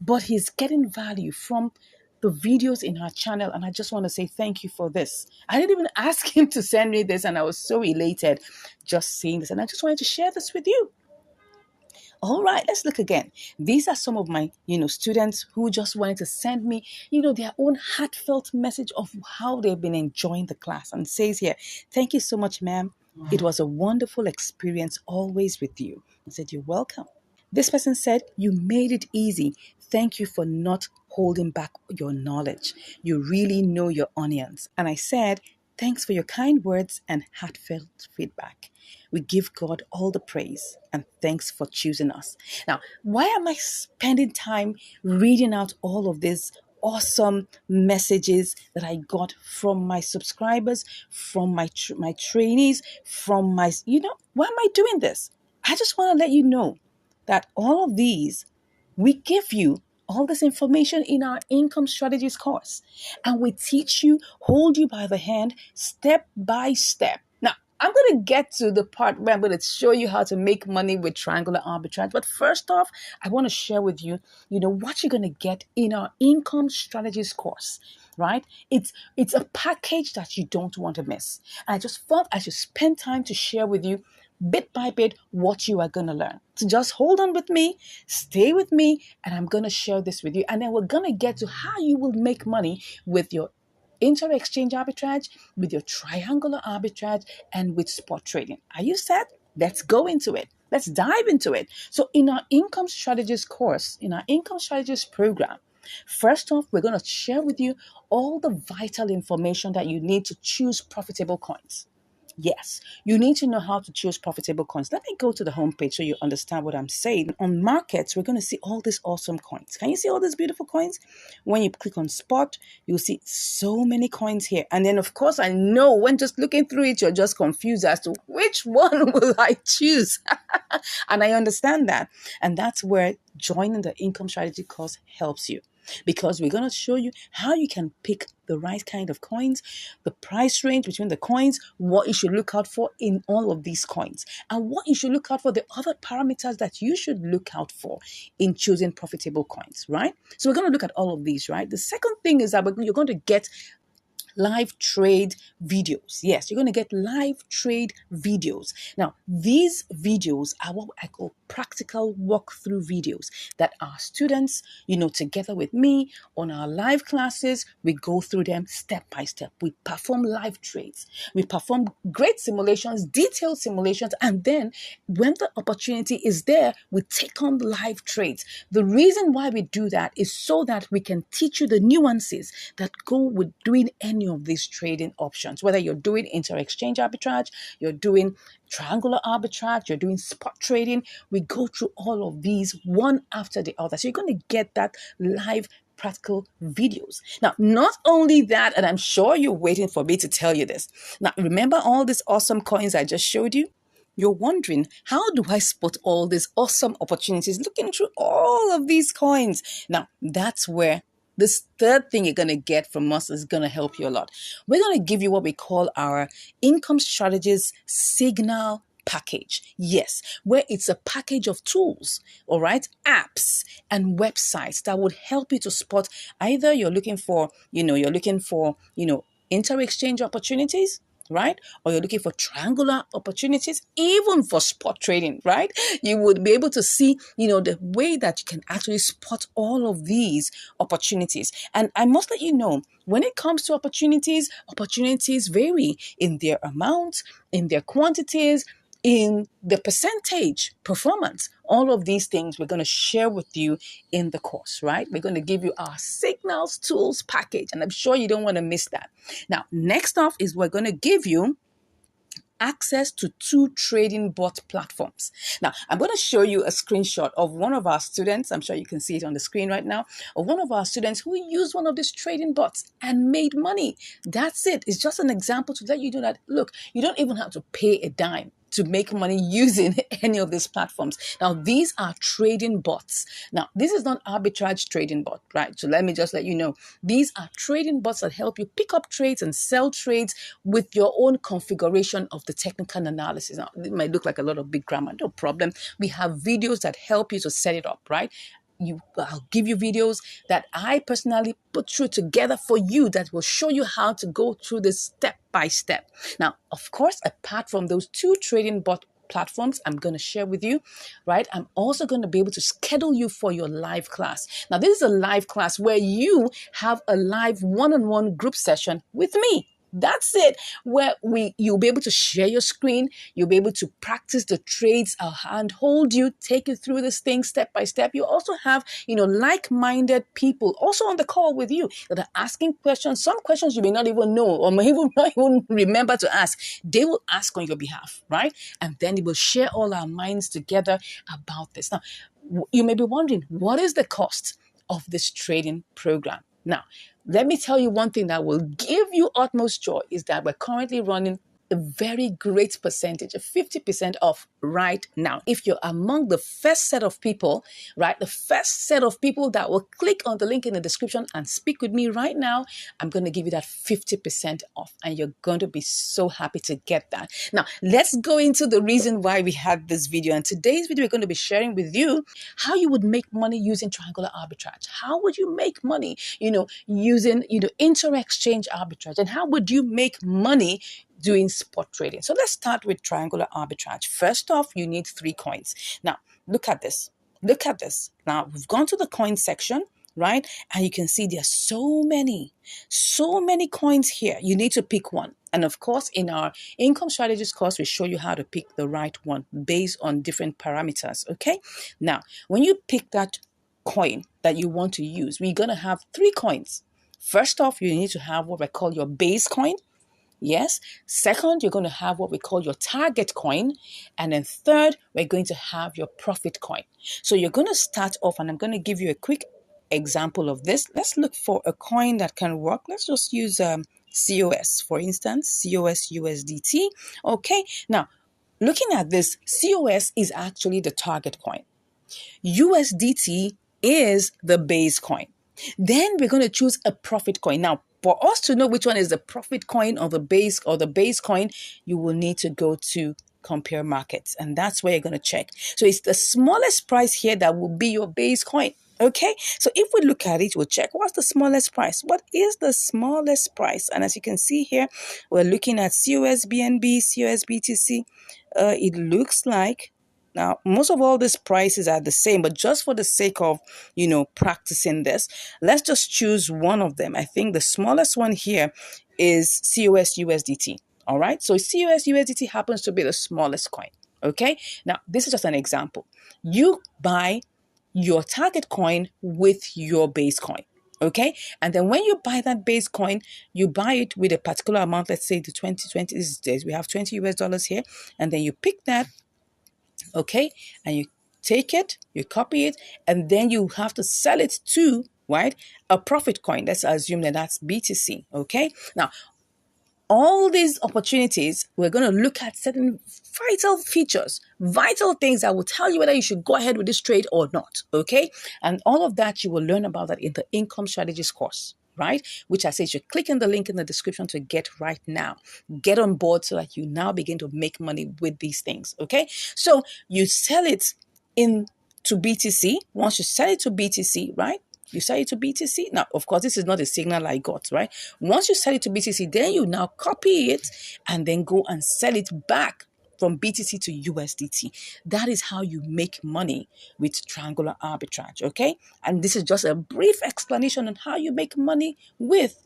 B: but he's getting value from the videos in our channel. And I just want to say thank you for this. I didn't even ask him to send me this, and I was so elated just seeing this. And I just wanted to share this with you. All right, let's look again. These are some of my, students who just wanted to send me, their own heartfelt message of how they've been enjoying the class. And it says here, thank you so much, ma'am. It was a wonderful experience always with you. I said, you're welcome. This person said, you made it easy. Thank you for not holding back your knowledge. You really know your onions. And I said, thanks for your kind words and heartfelt feedback. We give God all the praise and thanks for choosing us. Now, why am I spending time reading out all of these awesome messages that I got from my subscribers, from my trainees, from my, why am I doing this? I just want to let you know that all of these, we give you all this information in our income strategies course, and we teach you, hold you by the hand, step by step. Now, I'm going to get to the part where I'm going to show you how to make money with triangular arbitrage. But first off, I want to share with you, what you're going to get in our income strategies course, right? It's a package that you don't want to miss. And I just thought I should spend time to share with you bit by bit what you are going to learn. So just hold on with me, stay with me, and I'm going to share this with you. And then we're going to get to how you will make money with your inter-exchange arbitrage, with your triangular arbitrage, and with spot trading. Are you set? Let's go into it. Let's dive into it. So in our income strategies course, in our income strategies program, first off, we're going to share with you all the vital information that you need to choose profitable coins. Yes, you need to know how to choose profitable coins. Let me go to the homepage so you understand what I'm saying. On markets, we're going to see all these awesome coins. Can you see all these beautiful coins? When you click on spot, you'll see so many coins here. And then, of course, I know when just looking through it, you're just confused as to which one will I choose? And I understand that. And that's where joining the income strategy course helps you, because we're going to show you how you can pick the right kind of coins, the price range between the coins, what you should look out for in all of these coins, and what you should look out for, the other parameters that you should look out for in choosing profitable coins, right? So we're going to look at all of these, right? The second thing is that you're going to get live trade videos. Yes, you're going to get live trade videos. Now, these videos are what I call practical walkthrough videos that our students, together with me on our live classes, we go through them step by step. We perform live trades. We perform great simulations, detailed simulations, and then when the opportunity is there, we take on live trades. The reason why we do that is so that we can teach you the nuances that go with doing any of these trading options, whether you're doing inter-exchange arbitrage, you're doing triangular arbitrage, you're doing spot trading. We go through all of these one after the other. So you're going to get that live practical videos. Now, not only that, and I'm sure you're waiting for me to tell you this. Now, remember all these awesome coins I just showed you? You're wondering, how do I spot all these awesome opportunities looking through all of these coins? Now, that's where this third thing you're going to get from us is going to help you a lot. We're going to give you what we call our income strategies signal package. Yes, where it's a package of tools, all right, apps and websites that would help you to spot either you're looking for inter-exchange opportunities, right? Or you're looking for triangular opportunities, even for spot trading, right? You would be able to see, the way that you can actually spot all of these opportunities. And I must let you know, when it comes to opportunities vary in their amount, in their quantities, in the percentage performance. All of these things we're going to share with you in the course, right? We're going to give you our signals tools package, and I'm sure you don't want to miss that. Now, next off is we're going to give you access to 2 trading bot platforms. Now, I'm going to show you a screenshot of one of our students. I'm sure you can see it on the screen right now, of one of our students who used one of these trading bots and made money. That's it. It's just an example to let you know that, look, you don't even have to pay a dime to make money using any of these platforms. Now, these are trading bots. Now, this is not arbitrage trading bot, right? So let me just let you know, these are trading bots that help you pick up trades and sell trades with your own configuration of the technical analysis. Now, it might look like a lot of big grammar, no problem. We have videos that help you to set it up, right? I'll give you videos that I personally put through together for you that will show you how to go through this step by step. Now, of course, apart from those 2 trading bot platforms I'm going to share with you, right? I'm also going to be able to schedule you for your live class. Now, this is a live class where you have a live one-on-one group session with me. That's it. Where you'll be able to share your screen. You'll be able to practice the trades. I'll hand hold you, take you through this thing step by step. You also have, like-minded people also on the call with you that are asking questions. Some questions you may not even know or may even not even remember to ask. They will ask on your behalf, right? And then they will share all our minds together about this. Now, you may be wondering, what is the cost of this trading program? Now, let me tell you one thing that will give you utmost joy is that we're currently running a very great percentage, a 50% off right now. If you're among the first set of people, right, the first set of people that will click on the link in the description and speak with me right now, I'm going to give you that 50% off, and you're going to be so happy to get that. Now, let's go into the reason why we had this video. And today's video, we're going to be sharing with you how you would make money using triangular arbitrage. How would you make money, using, inter-exchange arbitrage? And how would you make money doing spot trading? So let's start with triangular arbitrage. First off, you need 3 coins. Now, look at this. Look at this. Now, we've gone to the coin section, right? And you can see there's so many coins here. You need to pick one. And of course, in our income strategies course, we show you how to pick the right one based on different parameters, okay? Now, when you pick that coin that you want to use, we're going to have 3 coins. First off, you need to have what we call your base coin. Yes. Second, you're going to have what we call your target coin. And then third, we're going to have your profit coin. So you're going to start off, and I'm going to give you a quick example of this. Let's look for a coin that can work. Let's just use COS, for instance, COS USDT. Okay. Now, looking at this, COS is actually the target coin. USDT is the base coin. Then we're going to choose a profit coin. Now, for us to know which one is the profit coin or the base coin, you will need to go to compare markets, and that's where you're going to check. So it's the smallest price here that will be your base coin. Okay, so if we look at it, we'll check what's the smallest price. What is the smallest price? And as you can see here, we're looking at COSBNB, COSBTC. It looks like, now, most of all these prices are the same, but just for the sake of, practicing this, let's just choose one of them. I think the smallest one here is COS USDT. All right. So COS USDT happens to be the smallest coin. Okay. Now, this is just an example. You buy your target coin with your base coin. Okay. And then when you buy that base coin, you buy it with a particular amount. Let's say the 2020 these days, we have $20 here. And then you pick that. Okay, and you take it, you copy it, and then you have to sell it to, right, a profit coin. Let's assume that that's BTC. Okay, now all these opportunities, we're going to look at certain vital features, vital things that will tell you whether you should go ahead with this trade or not. Okay, and all of that you will learn about that in the income strategies course, right? Which I say you should click on the link in the description to get right now. Get on board so that you now begin to make money with these things, okay? So you sell it in to BTC. Once you sell it to BTC, right? You sell it to BTC. Now, of course, this is not a signal I got, right? Once you sell it to BTC, then you now copy it and then go and sell it back from BTC to USDT. That is how you make money with triangular arbitrage, okay? And this is just a brief explanation on how you make money with,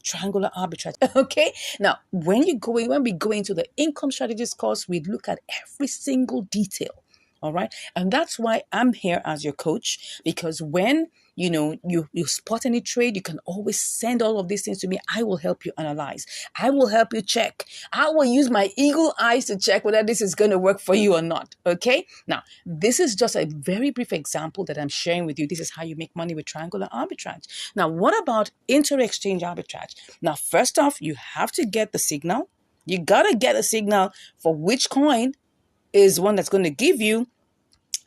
B: triangular arbitrage. Okay. Now, when we go into the income strategies course, we look at every single detail. All right. And that's why I'm here as your coach, because when you spot any trade, you can always send all of these things to me. I will help you analyze. I will help you check. I will use my eagle eyes to check whether this is going to work for you or not. Okay. Now, this is just a very brief example that I'm sharing with you. This is how you make money with triangular arbitrage. Now, what about inter-exchange arbitrage? Now, first off, you have to get the signal. You got to get a signal for which coin is one that's going to give you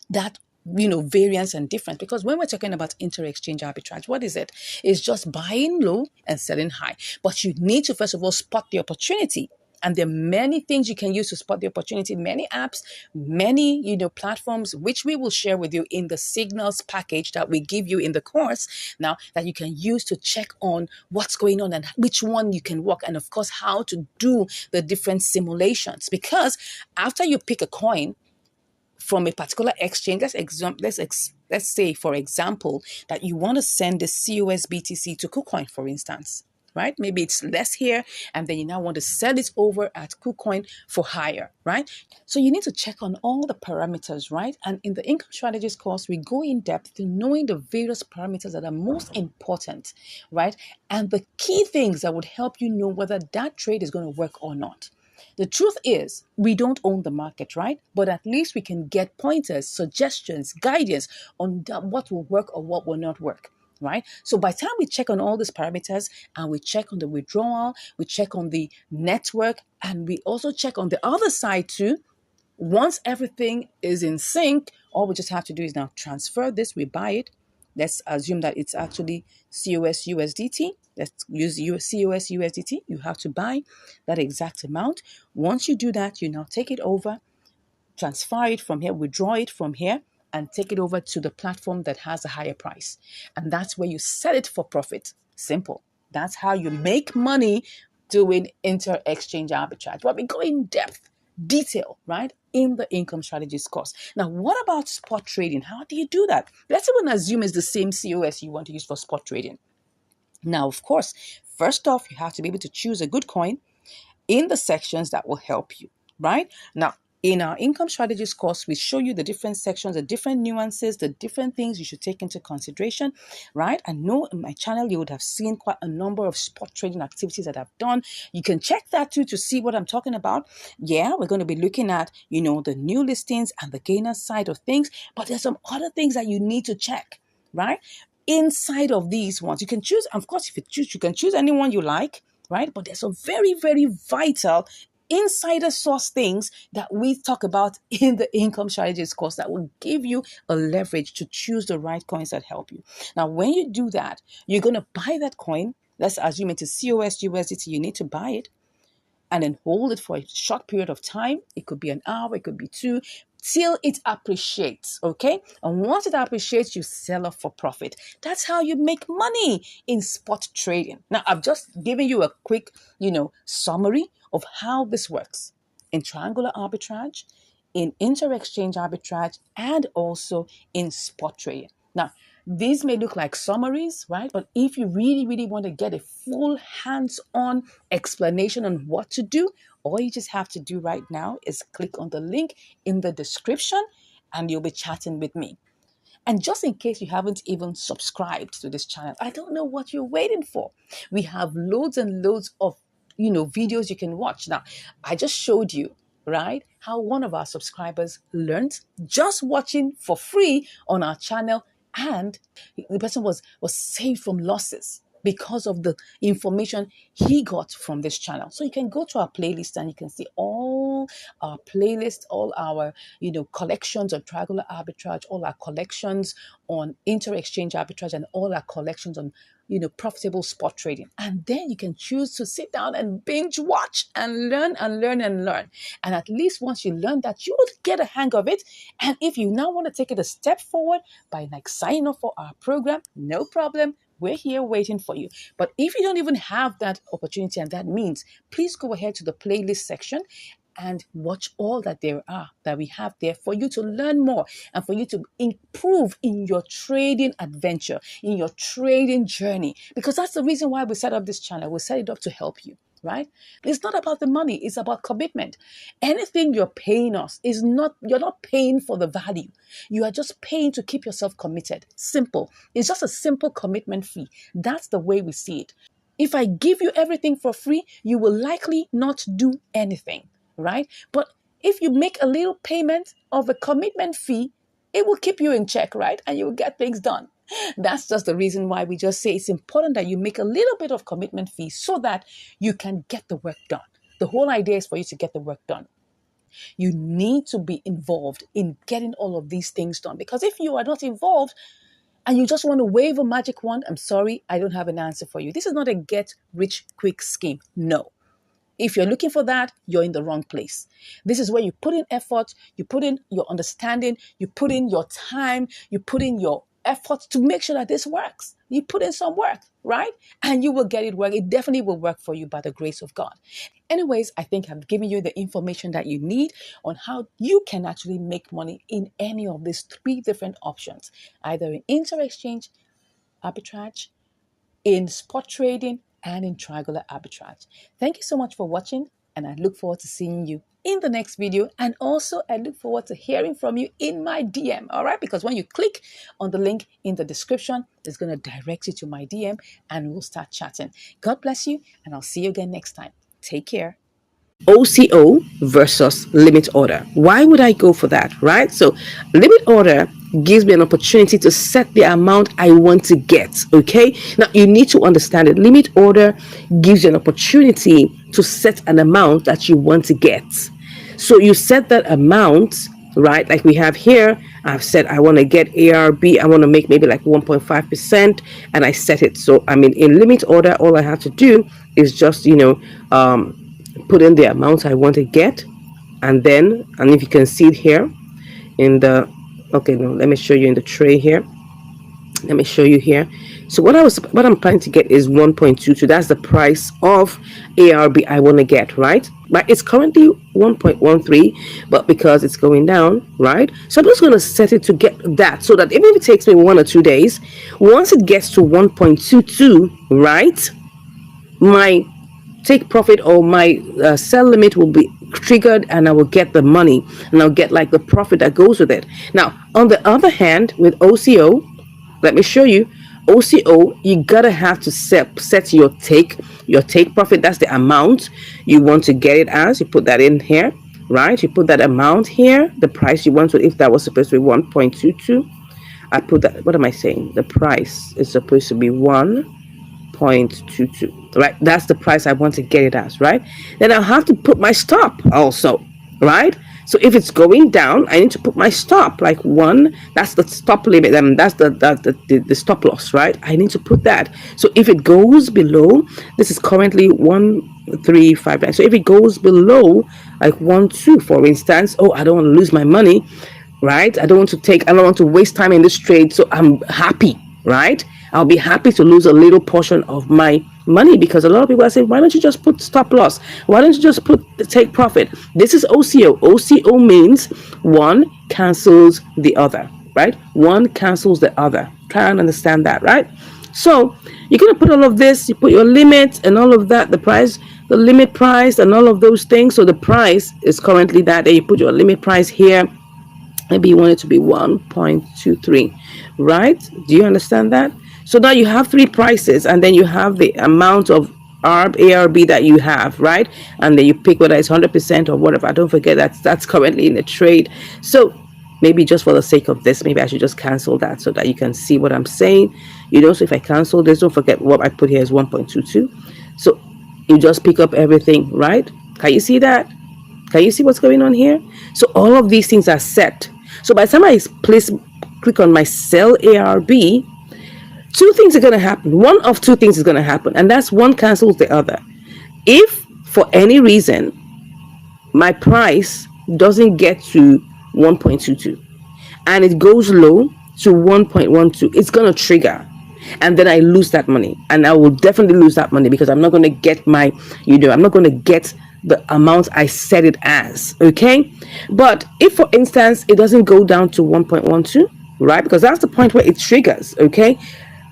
B: that variance and difference. Because when we're talking about inter-exchange arbitrage, what is it? It's just buying low and selling high. But you need to first of all spot the opportunity. And there are many things you can use to spot the opportunity, many apps, many, platforms, which we will share with you in the signals package that we give you in the course now, that you can use to check on what's going on and which one you can work, and of course, how to do the different simulations. Because after you pick a coin from a particular exchange, let's say, for example, that you want to send the CUSBTC to KuCoin, for instance, right? Maybe it's less here, and then you now want to sell it over at KuCoin for higher, right? So you need to check on all the parameters, right? And in the income strategies course, we go in depth to knowing the various parameters that are most important, right? And the key things that would help you know whether that trade is going to work or not. The truth is, we don't own the market, right? But at least we can get pointers, suggestions, guidance on what will work or what will not work, right? So by the time we check on all these parameters, and we check on the withdrawal, we check on the network, and we also check on the other side too. Once everything is in sync, all we just have to do is now transfer this, we buy it. Let's assume that it's actually COS USDT. Let's use COS USDT. You have to buy that exact amount. Once you do that, you now take it over, transfer it from here, withdraw it from here, and take it over to the platform that has a higher price. And that's where you sell it for profit. Simple. That's how you make money doing inter-exchange arbitrage. But we go in depth, detail, right, in the income strategies course. Now, what about spot trading? How do you do that? Let's even assume it's the same COS you want to use for spot trading. Now, of course, first off, you have to be able to choose a good coin in the sections that will help you, right? Now, in our income strategies course, we show you the different sections, the different nuances, the different things you should take into consideration, right? I know in my channel, you would have seen quite a number of spot trading activities that I've done. You can check that too to see what I'm talking about. Yeah, we're going to be looking at, the new listings and the gainer side of things, but there's some other things that you need to check, right? Inside of these ones, you can choose, of course, if you choose, you can choose anyone you like, right? But there's some very, very vital insider source things that we talk about in the income strategies course that will give you a leverage to choose the right coins that help you. Now, when you do that, you're going to buy that coin. Let's assume it's a COS USDT. You need to buy it and then hold it for a short period of time. It could be an hour, it could be two, till it appreciates, okay? And once it appreciates, you sell off for profit. That's how you make money in spot trading. Now, I've just given you a quick, summary of how this works in triangular arbitrage, in inter-exchange arbitrage, and also in spot trading. Now, these may look like summaries, right? But if you really, really want to get a full hands-on explanation on what to do, all you just have to do right now is click on the link in the description and you'll be chatting with me. And just in case you haven't even subscribed to this channel, I don't know what you're waiting for. We have loads and loads of, videos you can watch. Now, I just showed you, right, how one of our subscribers learned just watching for free on our channel, and the person was saved from losses, because of the information he got from this channel. So you can go to our playlist and you can see all our playlists, all our, collections on triangular arbitrage, all our collections on inter-exchange arbitrage, and all our collections on, profitable spot trading. And then you can choose to sit down and binge watch and learn and learn and learn. And at least once you learn that, you would get a hang of it. And if you now want to take it a step forward by like signing up for our program, no problem. We're here waiting for you. But if you don't even have that opportunity and that means, please go ahead to the playlist section and watch all that we have there for you to learn more and for you to improve in your trading adventure, in your trading journey. Because that's the reason why we set up this channel. We set it up to help you. Right? It's not about the money, it's about commitment. Anything you're paying us you're not paying for the value. You are just paying to keep yourself committed. Simple. It's just a simple commitment fee. That's the way we see it. If I give you everything for free, you will likely not do anything, right? But if you make a little payment of a commitment fee, it will keep you in check, right? And you will get things done. That's just the reason why we just say it's important that you make a little bit of commitment fee so that you can get the work done. The whole idea is for you to get the work done. You need to be involved in getting all of these things done, because if you are not involved and you just want to wave a magic wand, I'm sorry, I don't have an answer for you. This is not a get rich quick scheme. No. If you're looking for that, you're in the wrong place. This is where you put in effort, you put in your understanding, you put in your time, you put in your effort to make sure that this works. You put in some work, right? And you will get it work. It definitely will work for you by the grace of God. Anyways, I think I've given you the information that you need on how you can actually make money in any of these 3 different options, either in inter-exchange arbitrage, in spot trading, and in triangular arbitrage. Thank you so much for watching, and I look forward to seeing you in the next video. And also, I look forward to hearing from you in my DM, all right? Because when you click on the link in the description, it's going to direct you to my DM, and we'll start chatting. God bless you, and I'll see you again next time. Take care. OCO versus limit order. Why would I go for that, right? So limit order gives me an opportunity to set the amount I want to get, okay? Now, you need to understand it. Limit order gives you an opportunity to set an amount that you want to get. So you set that amount, right? Like we have here, I've said I want to get ARB, I want to make maybe like 1.5%, and I set it. So, I mean, in limit order, all I have to do is just, put in the amount I want to get, and if you can see it here in the, okay, no, let me show you in the tray here. Let me show you here. So what I'm planning to get is 1.22. That's the price of ARB I want to get, right? But it's currently 1.13, but because it's going down, right? So I'm just going to set it to get that, so that even if it takes me 1 or 2 days, once it gets to 1.22, right, my take profit or my sell limit will be triggered, and I will get the money, and I'll get like the profit that goes with it. Now, on the other hand, with OCO, let me show you. OCO, you gotta have to set your take profit. That's the amount you want to get it as. You put that in here, right? You put that amount here, the price you want to. If that was supposed to be 1.22, I put that. What am I saying? The price is supposed to be 1.22, right? That's the price I want to get it as, right? Then I'll have to put my stop also, right? So if it's going down, I need to put my stop, like 1. That's the stop limit. That's the stop loss, right? I need to put that. So if it goes below, this is currently 1,359. So if it goes below like 1.2, for instance, I don't want to lose my money, right? I don't want to waste time in this trade. So I'm happy, right? I'll be happy to lose a little portion of my money, because a lot of people are saying, why don't you just put stop loss? Why don't you just put the take profit? This is OCO. OCO means one cancels the other, right? One cancels the other. Try and understand that, right? So you're going to put all of this, you put your limit and all of that, the price, the limit price and all of those things. So the price is currently that, and you put your limit price here. Maybe you want it to be 1.23, right? Do you understand that? So now you have 3 prices, and then you have the amount of ARB that you have, right? And then you pick whether it's 100% or whatever. Don't forget that's currently in the trade. So
A: maybe just for the sake of this, maybe I should just cancel that so that you can see what I'm saying. So if I cancel this, don't forget what I put here is 1.22. So you just pick up everything, right? Can you see that? Can you see what's going on here? So all of these things are set. So by the time I click on my sell ARB, two things are going to happen. One of two things is going to happen, and that's one cancels the other. If for any reason my price doesn't get to 1.22 and it goes low to 1.12, it's going to trigger, and then I lose that money, and I will definitely lose that money because I'm not going to get I'm not going to get the amount I set it as. Okay, but if for instance it doesn't go down to 1.12, right, because that's the point where it triggers, okay,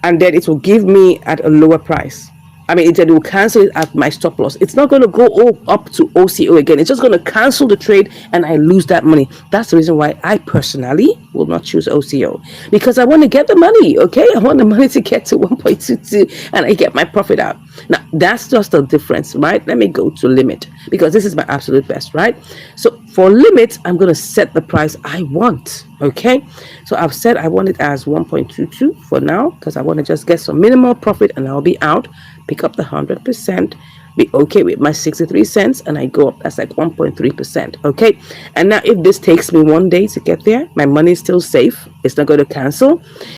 A: and then it will give me at a lower price. I mean, it will cancel it at my stop loss. It's not going to go up to OCO again. It's just going to cancel the trade and I lose that money. That's the reason why I personally will not choose OCO, because I want to get the money, okay? I want the money to get to 1.22 and I get my profit out. Now, that's just the difference, right? Let me go to limit because this is my absolute best, right? So for limit, I'm going to set the price I want, okay? So I've said I want it as 1.22 for now because I want to just get some minimal profit and I'll be out. Pick up the 100%, be okay with my 63 cents, and I go up. That's like 1.3%. Okay. And now if this takes me 1 day to get there, my money is still safe. It's not going to cancel.